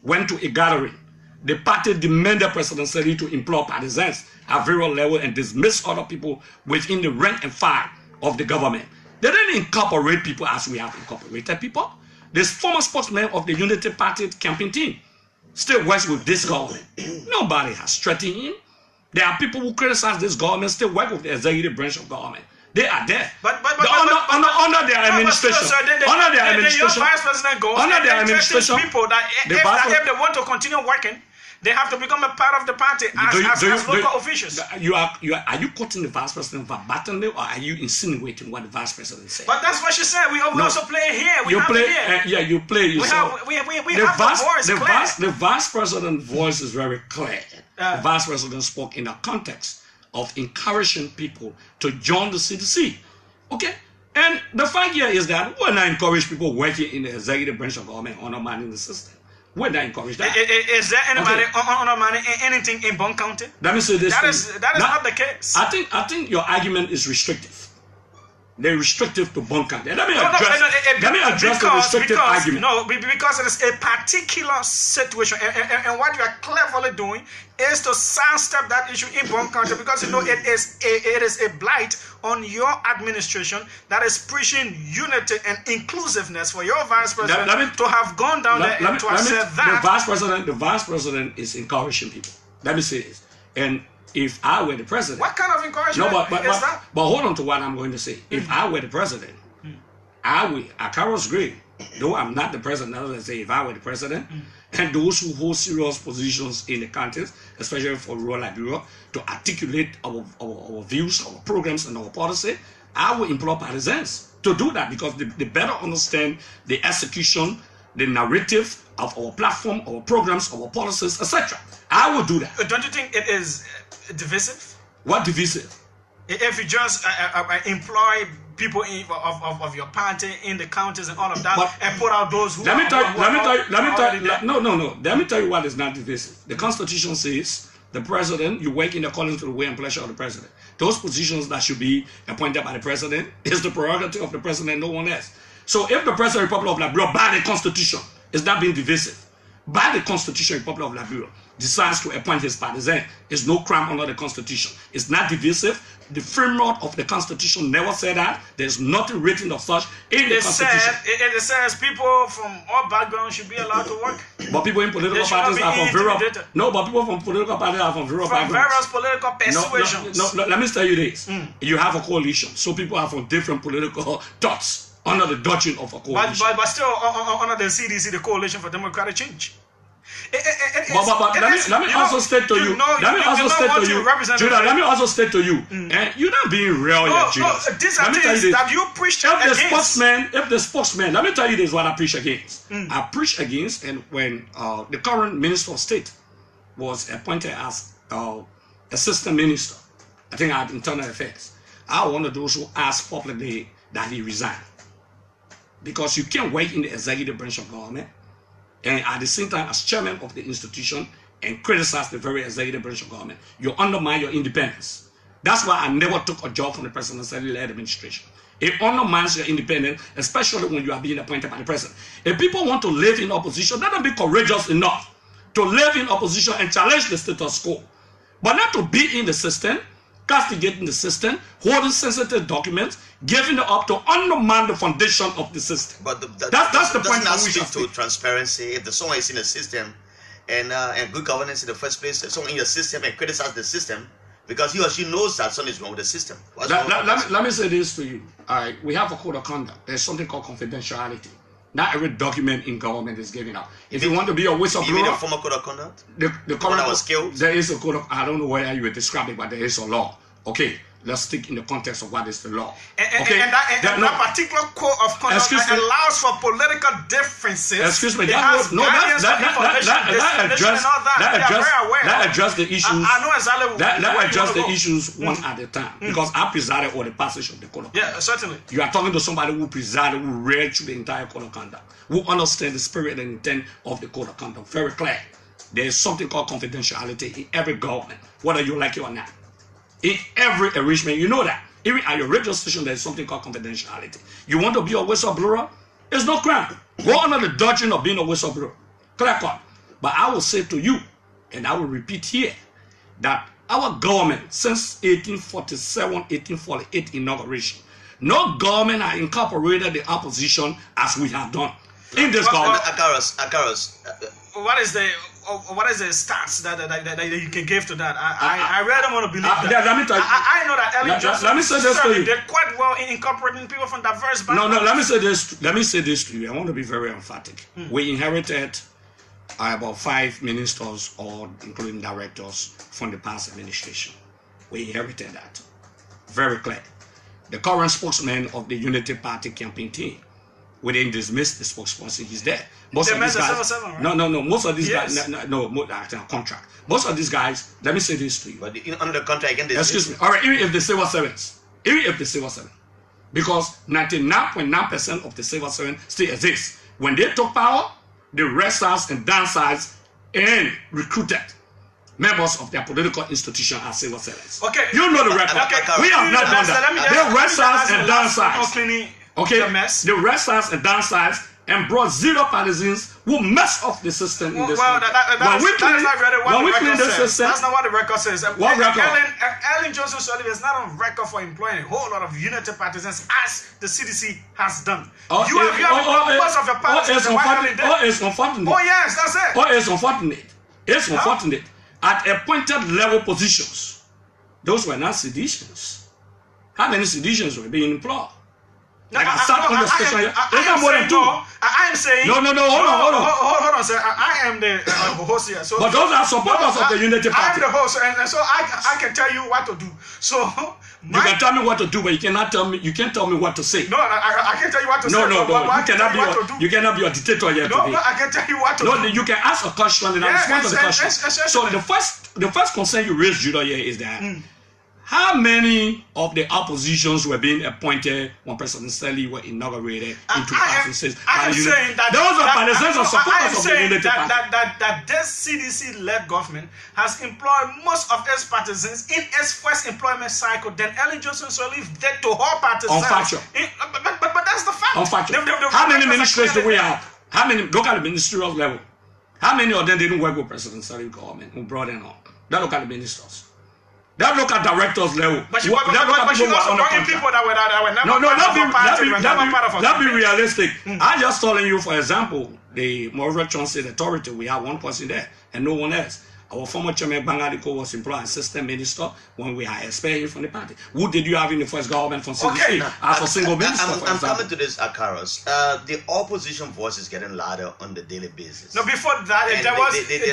went to a gathering, the party demanded presidency to employ partisans at various levels and dismiss other people within the rank and file of the government. They didn't incorporate people as we have incorporated people. This former spokesman of the Unity Party campaign team still works with this government. Nobody has threatened him. There are people who criticize this government still work with the executive branch of government. They are there. Under their administration. Under their administration. Your vice president goes under their administration. People that if they want to continue working, they have to become a part of the party as local officials. Are you quoting the vice president verbatimly, or are you insinuating what the vice president said? But that's what she said. We also play here. You play yourself. We have the voice clear. The vice president's voice is very clear. The vice president spoke in the context of encouraging people to join the CDC. Okay? And the fact here is that we're not encouraging people working in the executive branch of government undermining the system. We're not encouraging that. Is there anybody undermining anything in Bon County? Let me say this. That is not the case. I think your argument is restrictive. They're restrictive to Bon County. Let me address the restrictive argument. No, because it is a particular situation, and what you are cleverly doing is to sidestep that issue in Bon County, because you know it is a blight on your administration that is preaching unity and inclusiveness for your vice president to have gone down there and to accept that. The vice president is encouraging people. Let me say this. And if I were the president... What kind of encouragement is that? But hold on to what I'm going to say. If I were the president, I will, at Carol's grade, though I'm not the president, let's say if I were the president, and those who hold serious positions in the counties, especially for rural Liberia, to articulate our views, our programs, and our policy, I will employ partisans to do that, because they better understand the execution, the narrative of our platform, our programs, our policies, etc. I will do that. Don't you think it is divisive? What divisive? If you just employ people of your party in the counties and all of that, and put out those who Let me tell you what is not divisive. The Constitution says the president, you work in accordance to the way and pleasure of the president. Those positions that should be appointed by the president is the prerogative of the president, no one else. So if the president of the Republic of Liberia, by the Constitution, is not being divisive, by the Constitution of the Republic of Liberia, decides to appoint his partisan, it's no crime under the Constitution. It's not divisive. The framework of the Constitution never said that. There's nothing written of such in the Constitution. It says people from all backgrounds should be allowed to work. But people in political parties are from various. No, but people from political parties are from various backgrounds. Various political persuasions. No, let me tell you this. You have a coalition, so people are from different political thoughts under the doctrine of a coalition. But still, under the CDC, the Coalition for Democratic Change. Let me also state to you. Let me also state to you, Judah. Let me also state to you. You're not being real yet, Judah. These are things that you preach against. If the spokesman, let me tell you this: what I preach against. I preach against, and when the current Minister of State was appointed as Assistant Minister, I think at Internal Affairs, I was one of those who asked publicly that he resign, because you can't work in the executive branch of government and at the same time as chairman of the institution and criticize the very executive branch of government. You undermine your independence. That's why I never took a job from the presidential-led administration. It undermines your independence, especially when you are being appointed by the president. If people want to live in opposition, let them be courageous enough to live in opposition and challenge the status quo, but not to be in the system, castigating the system, holding sensitive documents, giving it up to undermine the foundation of the system. But that's the point. Does not speak to transparency. If the someone is in the system and good governance in the first place, if someone in the system and criticize the system because he or she knows that something is wrong with the system. Let me say this to you. All right, we have a code of conduct. There's something called confidentiality. Not every document in government is given out. If you want to be a whistleblower, you mean the former code of conduct? The current was killed. There is a code of. I don't know whether you would describe it, but there is a law. Okay, let's stick in the context of what is the law. Okay, and that particular code of conduct allows for political differences. Excuse me. That address the issues. I know exactly. That address the issues one at a time, because I presided over the passage of the code of conduct. Yeah, certainly. You are talking to somebody who presided, who read through the entire code of conduct, who understands the spirit and intent of the code of conduct very clear. There is something called confidentiality in every government, whether you like it or not. In every arrangement, you know that. Even at your radio station, there is something called confidentiality. You want to be a whistleblower? It's no crime. Go under the doctrine of being a whistleblower. Clear cut. But I will say to you, and I will repeat here, that our government, since 1847, 1848 inauguration, no government has incorporated the opposition as we have done in this government. Akaros, what is the stats that you can give to that? I really don't want to believe that. Let me tell you. I know that Ellen Johnson, let me say this to you. They're quite well in incorporating people from diverse backgrounds. No, let me say this to you. I want to be very emphatic. We inherited about 5 ministers, all including directors, from the past administration. We inherited that. Very clear. The current spokesman of the Unity Party campaign team, we didn't dismiss the spokesperson. He's there. Most of these guys, right? No. Most of these guys, contract. Most of these guys. Let me say this to you. But under the contract, again, excuse me. All right, even if the civil servants, because 99.9% of the civil servants still exist. When they took power, they resized and downsized and recruited members of their political institution as civil servants. Okay, you know the record. Okay. We have not done that. They resized and downsized. Okay, they resized and downsized and brought zero partisans who mess up the system in this country. That's not what the record says. What record? Ellen Johnson Sullivan is not on record for employing a whole lot of Unity partisans as the CDC has done. You have most of your partisans. It's unfortunate. Oh yes, that's it. It's unfortunate. It's unfortunate. At appointed level positions, those were not seditions. How many seditions were being employed? No, I am saying. No. Hold on, sir. I am the host here. So, but those are supporters of the Unity Party. I am the host, and so I can tell you what to do. So you can tell me what to do, but you cannot tell me. You can't tell me what to say. No, I can't tell you what to say. No. You cannot be a dictator here today. No, I can tell you what to do. No, you can ask a question and I respond to the question. So the first concern you raised, Judah, here is that. How many of the oppositions were being appointed when President Stanley were inaugurated in 2006? I am saying that those are partisans or supporters of the Unity Party. That this CDC-led government has employed most of its partisans in its first employment cycle. Then Ellen Johnson Sirleaf did to her partisans. Unfactual. But that's the fact. Unfactual. How many ministries do we have? How many? Look at the ministerial level. How many of them didn't work with presidential government who brought them on? Then look at the ministers. Then look at directors level. But you also brought in people that were never part of a Let's be realistic. I'm just telling you, for example, the Moral Transit Authority, we have one person there and no one else. Our former chairman Bangadiko was employed as assistant minister when we had expelled from the party. Who did you have in the first government from CDC as a single minister? I'm coming to this, Akaros. The opposition voice is getting louder on the daily basis. No, before that, there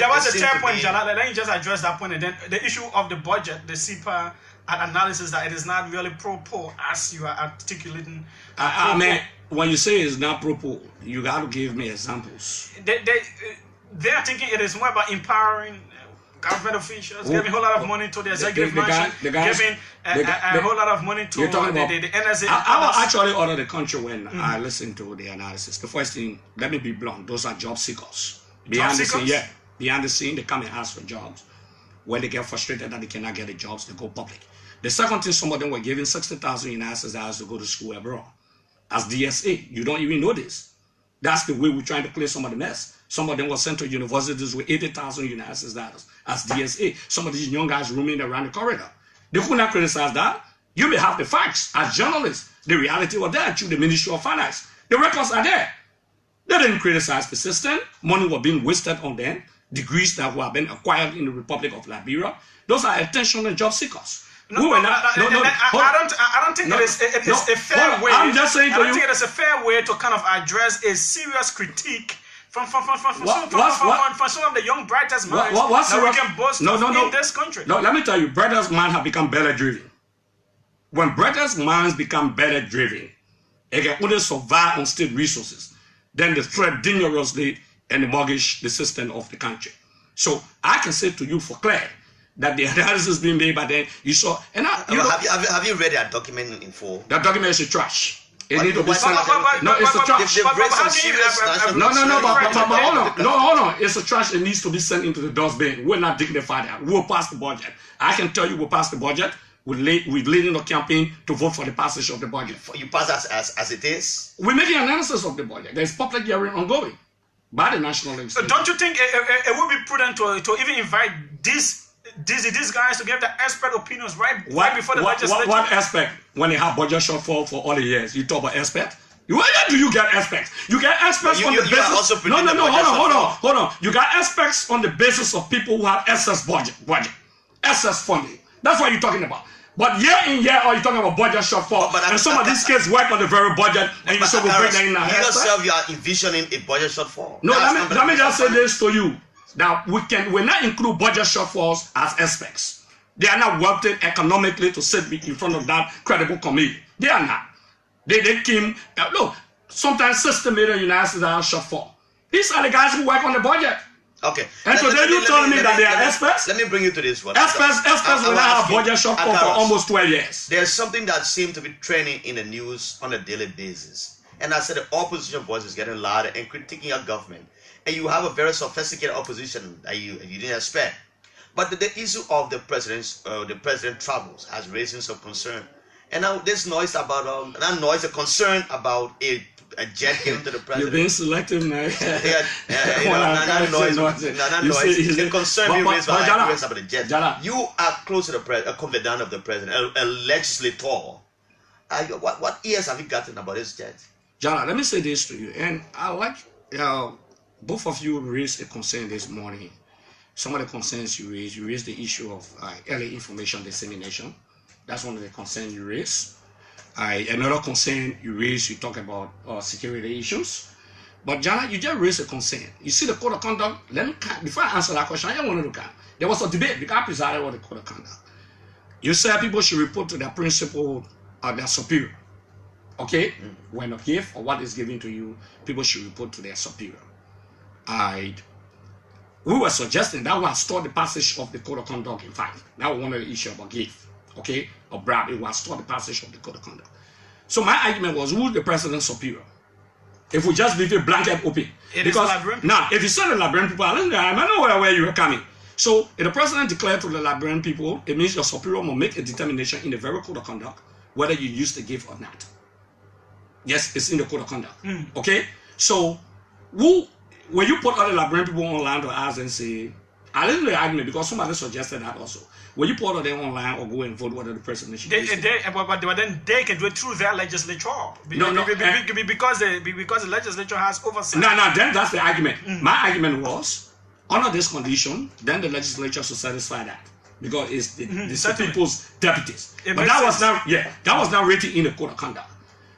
was a third point, Jallah. Let me just address that point, and then the issue of the budget, the CPA analysis, that it is not really pro-poor as you are articulating. I mean, when you say it's not pro-poor, you got to give me examples. They are thinking it is more about empowering government officials, giving a whole lot of money to the executive branch, giving a whole lot of money to the NSA. I actually ordered the country when I listened to the analysis. The first thing, let me be blunt, those are job seekers. Behind the scene, they come and ask for jobs. When they get frustrated that they cannot get the jobs, they go public. The second thing, some of them were given 60,000 United States to go to school abroad as DSA. You don't even know this. That's the way we're trying to clear some of the mess. Some of them were sent to universities with 80,000 United States dollars as DSA. Some of these young guys roaming around the corridor. They could not criticize that. You may have the facts as journalists. The reality was there through the Ministry of Finance. The records are there. They didn't criticize the system. Money was being wasted on them. Degrees that were being acquired in the Republic of Liberia. Those are attention and job seekers. I don't think it is a fair way. I'm just saying I don't think it is a fair way to kind of address a serious critique from some of the young brightest minds that we can boast in this country. No, let me tell you, brightest minds have become better driven. When brightest minds become better driven, they can only survive on state resources. Then they threat dangerously and mortgage the system of the country. So I can say to you for clear that the analysis being made by them, you saw. And have you read that document in full? That document is a trash. It needs to be sent. No, it's a trash. No, hold on. It's a trash. It needs to be sent into the dustbin. We're not dignified. We'll pass the budget. I can tell you we'll pass the budget. We're leading the campaign to vote for the passage of the budget. You pass as it is? We're making analysis of the budget. There's public hearing ongoing by the National Institute. Don't you think it would be prudent to even invite these guys to give the expert opinions right before the legislature? What aspect? When they have budget shortfall for all the years, you talk about experts? Where do you get experts? You get experts on the basis. Hold on. You got experts on the basis of people who have excess budget, excess funding. That's what you're talking about. But year in, year out, you're talking about budget shortfall. And some of these kids work on the very budget, and you say we'll bring them in. You yourself, you are envisioning a budget shortfall. No, let me just say this to you. Now, we'll not include budget shortfalls as aspects. They are not worked economically to sit in front of that credible committee. They are not. They came, look, sometimes 60 million United States shortfall. These are the guys who work on the budget. Okay. And today you telling me that they are experts? Let me bring you to this one. Experts will not have budget shortfall for almost 12 years. There's something that seems to be trending in the news on a daily basis. And I said the opposition voice is getting louder and critiquing your government. And you have a very sophisticated opposition that you didn't expect. But the issue of the president travels has raised some concern. And now this noise about a concern about a jet came to the president. You're being selective now. Not noise. The concern being raised about the jet. Jallah. You are close to the confidant of the president, a legislator. What ears have you gotten about this jet? Jallah, let me say this to you, and I like both of you raised a concern this morning. Some of the concerns you raised the issue of early information dissemination. That's one of the concerns you raised. Another concern you raised, you talk about security issues. But Jallah, you just raised a concern. You see the code of conduct. Before I answer that question, I just want to look at. There was a debate because I presided over the code of conduct. You said people should report to their principal or their superior. Okay? When a gift or what is given to you, people should report to their superior. We were suggesting that we have stored the passage of the code of conduct in fact. That was one of the issues about gift. Okay? Or bribe. It was stored the passage of the code of conduct. So my argument was, who's the president's superior? If we just leave it blanket open. Now, if you send the Liberian people, I know where you are coming. So if the president declared to the Liberian people, it means your superior will make a determination in the very code of conduct whether you use the gift or not. Yes, it's in the code of conduct. Okay? So who when you put all the librarian people online to ask and say, I listen to the argument because somebody suggested that also. When you put all of them online or go and vote whether the president should but then they can do it through their legislature. Because the legislature has oversight. No, then that's the argument. My argument was, under this condition, then the legislature should satisfy that. Because it's the people's deputies. But that was not written in the code of conduct.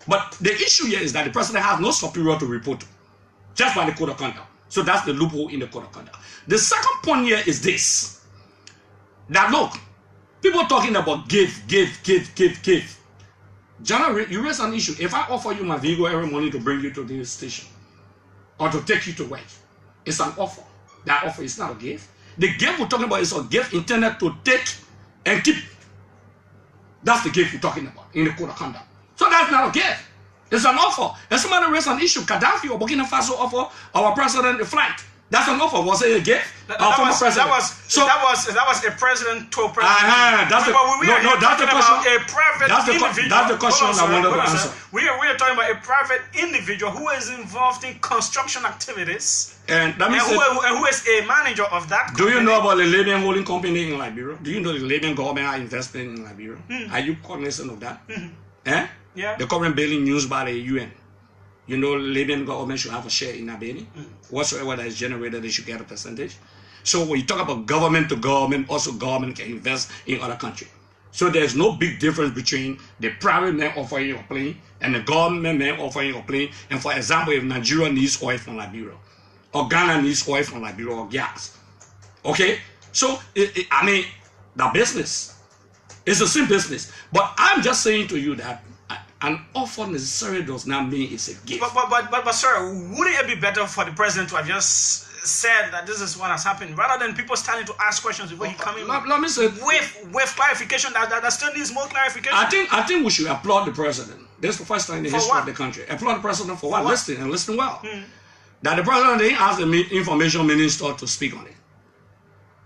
But the issue here is that the president has no superior to report to, just by the code of conduct. So that's the loophole in the code of conduct. The second point here is this. Now look, people talking about give. General, you raise an issue. If I offer you my vehicle every morning to bring you to this station, or to take you to work, it's an offer. That offer is not a gift. The gift we're talking about is a gift intended to take and keep. That's the gift we're talking about in the code of conduct. So that's not a gift. It's an offer. If somebody raised an issue, Gaddafi or Burkina Faso offer our president a flight. That's an offer. Was it a gift? That was a president to a president. That's the question. A private individual. That's the question I wanted to answer. We are talking about a private individual who is involved in construction activities and who is a manager of that company. Do you know about the Libyan holding company in Liberia? Do you know the Libyan government are investing in Liberia? Are you cognizant of that? Yeah. The current bailing news by the UN. You know, Libyan government should have a share in Albania. Whatsoever that is generated, they should get a percentage. So when you talk about government to government, also government can invest in other countries. So there's no big difference between the private man offering a plane and the government man offering a plane. And for example, if Nigeria needs oil from Liberia, or Ghana needs oil from Liberia or gas, okay? So I mean, the business is the same business. But I'm just saying to you that an offer necessarily does not mean it's a gift. But sir, wouldn't it be better for the president to have just said that this is what has happened, rather than people starting to ask questions before he coming let me say with clarification that still needs more clarification? I think we should applaud the president. This is the first time in the history of the country. Applaud the president for what? Listening and listening well. That the president didn't ask the information minister to speak on it.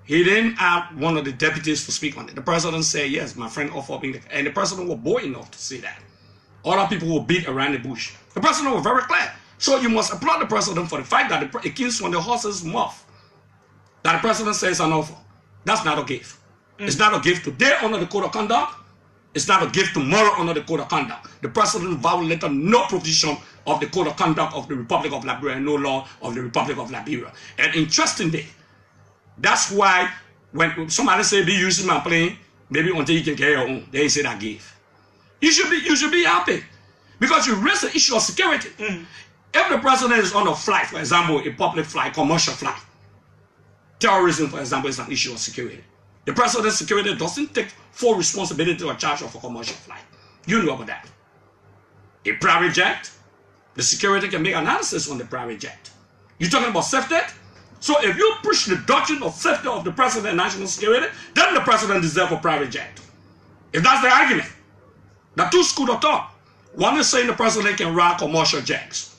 He didn't ask one of the deputies to speak on it. The president said, yes, my friend offered me, and the president was bold enough to say that. Other people will beat around the bush. The president was very clear. So you must applaud the president for the fact that it came from the horse's mouth. That the president says an offer. That's not a gift. It's not a gift today under the code of conduct. It's not a gift tomorrow under the code of conduct. The president violated no provision of the code of conduct of the Republic of Liberia and no law of the Republic of Liberia. And interestingly, that's why when somebody say be using my plane, maybe until you can get your own, they say that gift. You should be happy because you raise the issue of security. If the president is on a flight, for example, a public flight, commercial flight, terrorism, for example, is an issue of security. The president's security doesn't take full responsibility or charge of a commercial flight. You know about that. A private jet, the security can make analysis on the private jet. You're talking about safety? So if you push the doctrine of safety of the president and national security, then the president deserves a private jet. If that's the argument. The two schools of thought. One is saying the president can ride commercial jets.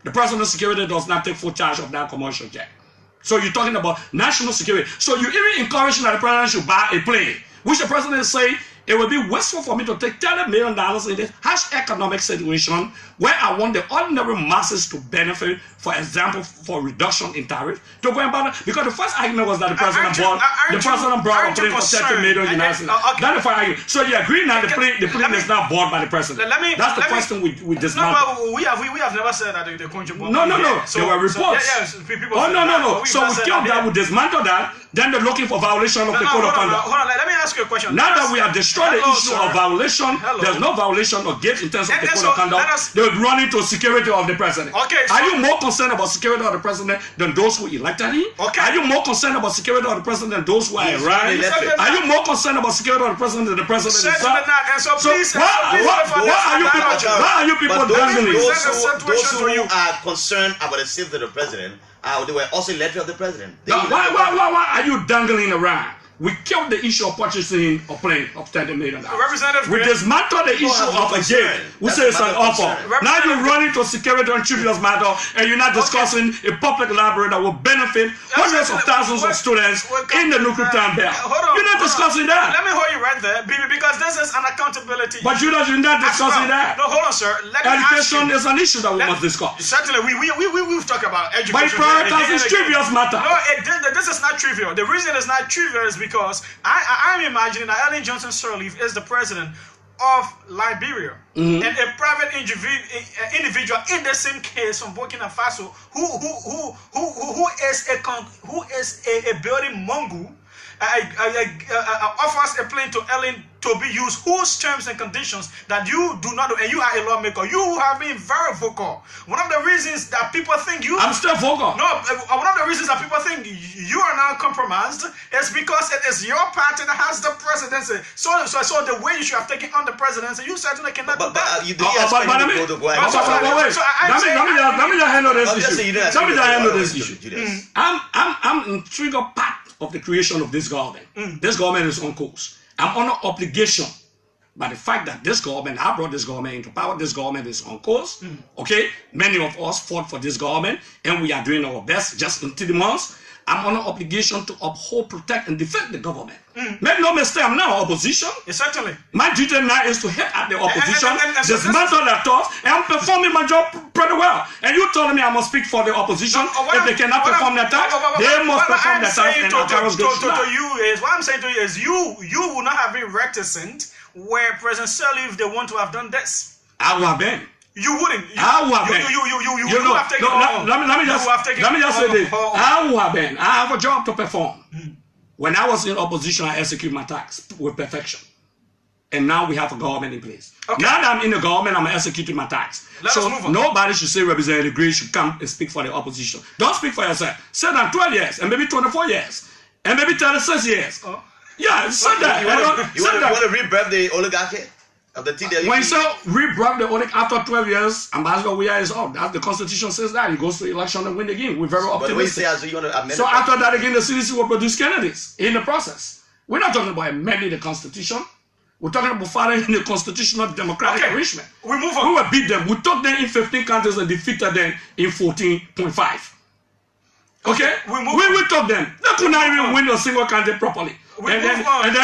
The president's security does not take full charge of that commercial jet. So you're talking about national security. So you're even encouraging that the president should buy a plane, which the president is saying it would be wasteful for me to take $30 million in this harsh economic situation where I want the ordinary masses to benefit, for example, for reduction in tariff, to go and buy it. Because the first argument was that the president brought a plane for $30 million United States. That's the first argument. So you agree now the plane is not bought by the president. That's the first thing we dismantle. No, we have never said that the country bought. No. There were reports. No. So we killed that, we dismantled that. Then they're looking for violation of the code of conduct. Hold on, let me ask you a question. Now that we have destroyed the issue of violation, there's no violation of gift in terms of the code of conduct. They're running to security of the president. Are you more concerned about security of the president than those who elected him? Are you more concerned about security of the president than those who are running? Are you more concerned about security of the president than the president himself? So why are you people dangling? Those who are concerned about the safety of the president, they were also elected of the president. Why are you dangling around? We killed the issue of purchasing a plane of $30 million. We dismantled the issue of a gift. We say it's an offer. Now you're running to security and trivial matter, and you're not discussing a public library that will benefit hundreds of thousands of students in the nuclear town belt. Hold on. You're not discussing that. Let me hold you right there, BB, because this is an accountability. But you're not discussing that. No, hold on, sir. Education is an issue that we must discuss. Certainly, we've talked about education. But prioritizing trivial matter. No, this is not trivial. The reason it's not trivial is because I'm imagining that Ellen Johnson Sirleaf is the president of Liberia, and a private individual in the same case from Burkina Faso who is a building mongo offers a plane to Ellen to be used, whose terms and conditions that you do not do, and you are a lawmaker. You have been very vocal. One of the reasons that people think you... I'm still vocal. No, one of the reasons that people think you are now compromised is because it is your party that has the presidency. So the way you should have taken on the presidency, you certainly cannot do that. Let me just handle this issue. I'm intrigued part of the creation of this government. This government is on course. I'm under obligation by the fact that this government, I brought this government into power. This government is on course. Okay, many of us fought for this government, and we are doing our best just in 3 months. I'm under obligation to uphold, protect, and defend the government. Make no mistake, I'm now opposition. Certainly. My duty now is to hit at the opposition, dismantle their thoughts, and I'm performing my job pretty well. And you told me I must speak for the opposition. If they cannot perform their task, they must perform their task. And what I'm saying to you is you will not have been reticent where President Sirleaf they want to have done this. I would have been. You wouldn't. I would have been. You would have taken let me just say this. I would have been. I have a job to perform. When I was in opposition, I execute my tasks with perfection. And now we have a government in place. Now that I'm in the government, I'm executing my tasks. So nobody should say Representative Gray should come and speak for the opposition. Don't speak for yourself. Say that 12 years and maybe 24 years and maybe 36 years. Yeah, say that. You want to rebrand the oligarchy? When you say rebrand the oligarchy after 12 years, Ambassador Weah is out. That's the Constitution says that. He goes to election and win again. We're very optimistic. So after that again, the CDC will produce candidates in the process. We're not talking about amending the Constitution. We're talking about following the constitutional democratic arrangement. We move on. We will beat them. We took them in 15 countries and defeated them in 14.5. Okay? We took them. They could not even win a single country properly. And then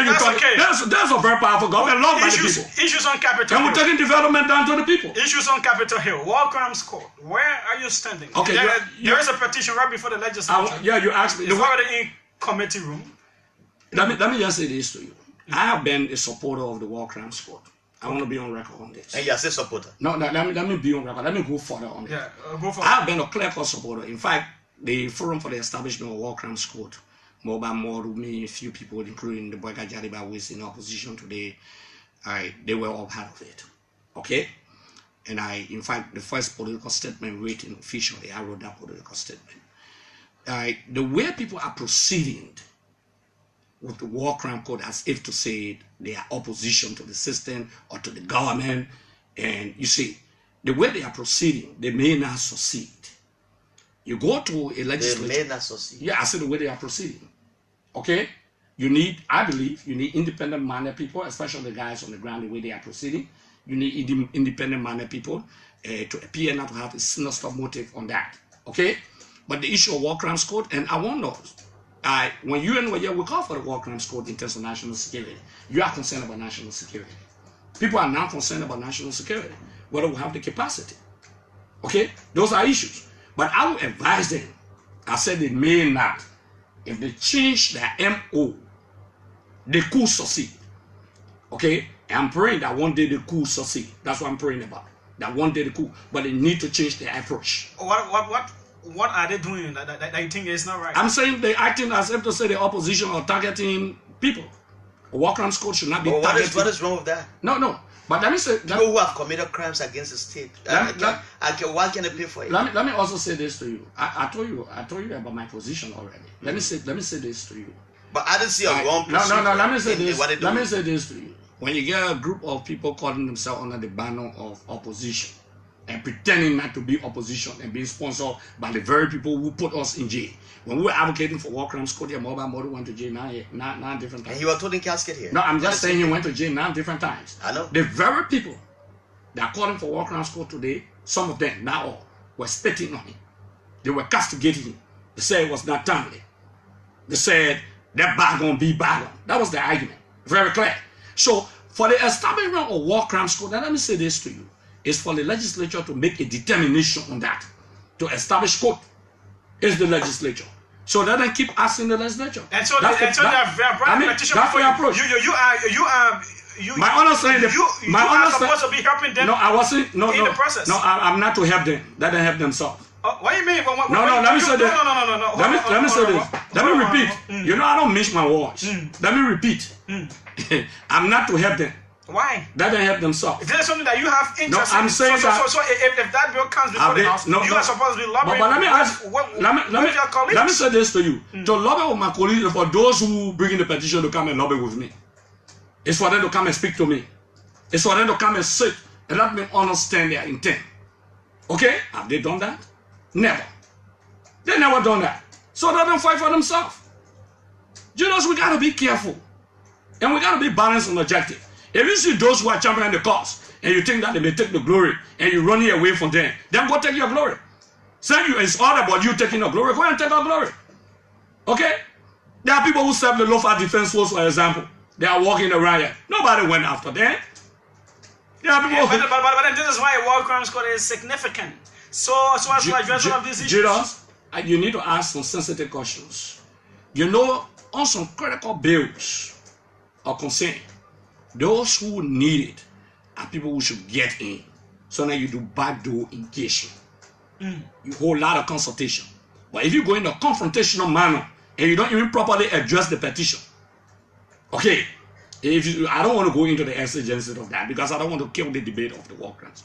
you talk. That's a very powerful government, loved by the people. Issues on Capitol Hill. And we're taking development down to the people. Issues on Capitol Hill. War Crimes Court. Where are you standing? Okay. There is a petition right before the legislature. You asked me. It's already in committee room. Let me just say this to you. I have been a supporter of the War Crimes Court. I want to be on record on this. And you're still a supporter? No, let me be on record. Let me go further on this. Go further. I have been a clear-cut supporter. In fact, the Forum for the Establishment of War Crimes Court, me, a few people, including the boy Gajariba, who is in opposition today, they were all part of it. Okay? And in fact, the first political statement written officially, I wrote that political statement. The way people are proceeding with the War Crime Code as if to say they are opposition to the system or to the government. And you see, the way they are proceeding, they may not succeed. You go to a legislature. They may not succeed. Yeah, I said the way they are proceeding. Okay? I believe you need independent-minded people, especially the guys on the ground, the way they are proceeding. You need independent-minded people to appear not to have a sinister motive on that. Okay? But the issue of War Crimes Code, and I wonder, when you and we call for the War Crimes Code in terms of national security, you are concerned about national security. People are now concerned about national security, whether we have the capacity. Okay? Those are issues. But I would advise them, I said they may not. If they change their MO, they could succeed. Okay? And I'm praying that one day they could succeed. That's what I'm praying about. That one day they could. But they need to change their approach. What are they doing that you think is not right? I'm saying they're acting as if to say the opposition are targeting people. A War Crimes Code should not be targeting. What is wrong with that? No. But let me say... People who have committed crimes against the state. Why can they pay for it? Let me also say this to you. I told you about my position already. Let me say this to you. But I didn't see a wrong position. No. Let me say this to you. When you get a group of people calling themselves under the banner of opposition and pretending not to be opposition and being sponsored by the very people who put us in jail. When we were advocating for War Crimes Code, your mobile model went to jail 9 different times. And he was told in casket here. No, I'm just saying he went to jail 9 different times. I know. The very people that are calling for War Crimes Code today, some of them, not all, were spitting on him. They were castigating him. They said it was not timely. They said that bargain be bargain. That was the argument. Very clear. So for the establishment of war crimes code, and let me say this to you, is for the legislature to make a determination on that, to establish code. Is the legislature. So they don't keep asking the legislature. And so they are bringing a petition that's for your approach. My understanding, you are supposed to be helping them. No, I wasn't. No, in the process. No, I'm not to help them. Let them help themselves. What do you mean? Let me say this. Let me say this. Let me repeat. You know, I don't mix my words. Let me repeat. I'm not to help them. Why? That they help themselves. If there's something that you have interest in, I'm saying so if that bill comes before the House, you are supposed to be lobbying. But let me ask. Let me say this to you. To lobby with my colleagues, for those who bring in the petition to come and lobby with me, it's for them to come and speak to me. It's for them to come and sit and let me understand their intent. Okay? Have they done that? Never. They never done that. So they don't fight for themselves. Julius, we gotta be careful. And we gotta be balanced and objective. If you see those who are championing the cause and you think that they may take the glory and you're running away from them, then go take your glory. Say it's all about you taking your glory, go and take your glory. Okay? There are people who serve the local defense force, for example. They are walking around here. Nobody went after them. There are people but then this is why a war crimes code is significant. So as to address all of these issues. Julius, you need to ask some sensitive questions. You know, on some critical bills or concern, those who need it are people who should get in. So now you do backdoor engagement. You hold a lot of consultation. But if you go in a confrontational manner and you don't even properly address the petition, okay, I don't want to go into the exigencies of that because I don't want to kill the debate of the war crimes.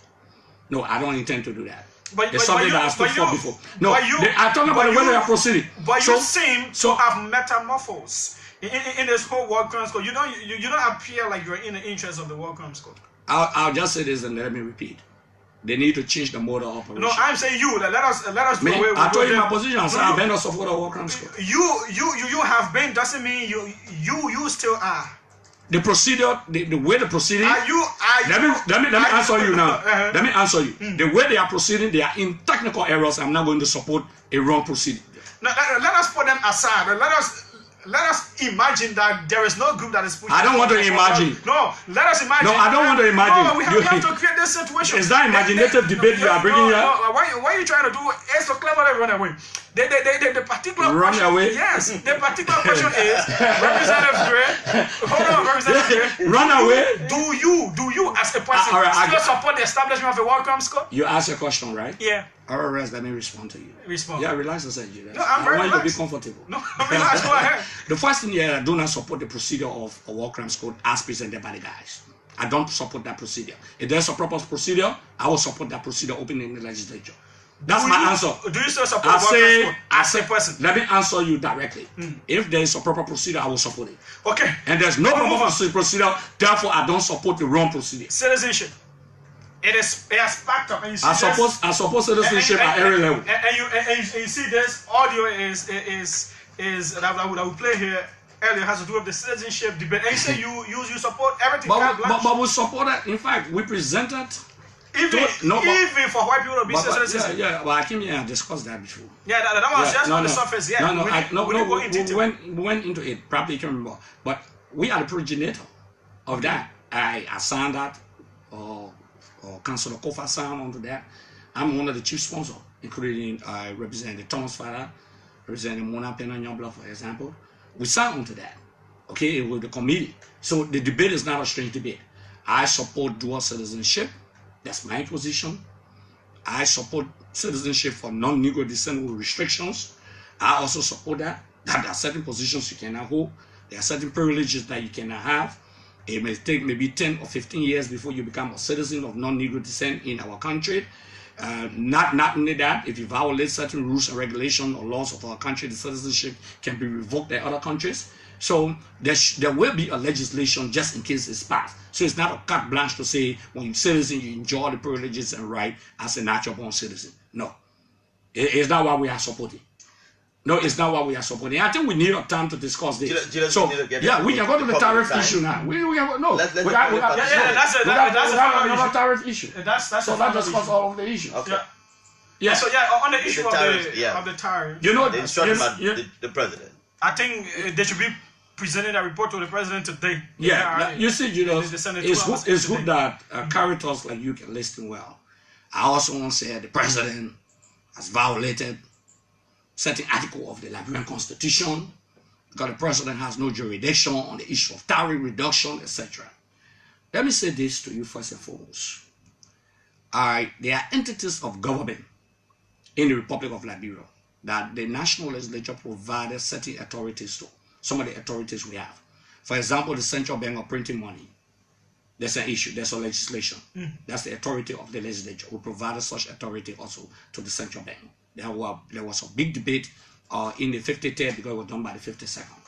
No, I don't intend to do that. It's something that I spoke for before. No, I'm talking about the way they are proceeding. But you seem to have metamorphosed. In this whole war crimes code, you don't appear like you're in the interest of the war crimes code. I'll just say this and let me repeat. They need to change the mode of operation. No, I'm saying you. Let us do away with. I told you my position. I said I've been a supporter of war crimes code. You have been doesn't mean you still are. The procedure, the way the proceeding. Let me answer you now. Let me answer you. The way they are proceeding, they are in technical errors. I'm not going to support a wrong proceeding. Now, let us put them aside. Let us imagine that there is no group that is pushing. I don't want to imagine. No, let us imagine. No, I don't want to imagine. No, we have to create this situation. Is that imaginative debate you are bringing here? What are you trying to do? Is to cleverly run away. The particular run question, away? Yes. The particular question is, Representative Gray, hold on, Representative Gray. Run away? Do you as a person still support the establishment of a war crimes code? You asked a question, right? Yeah. All right, let me respond to you. Respond. Yeah, relax and say you. No, I'm very relaxed. I want you to be comfortable. No, relax. Go ahead. The first thing here, I do not support the procedure of a war crimes code as presented by the guys. I don't support that procedure. If there's a proper procedure, I will support that procedure open in the legislature. That's my answer. Do you still support war crimes code as a person? Let me answer you directly. If there is a proper procedure, I will support it. Okay. And there's no proper procedure, therefore I don't support the wrong procedure. Citizenship. It has packed up, and you see I support citizenship at every level. And you see this audio is that I would play here earlier has to do with the citizenship debate. And you say you support everything. But we support it. In fact, we presented. Even for white people to be citizens. Yeah. Well, I came here and discussed that before. Yeah, that was just on the surface. Yeah. We went into it. Probably you can remember. But we are the progenitor of that. I signed that. Or Councilor Kofa signed onto that. I'm one of the chief sponsors, including Representative Thomas Farah, Representative Mona Pena Nyambla, for example. We signed onto that, okay, with the committee. So the debate is not a strange debate. I support dual citizenship. That's my position. I support citizenship for non-Negro descent with restrictions. I also support that there are certain positions you cannot hold. There are certain privileges that you cannot have. It may take maybe 10 or 15 years before you become a citizen of non-Negro descent in our country. Not only that, if you violate certain rules and regulations or laws of our country, the citizenship can be revoked by other countries. So there will be a legislation just in case it's passed. So it's not a carte blanche to say when you're a citizen, you enjoy the privileges and rights as a natural born citizen. No. It's not what we are supporting. No, it's not what we are supporting. I think we need a time to discuss this. So, yeah, we can go to the tariff issue now. We can go. That's another tariff issue. So let's discuss all of the issues. Okay. Yeah. So on the issue of the tariff. You know, the instruction about the president. I think they should be presenting a report to the president today. Yeah, you see, Julius, it's good that characters like you can listen well. I also want to say the president has violated certain article of the Liberian Constitution because the president has no jurisdiction on the issue of tariff reduction, etc. Let me say this to you first and foremost. There are entities of government in the Republic of Liberia that the national legislature provided certain authorities to. Some of the authorities we have. For example, the central bank of printing money. There's an issue, there's a legislation. That's the authority of the legislature. We provided such authority also to the central bank. There was a big debate in the 53rd because it was done by the 52nd.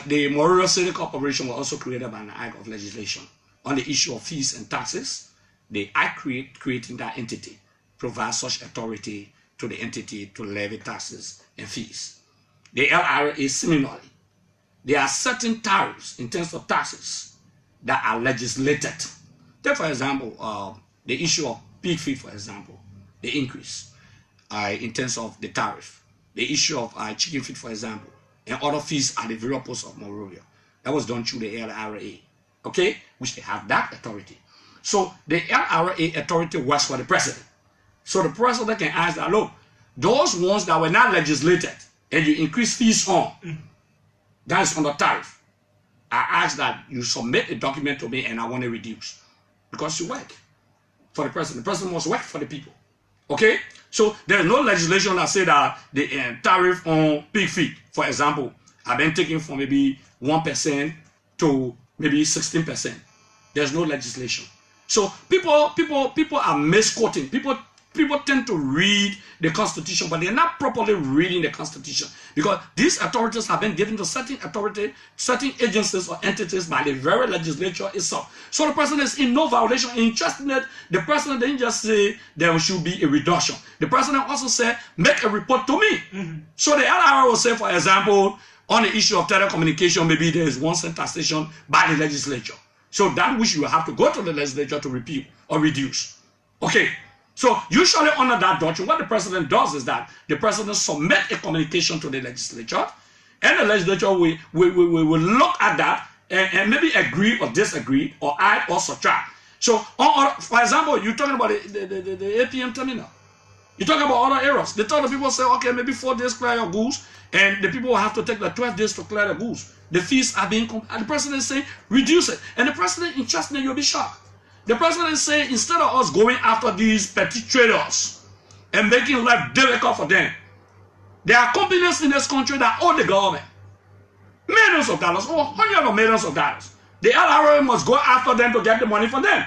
The Morelia City Corporation was also created by an act of legislation on the issue of fees and taxes. The act creating that entity provides such authority to the entity to levy taxes and fees. The LRA similarly. There are certain tariffs in terms of taxes that are legislated. Take for example, the issue of pig feed, for example, the increase in terms of the tariff. The issue of chicken feed, for example, and other fees at the various posts of Monrovia. That was done through the LRA, okay, which they have that authority. So the LRA authority works for the president. So the president can ask that, look, those ones that were not legislated and you increase fees on, that is on the tariff. I ask that you submit a document to me and I want to reduce. Because you work for the president. The president must work for the people. Okay? So there is no legislation that say that the tariff on pig feed, for example, have been taken from maybe 1% to maybe 16%. There's no legislation. So people are misquoting. People tend to read the Constitution, but they're not properly reading the Constitution because these authorities have been given to certain authority, certain agencies or entities by the very legislature itself. So the president is in no violation. Interestingly, the president didn't just say there should be a reduction. The president also said, make a report to me. So the LRA will say, for example, on the issue of telecommunication, maybe there is 1 cent taxation by the legislature. So that which you have to go to the legislature to repeal or reduce. Okay. So usually under that doctrine, what the president does is that the president submit a communication to the legislature, and the legislature will look at that and maybe agree or disagree or add or subtract. So, for example, you're talking about the APM terminal. You're talking about other areas. They tell the people, say, okay, maybe 4 days clear your goods, and the people will have to take the 12 days to clear the goods. The fees are being, and the president is saying, reduce it. And the president, interestingly, you'll be shocked. The president is saying, instead of us going after these petty traders and making life difficult for them, there are companies in this country that owe the government millions of dollars, or hundreds of millions of dollars. The LRA must go after them to get the money from them.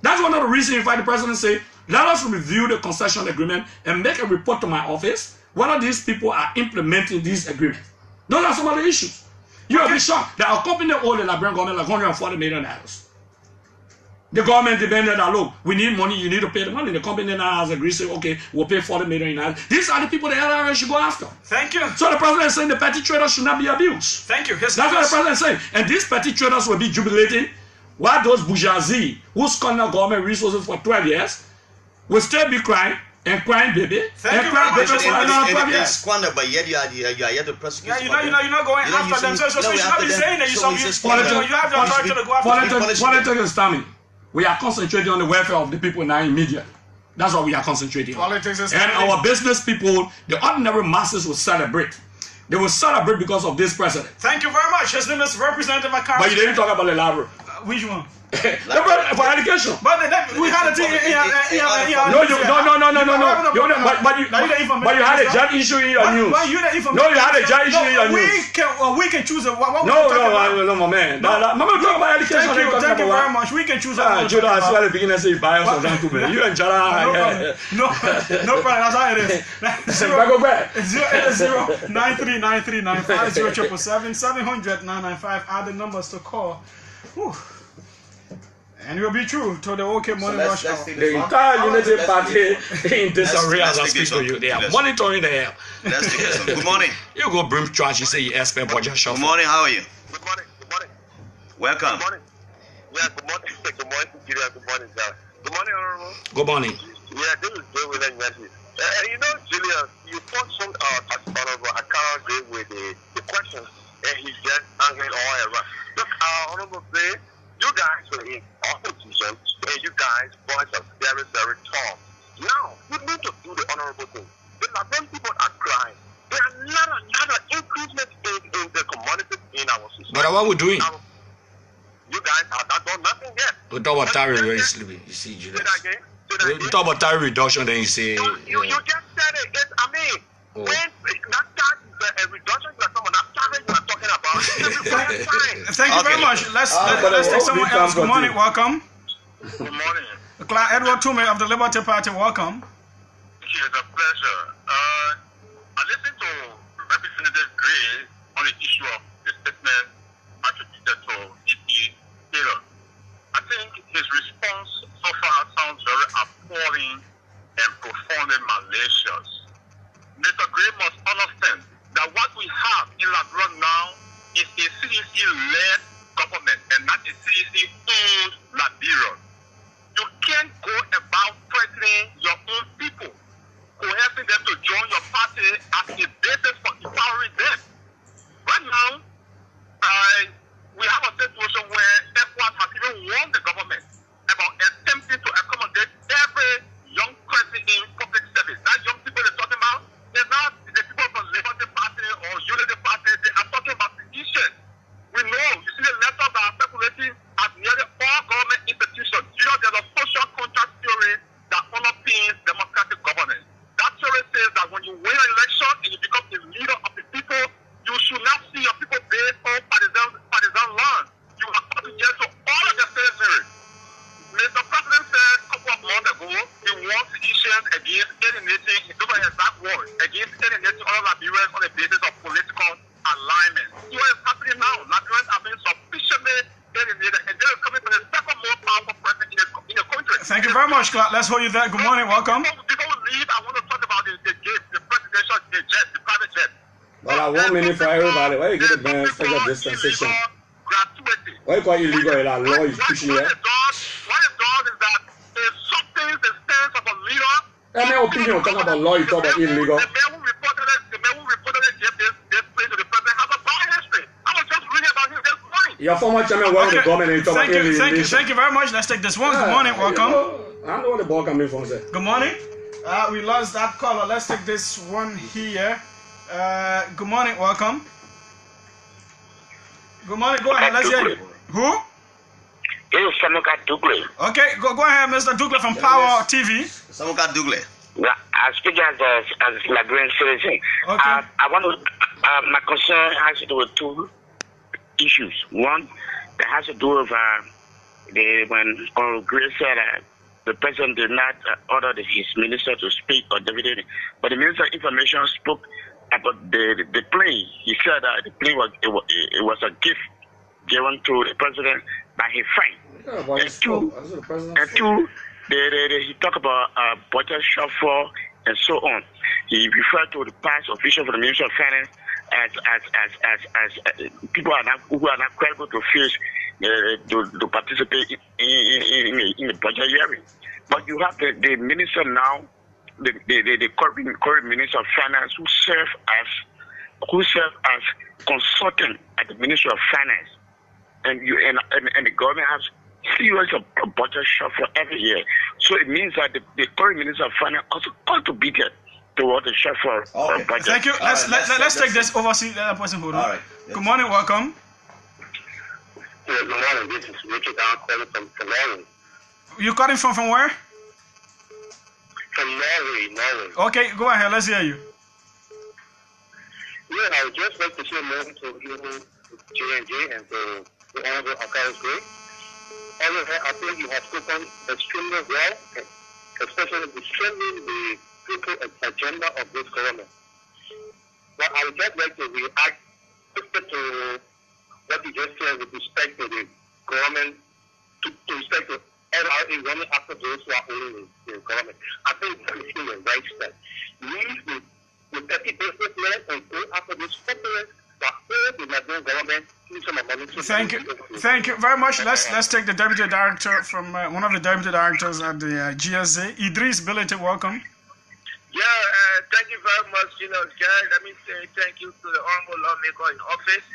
That's one of the reasons you find the president say, let us review the concession agreement and make a report to my office whether these people are implementing these agreements. Those are some of the issues. You will be shocked that a company owed the Liberian government like $140 million. The government demanded that, look, we need money, you need to pay the money. The company now has agreed, say, okay, we'll pay $40 million. These are the people the LRA should go after. Thank you. So the president is saying the petty traders should not be abused. Thank you. That's what the president is saying. And these petty traders will be jubilating while those bourgeoisie who squander government resources for 12 years will still be crying and crying, baby. Thank you very much. It's squander, but yet you are yet to prosecute. Yeah, you're not going after them. So you should not be saying that you have the authority to go after them. Politics is timing. We are concentrating on the welfare of the people now immediately. That's what we are concentrating on. And our business people, the ordinary masses will celebrate. They will celebrate because of this president. Thank you very much. His name is Representative Akara. But you didn't talk about the library. Which one? For education. But we had a thing. No. But you had a job issue in your news. No, you had a job issue in your news. We can choose. No, my man. Mama, talk about education. Thank you very much. We can choose. Judah, I swear the beginner say bias of them too, man. You and Jallah. No problem. That's how it is. 080939395 700-995 are the numbers to call. Whew. And it will be true to the OK Money Rush Hour. The entire Unity Party in disarray as I speak to you. They are monitoring the hell. Let's take it. Good morning. You go bring trash, you say you expert budget shop. Good morning, how are you? Good morning. Welcome. Good morning. Yeah, good morning. Good morning, Nigeria. Good morning, sir. Good morning, Honorable. Good morning. Yeah, this is Joe William Yantis. Julius, you functioned as Honorable Akara did with the questions, and he just answered all around. Look, Honorable Bay, you guys were in opposition, and you guys voiced a very, very tough. Now, we need to do the honorable thing. When people are crying, there are not an increasement in the commodities in our society. But what we're doing? You guys have not done nothing yet. We talk about tariff reduction, you see, Julius. We talk about tariff reduction, then you say... You just said it. When that tax reduction is someone, that tariff you are talking about. Thank you very much. Let's take someone else. Good morning, welcome. Good morning. Clark Edward Tume of the Liberty Party, welcome. It's a pleasure. I listened to Representative Gray on the issue of the statement attributed to E.P. Taylor. I think his response so far sounds very appalling and profoundly malicious. Mr. Gray must understand that what we have in Liberia now is a CDC-led government and not a CDC-owned Liberia. You can't go about threatening your own people, coercing them to join your party as a basis for empowering them. Right now, we have a situation where ECOWAS has even warned the government about attempting to accommodate every young person in public service. That young people they're talking about, they're not the people from Liberty Party or Unity Party. They are talking about petitions. We know, you see the letters that are circulating at nearly all government institutions. There's a social contract theory that underpins democratic governance. That theory says that when you win an election and you become the leader of the people, you should not see your people based on partisan lines. You are obligated to all of the citizens. Mr. President said a couple of months ago he wants decisions against alienating, he took an exact word, against alienating all Liberians on the basis of political alignment. So what is happening now? Liberians have been sufficiently alienated, and they're coming to the second most powerful president in the country. Thank you very much, Clark. Let's hold you there. Good morning, welcome. Before we leave, I want to talk about the jet, the presidential jet, the private jet. Well, 1 minute for everybody. Why you get the band social distanciation? Why you call it illegal? Law is pushing it. What it does is that it softens the stance of a leader. My opinion, talking about law, you talk about illegal. The man who reported this place to the president has a bad history. I was just reading about him this morning. Your former chairman worked with the government and you talk about illegal. Thank you very much. Let's take this one. Good morning, welcome. I know where the ball coming from, sir. Good morning. We lost that caller. Let's take this one here. Good morning, welcome. Good morning, go ahead, let's hear you. Who? This is Samuka Dugle. Okay, go ahead, Mr. Dugle from Power TV. Samuka Dugle. I speak as a Liberian citizen. Okay. I want to, my concern has to do with two issues. One, that has to do with when Honorable Gray said the president did not order his minister to speak or David, but the Minister of Information spoke about the plane. He said that the plane was a gift given to the president by his friend. Yeah, and two, he talked about budget shuffle and so on. He referred to the past officials for the Ministry of Finance as people who are not credible to face to participate in the budget hearing. But you have the minister now, the current Minister of Finance who serve as consultant at the Ministry of Finance, and the government has serious budget shuffle every year. So it means that the current Minister of Finance also contributed toward the shuffle budget. Thank you. Let's take this overseas person. Hold on. All right. Good morning. Welcome. Good morning. This is Richard. I'm calling from Norway. You calling from where? From Norway. Okay, go ahead. Let's hear you. Yeah, I would just like to say more to you, J&J, and to the Honorable Akaris Gray. I think you have spoken extremely well, especially defending the people agenda of this government. But I would just like to react to what you just said with respect to the government, to respect to LRA running after those who are owning the government. I think that is the right step. Leave the petty businessmen and go after those corporates that own the Nigerian government. Thank you very much. Let's take the deputy director from one of the deputy directors at the GSA, Idris Bility. Welcome. Thank you very much, Julius. Let me say thank you to the honorable lawmaker in office.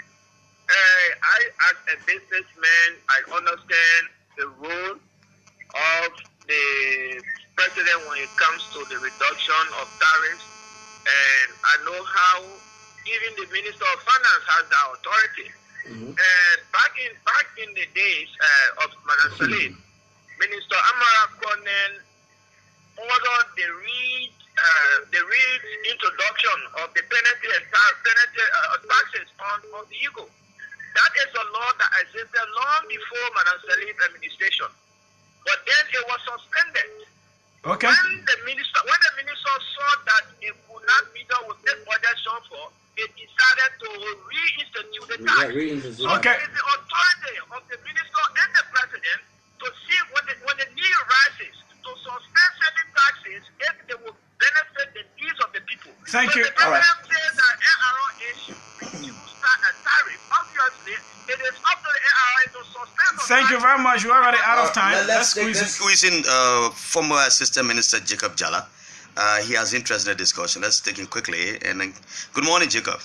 I, as a businessman, I understand the role of the president when it comes to the reduction of tariffs, and I know how even the Minister of Finance has the authority. Back in the days of Madam Salim, Minister Amara Cornell ordered the reintroduction of the penalty and taxes on the Eagle. That is a law that existed long before Madam Salim's administration, but then it was suspended. Okay. When the minister saw that it could not meet up with this budget shortfall, they decided to reinstitute the tax. So okay. It is the authority of the minister and the president to see when the need rises to suspend certain taxes if they will benefit the needs of the people. Thank you. The president says that NRA should reduce a tariff. Obviously, it is up to the NRA to suspend. Thank you very much. We're already out of time. Let's squeeze in former Assistant Minister Jacob JALLAH. He has interest in the discussion. Let's take him quickly. And good morning, Jacob.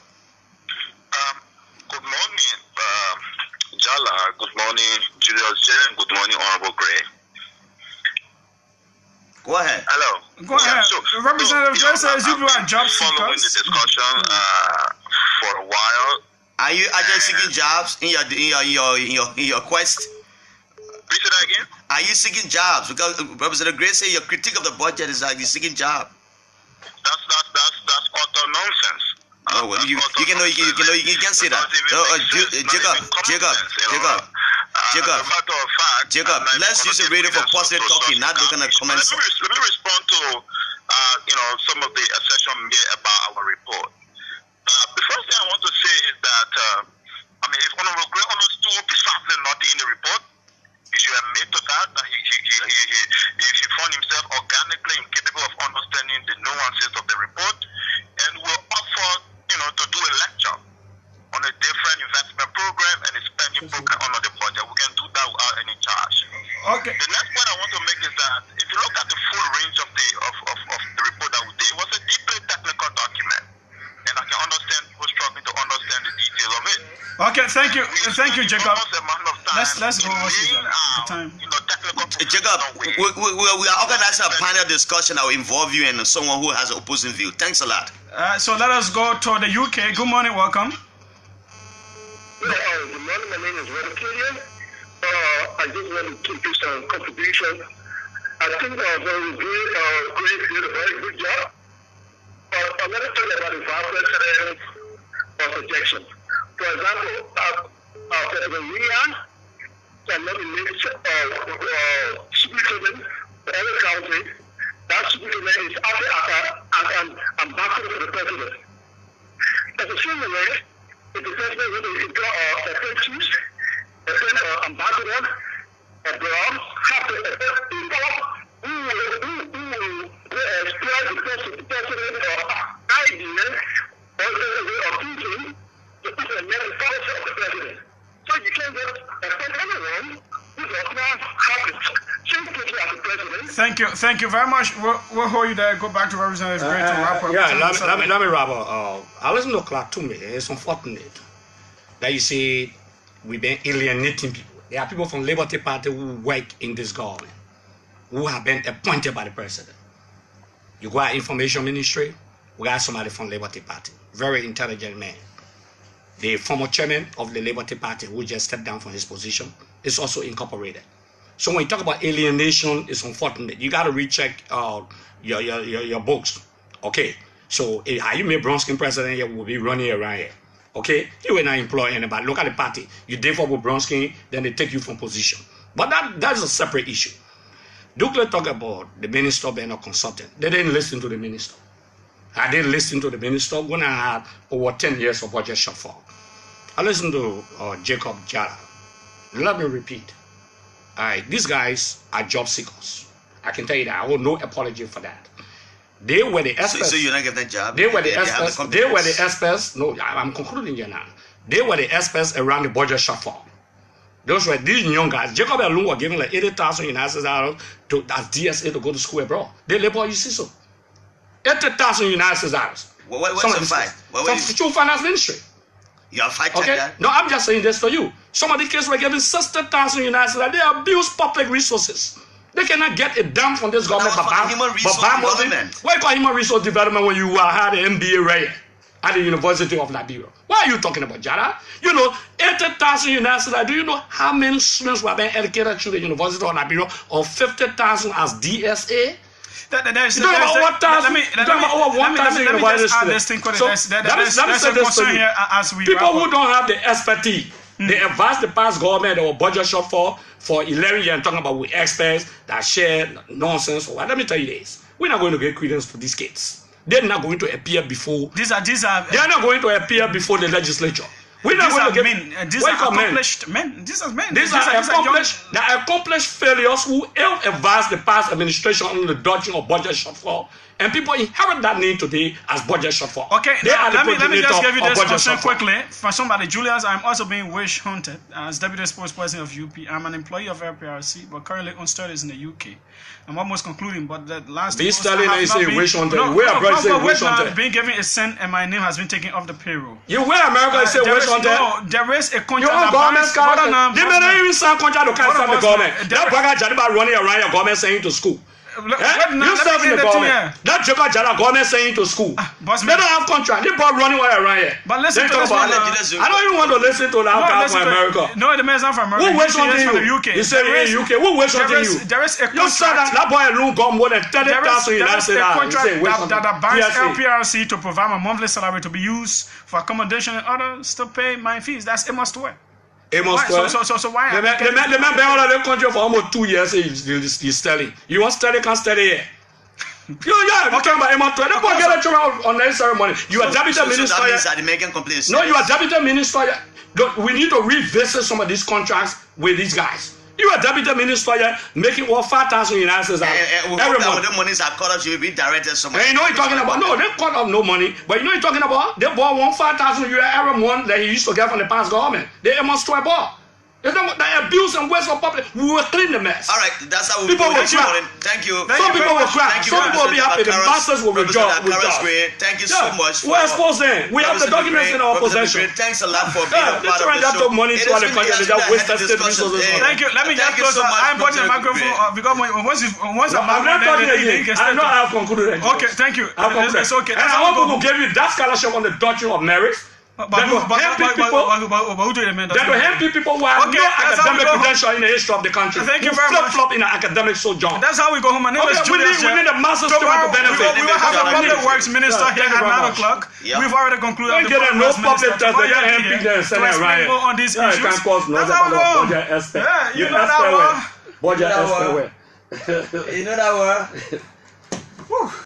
Good morning, JALLAH. Good morning, Julius J. Good morning, Honorable Gray. Go ahead. Hello. Go ahead. Representative Gray says you are job seekers. Following the discussion for a while. Are you just seeking jobs in your quest? Repeat that again. Are you seeking jobs? Because Representative Gray said your critique of the budget is like you're seeking jobs. That's utter nonsense. No, you can say that. Jacob, let's use the radio for positive talking, not looking at comments. Let me respond to some of the assertion made about our report. The first thing I want to say is that if Honorable Gray understood precisely nothing in the report, he should admit to that he found himself organically incapable of understanding the nuances of the report, and will offer to do a lecture on a different investment program and a spending program under the budget. We can do that without any charge. Okay. The next point I want to make is that if you look at the full range of the report that we did, it was a deeply technical document, and I can understand people struggling to understand the details of it. Okay, thank you, Jacob. Let's go over the time. Jacob, we are organizing a panel discussion that will involve you and someone who has an opposing view. Thanks a lot. So let us go to the UK. Good morning, welcome. Good morning, my name is Redicadian. I just want to give you some contribution. I think Gray did a very good job. But let me tell you about the vice president's suggestion. For example, President cannot elect superintendent for every county. That superintendent is acting as an ambassador for the president. At the same way, if the president will draw a chief, a ambassador abroad, have to people who will express the president idea or opinion to put the main policy of the president. So you can't just expect anyone who does not have the same position as the president. Thank you very much. We'll hold you there. Go back to Representative Gray to wrap up. Let me wrap up. I listen to Clark to me. It's unfortunate that you see we've been alienating people. There are people from Liberty Party who work in this government, who have been appointed by the president. You go to Information Ministry, we got somebody from Liberty Party, very intelligent man. The former chairman of the Liberty Party, who just stepped down from his position, is also incorporated. So when you talk about alienation, it's unfortunate. You got to recheck your books. Okay, so are you made Bronsky president here, will be running around here. Okay, you will not employ anybody. Look at the party. You differ with Bronsky, then they take you from position. But that's a separate issue. Duke talk about the minister being a consultant. They didn't listen to the minister. I didn't listen to the minister when I had over 10 years of budget shortfall. I listened to Jacob JALLAH. Let me repeat. All right, these guys are job seekers. I can tell you that. I owe no apology for that. They were the experts. So you're not getting that job? They were the experts. They were the experts. No, I'm concluding here now. They were the experts around the budget shortfall. Those were these young guys. Jacob Alun were given like $80,000 United States as DSA to go to school abroad. They labor, you see so. $80,000 United States dollars. What's the fight? From finance ministry. You are fighting that? No, I'm just saying this for you. Some of the kids were given $60,000 United States. They abuse public resources. They cannot get it done from this government. Human resource development. Why you call human resource development when you had an MBA right at the University of Liberia? Why are you talking about JALLAH? You know, 80,000 United States. Do you know how many students were being educated through the University of Liberia, or 50,000 as DSA? Let me just add this thing. People who don't have the expertise, they advise the past government or budget shortfall for 11 years and talking about with experts that share nonsense or what. Let me tell you this: we're not going to get credence for these kids. They're not going to appear before. They are not going to appear before the legislature. We're not going to get. These are accomplished men. These are accomplished failures who ill-advised the past administration on the dodging of budget shortfall, and people inherit that name today as budget shortfall. Okay, let me just give you this question quickly. For somebody, Julius, I'm also being wish hunted as deputy spokesperson of UP. I'm an employee of LPRC, but currently on studies in the UK. I'm almost concluding, but the last this study they say wish hunted. Where America say wish hunted? Being given a cent and my name has been taken off the payroll. You where America say wish hunted? No, there is a contract. Your government they may not even sign contract to cancel the government. That brother Janiba running around your government saying to school. You serve in the government. That Jacob Jala government saying to school. They don't have contract. They brought running while around here. But listen to this. I don't even want to listen to that guy from America. No, the man's not from America. Who waits on you? You say in UK. Who waits on you? There is a contract. You said that boy alone got more than 30,000 United States. There is a contract that binds LPRC to provide my monthly salary to be used for accommodation and others to pay my fees. That's a must wear. So why? The man been out of the country for almost 2 years. He's studying. You want study? Can't study here. You're talking about Emma. They don't get a job on necessary money. You are deputy minister. No, you are deputy minister. We need to revisit some of these contracts with these guys. You are deputy minister making over 5,000 United States every month. The monies are cut off, you will be directed somewhere. And you know what you're talking about? No, they cut off no money. But you know what you're talking about? They bought 5,000 every month that he used to get from the past government. They must try ball. They abuse and waste of public. We will clean the mess. All right, that's how we people will cry. Thank you. Some people will cry. Some people will be happy. The masters will rejoice. Thank you so much. We're exposed then. We have the documents in our possession. Thanks a lot for being a part of the show. Money to all the country. They just wasted state resources. Thank you. Let me just close. I'm putting the microphone because once I'm not talking again. I know I have concluded. Okay, thank you. It's okay. And I want to give you that scholarship on the doctrine of merit. That will help people who have no academic credential in the history of the country. Thank you very much. Flip-flop in an academic sojourn. That's how we go home. My name is Julius. We need a massive student to benefit. We will have a public works minister here at 9 o'clock. We've already concluded the no public test. They can't help people to explain more on these issues. That's how we go home. You know that word. You know that word.